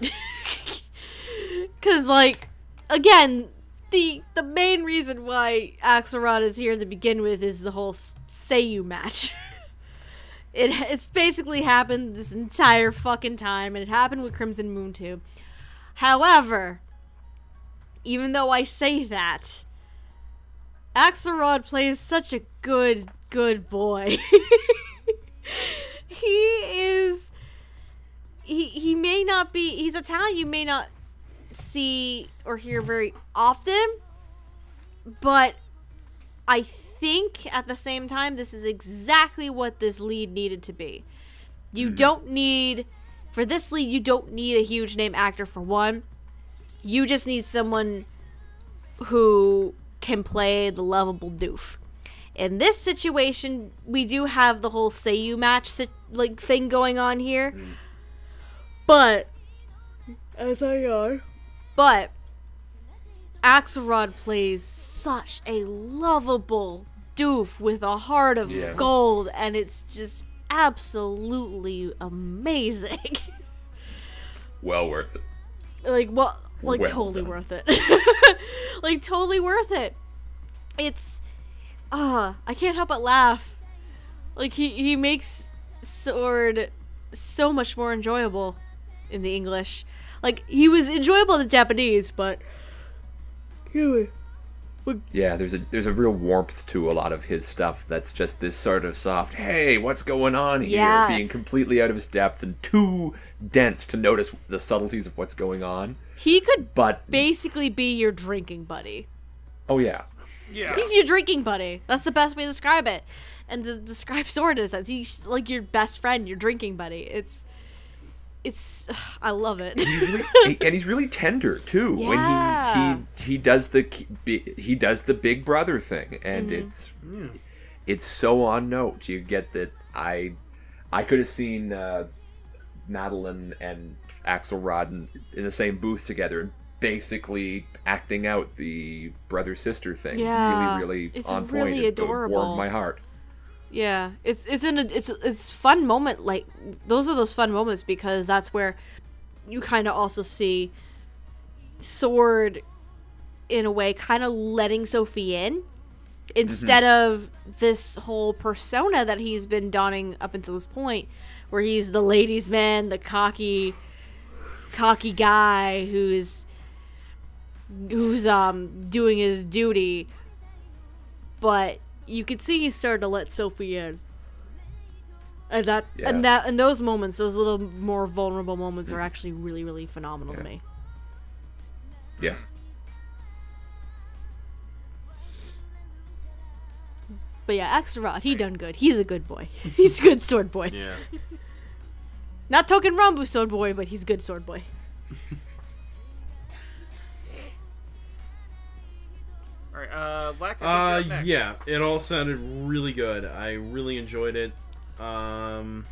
Because, like, again, the main reason why Axelrod is here to begin with is the whole Seiyu match. It's basically happened this entire fucking time, and it happened with Crimson Moon too. However, even though I say that, Axelrod plays such a good boy. He may not be, he's a talent you may not see or hear very often, but I think at the same time this is exactly what this lead needed to be. You don't need, for this lead, you don't need a huge name actor for one. You just need someone who can play the lovable doof. In this situation, we do have the whole Seiyu match thing going on here. But Axelrod plays such a lovable doof with a heart of gold, and it's just absolutely amazing. Well worth it. Totally done. worth it. Like, totally worth it. It's... I can't help but laugh. Like, he makes Sword so much more enjoyable in the English. Like, he was enjoyable in the Japanese, but... Yeah, there's a real warmth to a lot of his stuff that's just this sort of soft, hey, what's going on here? Yeah. Being completely out of his depth and too dense to notice the subtleties of what's going on. He could basically be your drinking buddy. Oh, yeah. Yeah. He's your drinking buddy. That's the best way to describe it. And to describe Sword is that he's like your best friend, your drinking buddy. It's I love it. He's really tender too. Yeah. When he does the big brother thing, and it's so on note. You get that. I could have seen Madeline and Axelrod in the same booth together, and basically acting out the brother-sister thing. Yeah. Really It's on really point. It adorable. warmed my heart. Yeah, it's fun moment. Like, those are those fun moments because that's where you kind of also see Sword in a way kind of letting Sophie in instead of this whole persona that he's been donning up until this point, where he's the ladies' man, the cocky guy who's doing his duty, but you could see he's starting to let Sophie in. And those moments, those little more vulnerable moments are actually really, really phenomenal to me. Yes. But yeah, Axelrod, he done good. He's a good boy. He's a good sword boy. Yeah. Not Token Rambu sword boy, but he's good sword boy. Alright, Black, I think you're next. Yeah, it all sounded really good. I really enjoyed it. I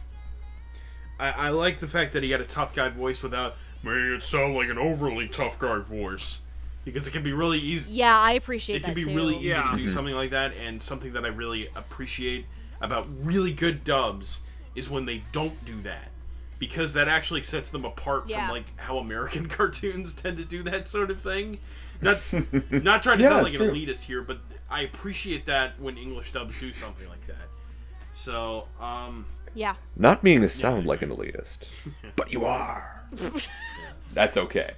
like the fact that he had a tough guy voice without making it sound like an overly tough guy voice. Because it can be really easy. Yeah, I appreciate that too. It can be really easy to do something like that, and something that I really appreciate about really good dubs is when they don't do that. Because that actually sets them apart from like how American cartoons tend to do that sort of thing. Not trying to sound like an elitist here, but I appreciate that when English dubs do something like that. So, yeah. Not meaning to sound like an elitist, but you are. That's okay.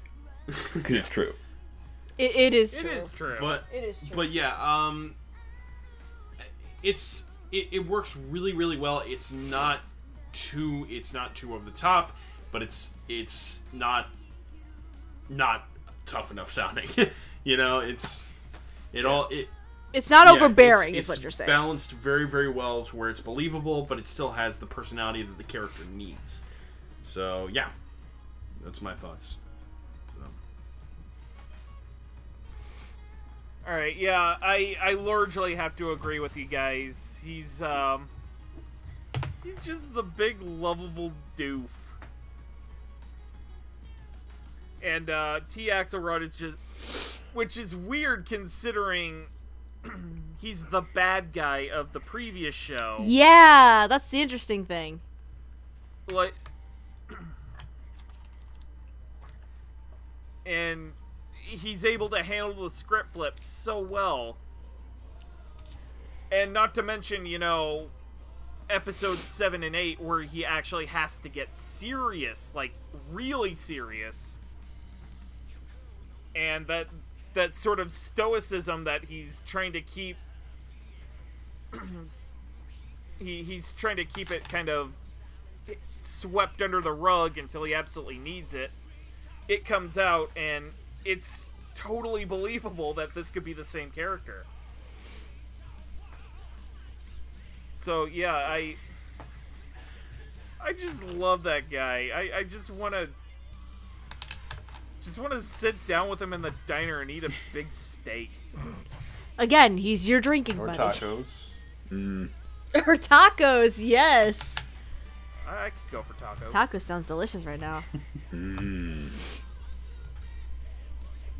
Because it's true. It is true. It is true. But it is true. But yeah, it works really, really well. It's not too over the top, but it's not not tough enough sounding. It's not overbearing, is what you're saying. It's balanced very, very well to where it's believable, but it still has the personality that the character needs. So, yeah. That's my thoughts. Alright, yeah, I largely have to agree with you guys. He's just the big, lovable doof. And, T. Axelrod is just... Which is weird, considering he's the bad guy of the previous show. Yeah, that's the interesting thing. Like... And... he's able to handle the script flips so well. And not to mention, episodes 7 and 8 where he actually has to get serious, like really serious. And that sort of stoicism that he's trying to keep he's trying to keep it kind of swept under the rug until he absolutely needs it. It comes out and it's totally believable that this could be the same character. So, yeah, I just love that guy. I just want to sit down with him in the diner and eat a big steak. Again, he's your drinking Or buddy. tacos. Or tacos, yes. I could go for tacos. Tacos sounds delicious right now. I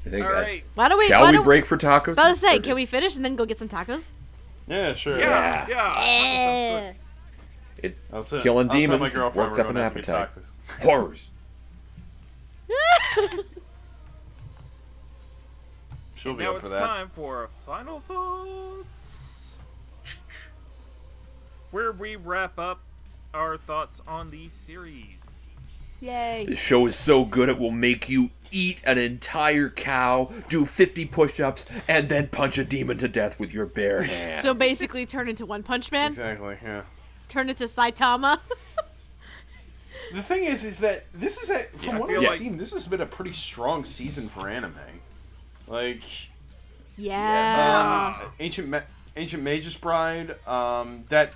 think All right. Shall we break for tacos? About to say, can we finish and then go get some tacos? Yeah, sure. Yeah. Tacos sounds good. That's it. Killing I'll tell my demons girlfriend works we're up an going to get appetite. tacos. Horrors. She'll be Now up for it's that. time for final thoughts, where we wrap up our thoughts on the series. Yay. This show is so good it will make you eat an entire cow, do 50 push-ups, and then punch a demon to death with your bare hands. So basically turn into One Punch Man? Exactly, yeah. Turn into Saitama? The thing is that this is from what feel I've like- seen, this has been a pretty strong season for anime. Like, Yeah. Ancient Magus Bride, that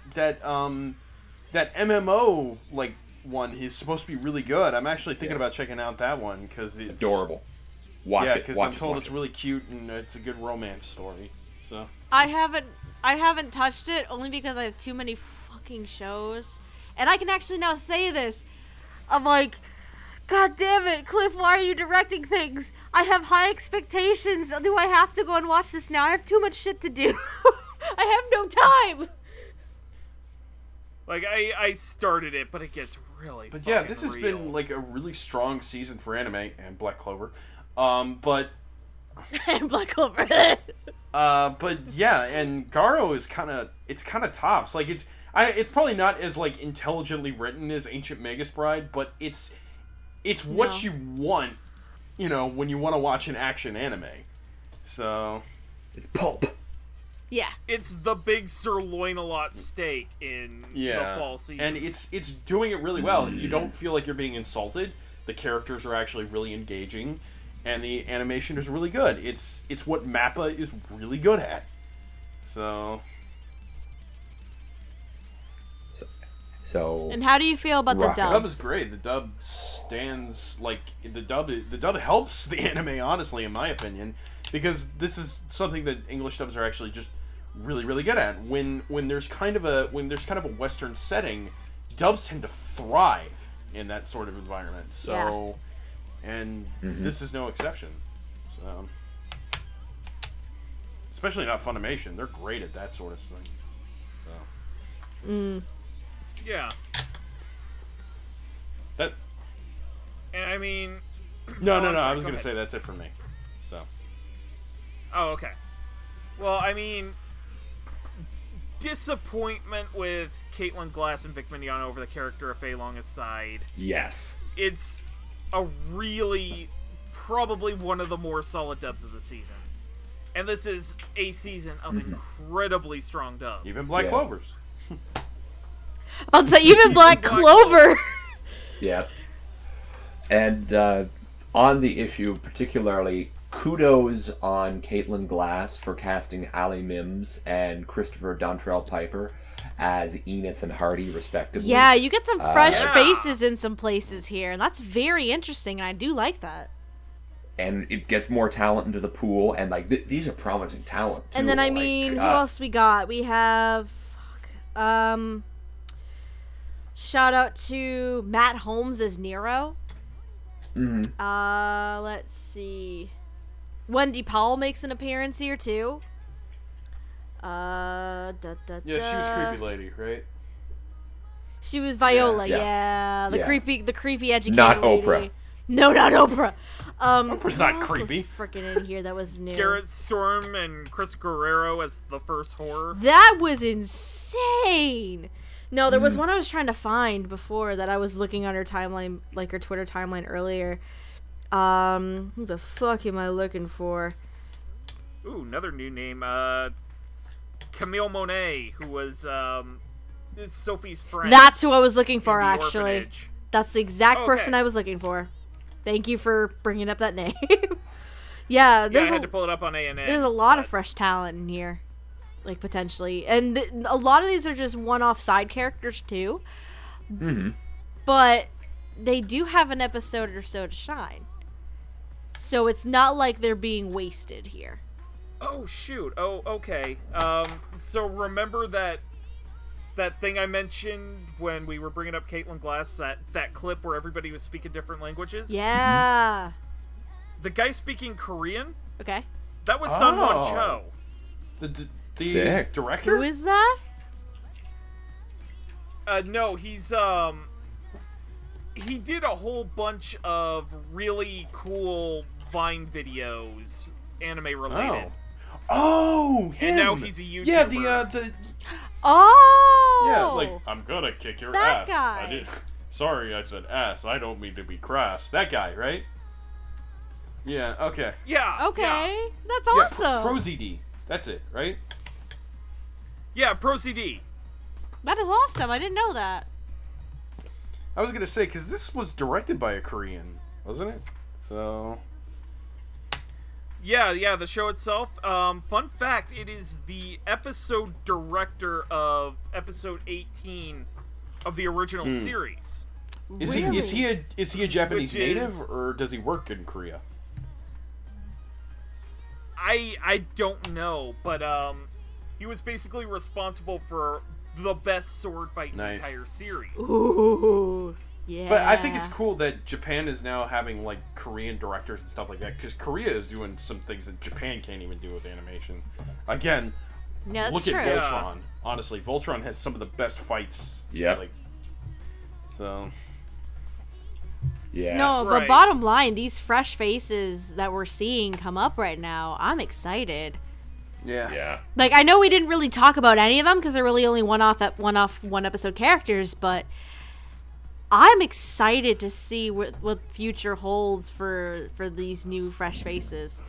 MMO like one is supposed to be really good. I'm actually thinking about checking out that one because it's adorable. Watch Yeah, it. because Watch I'm it, told watch it's it. really cute and it's a good romance story. So I haven't touched it only because I have too many fucking shows. And I can actually now say this. I'm like, God damn it, Cliff, why are you directing things? I have high expectations. Do I have to go and watch this now? I have too much shit to do. I have no time. Like, I started it, but it gets really But yeah, fucking this has real. been like a really strong season for anime and Black Clover. But Black Clover. but yeah, and GARO is kind of tops. Like it's probably not as like intelligently written as Ancient Magus Bride, but it's what you want, when you want to watch an action anime. So It's pulp. Yeah. It's the big sirloin-a-lot steak in the fall season. and it's doing it really well. You don't feel like you're being insulted. The characters are actually really engaging, and the animation is really good. It's what MAPPA is really good at. So So And how do you feel about the Rock it. the dub dub? is great. The dub stands like the dub helps the anime, honestly, in my opinion, because this is something that English dubs are actually just really, really good at. When there's kind of a Western setting, dubs tend to thrive in that sort of environment. So, and this is no exception. So, especially not Funimation, they're great at that sort of thing. So. Yeah. That And I mean... no, I'm I sorry, was go gonna ahead. say that's it for me. So. Oh, okay. Well, I mean... Disappointment with Caitlin Glass and Vic Mignogna over the character of Fei Long aside. yes. It's a really... Probably one of the more solid dubs of the season. And this is a season of incredibly strong dubs. Even Black Yeah. Clovers. I'll say even Black Clover. Yeah. And on the issue, particularly, kudos on Caitlin Glass for casting Ali Mims and Christopher Dontrell Piper as Enith and Hardy, respectively. Yeah, you get some fresh Yeah. faces in some places here, and that's very interesting, and I do like that. And it gets more talent into the pool, and like these are promising talent too. And then I like, mean, who else we got? We have, shout out to Matt Holmes as Nero. Let's see. Wendy Powell makes an appearance here too. Yeah, she was creepy lady, right? She was Viola, Yeah. yeah. The Yeah. creepy educator Not lady. Oprah. No, not Oprah. Oprah's not who else was creepy. freaking in here that was new. Garrett Storm and Chris Guerrero as the first horror. That was insane. No, there was one I was trying to find before that I was looking on her timeline, like her Twitter timeline earlier. Who the fuck am I looking for? Ooh, another new name. Camille Monet, who was is Sophie's friend. That's who I was looking for, in the actually. orphanage. That's the exact Okay. person I was looking for. Thank you for bringing up that name. Yeah, Yeah, I there's had to pull it up on A&N. there's a lot of fresh talent in here, like potentially, and a lot of these are just one-off side characters too. But they do have an episode or so to shine, so it's not like they're being wasted here. Oh shoot. Oh, okay. So remember that thing I mentioned when we were bringing up Caitlin Glass, that clip where everybody was speaking different languages? Yeah. The guy speaking Korean, Okay. that was Sun Won Oh. Cho. The Sick. director? Who is that? No, he did a whole bunch of really cool Vine videos, anime related. Oh, him. And now he's a YouTuber. Yeah, the Oh. yeah, like I'm gonna kick your That ass. guy. I did. Sorry, I said ass. I don't mean to be crass. That guy, right? Yeah. Okay. Yeah. Okay, that's Yeah, awesome. Pro ZD. That's it, right? Yeah, Pro CD. That is awesome. I didn't know that. I was gonna say because this was directed by a Korean, wasn't it? So. Yeah, the show itself. Fun fact, it is the episode director of episode 18 of the original series. Is Really? he a Japanese Which native is- or does he work in Korea? I don't know, but he was basically responsible for the best sword fight in the Nice. entire series. Ooh. Yeah. But I think it's cool that Japan is now having like Korean directors and stuff like that because Korea is doing some things that Japan can't even do with animation. Again, Yeah, that's look true. at Yeah. Voltron. Honestly, Voltron has some of the best fights. Yep. Like, so. Yeah. No, but Right. bottom line, these fresh faces that we're seeing come up right now, I'm excited. Yeah. Yeah. Like, I know we didn't really talk about any of them because they're really only one episode characters, but I'm excited to see what future holds for these new fresh faces.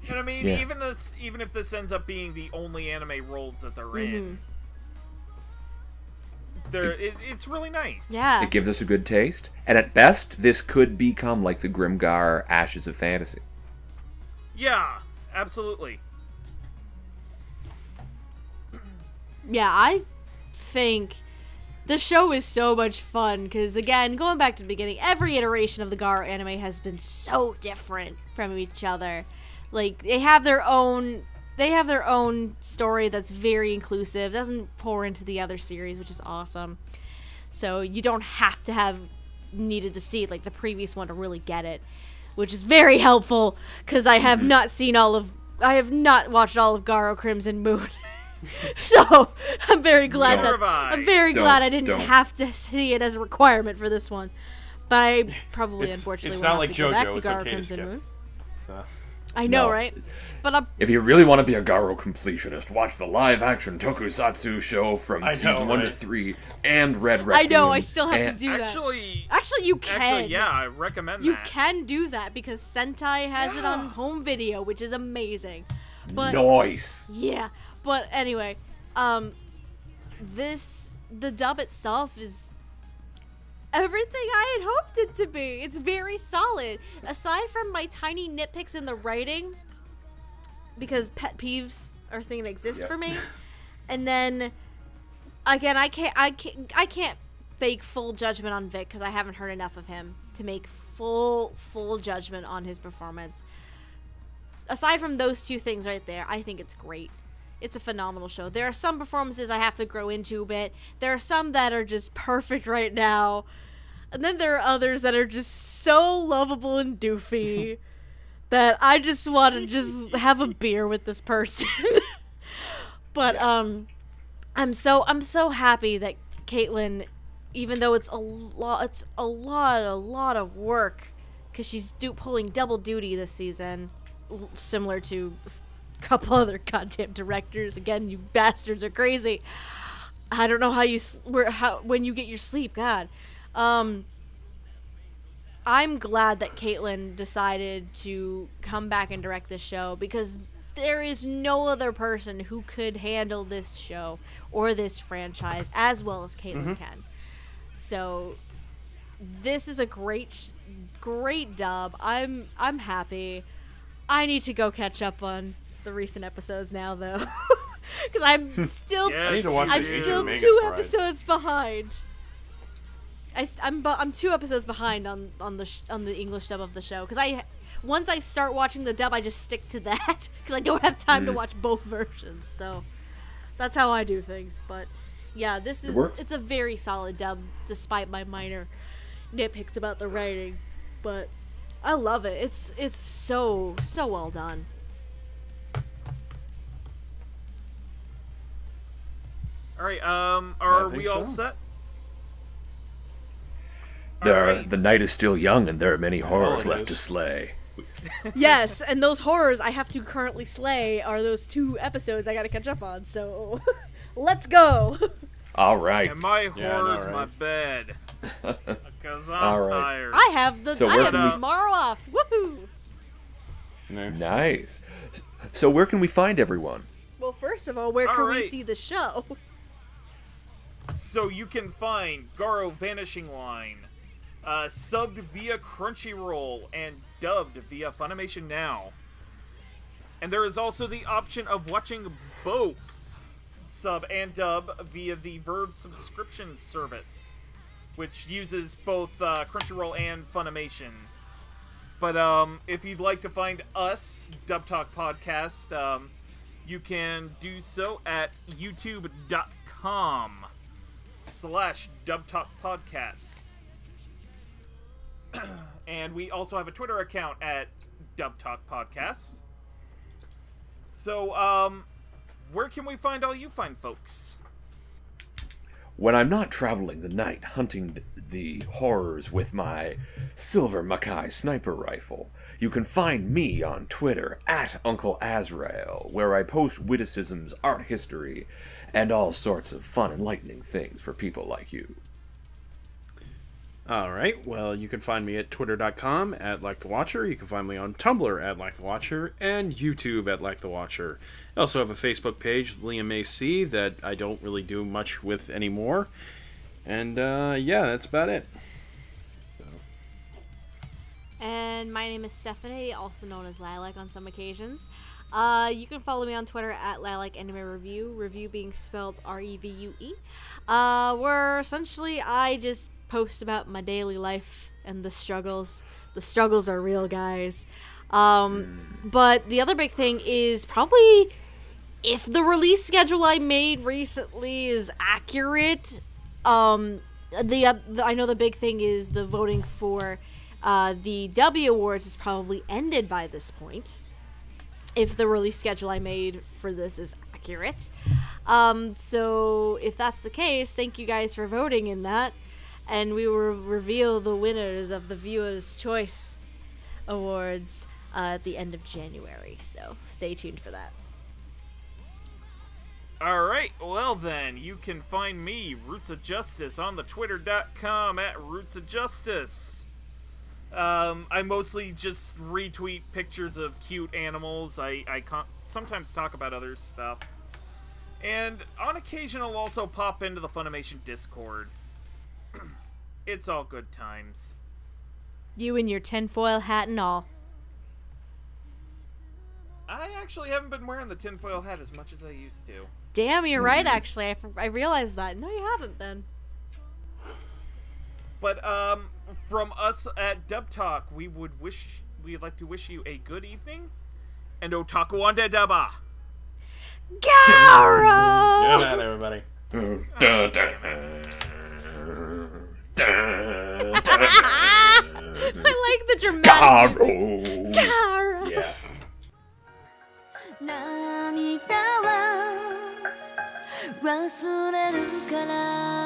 And I mean, Yeah. even if this ends up being the only anime roles that they're Mm-hmm. in, it's really nice. Yeah. It gives us a good taste, and at best, this could become like the Grimgar Ashes of Fantasy. Yeah, absolutely. Yeah, I think the show is so much fun because, again, going back to the beginning, every iteration of the GARO anime has been so different from each other. Like, they have their own story that's very inclusive, doesn't pour into the other series, which is awesome. So you don't have to have needed to see like the previous one to really get it, which is very helpful because I have not watched all of GARO Crimson Moon. So I'm very glad Nor have I. I didn't Don't. have to see it as a requirement for this one. But I probably, unfortunately, it's will not have like to go back JoJo, to it's GARO okay to Crimson skip. Moon. So. I know, No. right? But I'm If you really want to be a Garo completionist, watch the live-action Tokusatsu show from I know, season 1 to right? 3 and Red I Raccoon. know, I still have and- to do that. Actually, You can. yeah, I recommend You that. can do that because Sentai has it on home video, which is amazing. But Nice. yeah, but anyway, the dub itself is everything I had hoped it to be. It's very solid. Aside from my tiny nitpicks in the writing, because pet peeves are a thing that exists for me, and then again, I can't fake full judgment on Vic because I haven't heard enough of him to make full judgment on his performance. Aside from those two things right there, I think it's great. It's a phenomenal show. There are some performances I have to grow into a bit. There are some that are just perfect right now. And then there are others that are just so lovable and doofy that I just want to just have a beer with this person. But Yes. I'm so happy that Caitlin, even though it's a lot of work, because she's pulling double duty this season, similar to a couple other goddamn directors. Again, you bastards are crazy. I don't know when you get your sleep. God, I'm glad that Caitlin decided to come back and direct this show, because there is no other person who could handle this show or this franchise as well as Caitlin can. So this is a great dub. I'm happy. I need to go catch up on the recent episodes now, though, because I'm still Yes, I need to watch I'm the Age of still Magus 2 Bride. episodes behind. I'm 2 episodes behind on the English dub of the show, because once I start watching the dub, I just stick to that because I don't have time to watch both versions. So that's how I do things. But yeah, it's a very solid dub despite my minor nitpicks about the writing. But I love it. It's so well done. All right, I are think we all so. set? The night is still young, and there are many horrors it left is. to slay. Yes, and those horrors I have to currently slay are those 2 episodes I gotta catch up on. So let's go. All right. And my I know, horror's right? my bed. Because I'm All right. tired. I have So where can we- tomorrow off. Woohoo! No. Nice. So where can we find everyone? Well, first of all, where can we Alright. see the show? So you can find GARO Vanishing Line, subbed via Crunchyroll and dubbed via Funimation Now. And there is also the option of watching both sub and dub via the Verve subscription service, which uses both Crunchyroll and Funimation. But if you'd like to find us, Dub Talk Podcast, you can do so at youtube.com/dubtalkpodcast. And we also have a Twitter account at Dub Talk Podcast. So, where can we find all you fine folks? When I'm not traveling the night hunting the horrors with my silver Makai sniper rifle, you can find me on Twitter at Uncle Azrael, where I post witticisms, art history, and all sorts of fun, enlightening things for people like you. Alright, well, you can find me at twitter.com at LikeTheWatcher. You can find me on Tumblr at LikeTheWatcher, and YouTube at LikeTheWatcher. I also have a Facebook page, Liam AC, that I don't really do much with anymore. And, yeah, that's about it. And my name is Stephanie, also known as Lilac on some occasions. You can follow me on Twitter at Lilac Anime Review, review being spelled REVUE. Where essentially I just post about my daily life and the struggles. The struggles are real, guys. But the other big thing is probably if the release schedule I made recently is accurate. I know the big thing is the voting for the W Awards is probably ended by this point, if the release schedule I made for this is accurate. So if that's the case, thank you guys for voting in that, and we will reveal the winners of the Viewer's Choice Awards at the end of January, so stay tuned for that. Alright, well then, you can find me, Roots of Justice, on the twitter.com at Roots of Justice. I mostly just retweet pictures of cute animals. I sometimes talk about other stuff. And on occasion I'll also pop into the Funimation Discord. It's all good times. You and your tinfoil hat and all. I actually haven't been wearing the tinfoil hat as much as I used to. Damn, you're right, actually. I realized that. No, you haven't been. But, from us at Dub Talk, we'd like to wish you a good evening, and otaku ande daba! GARO! Good night, everybody. I like the dramatic music. GARO! Yeah. 涙は忘れるから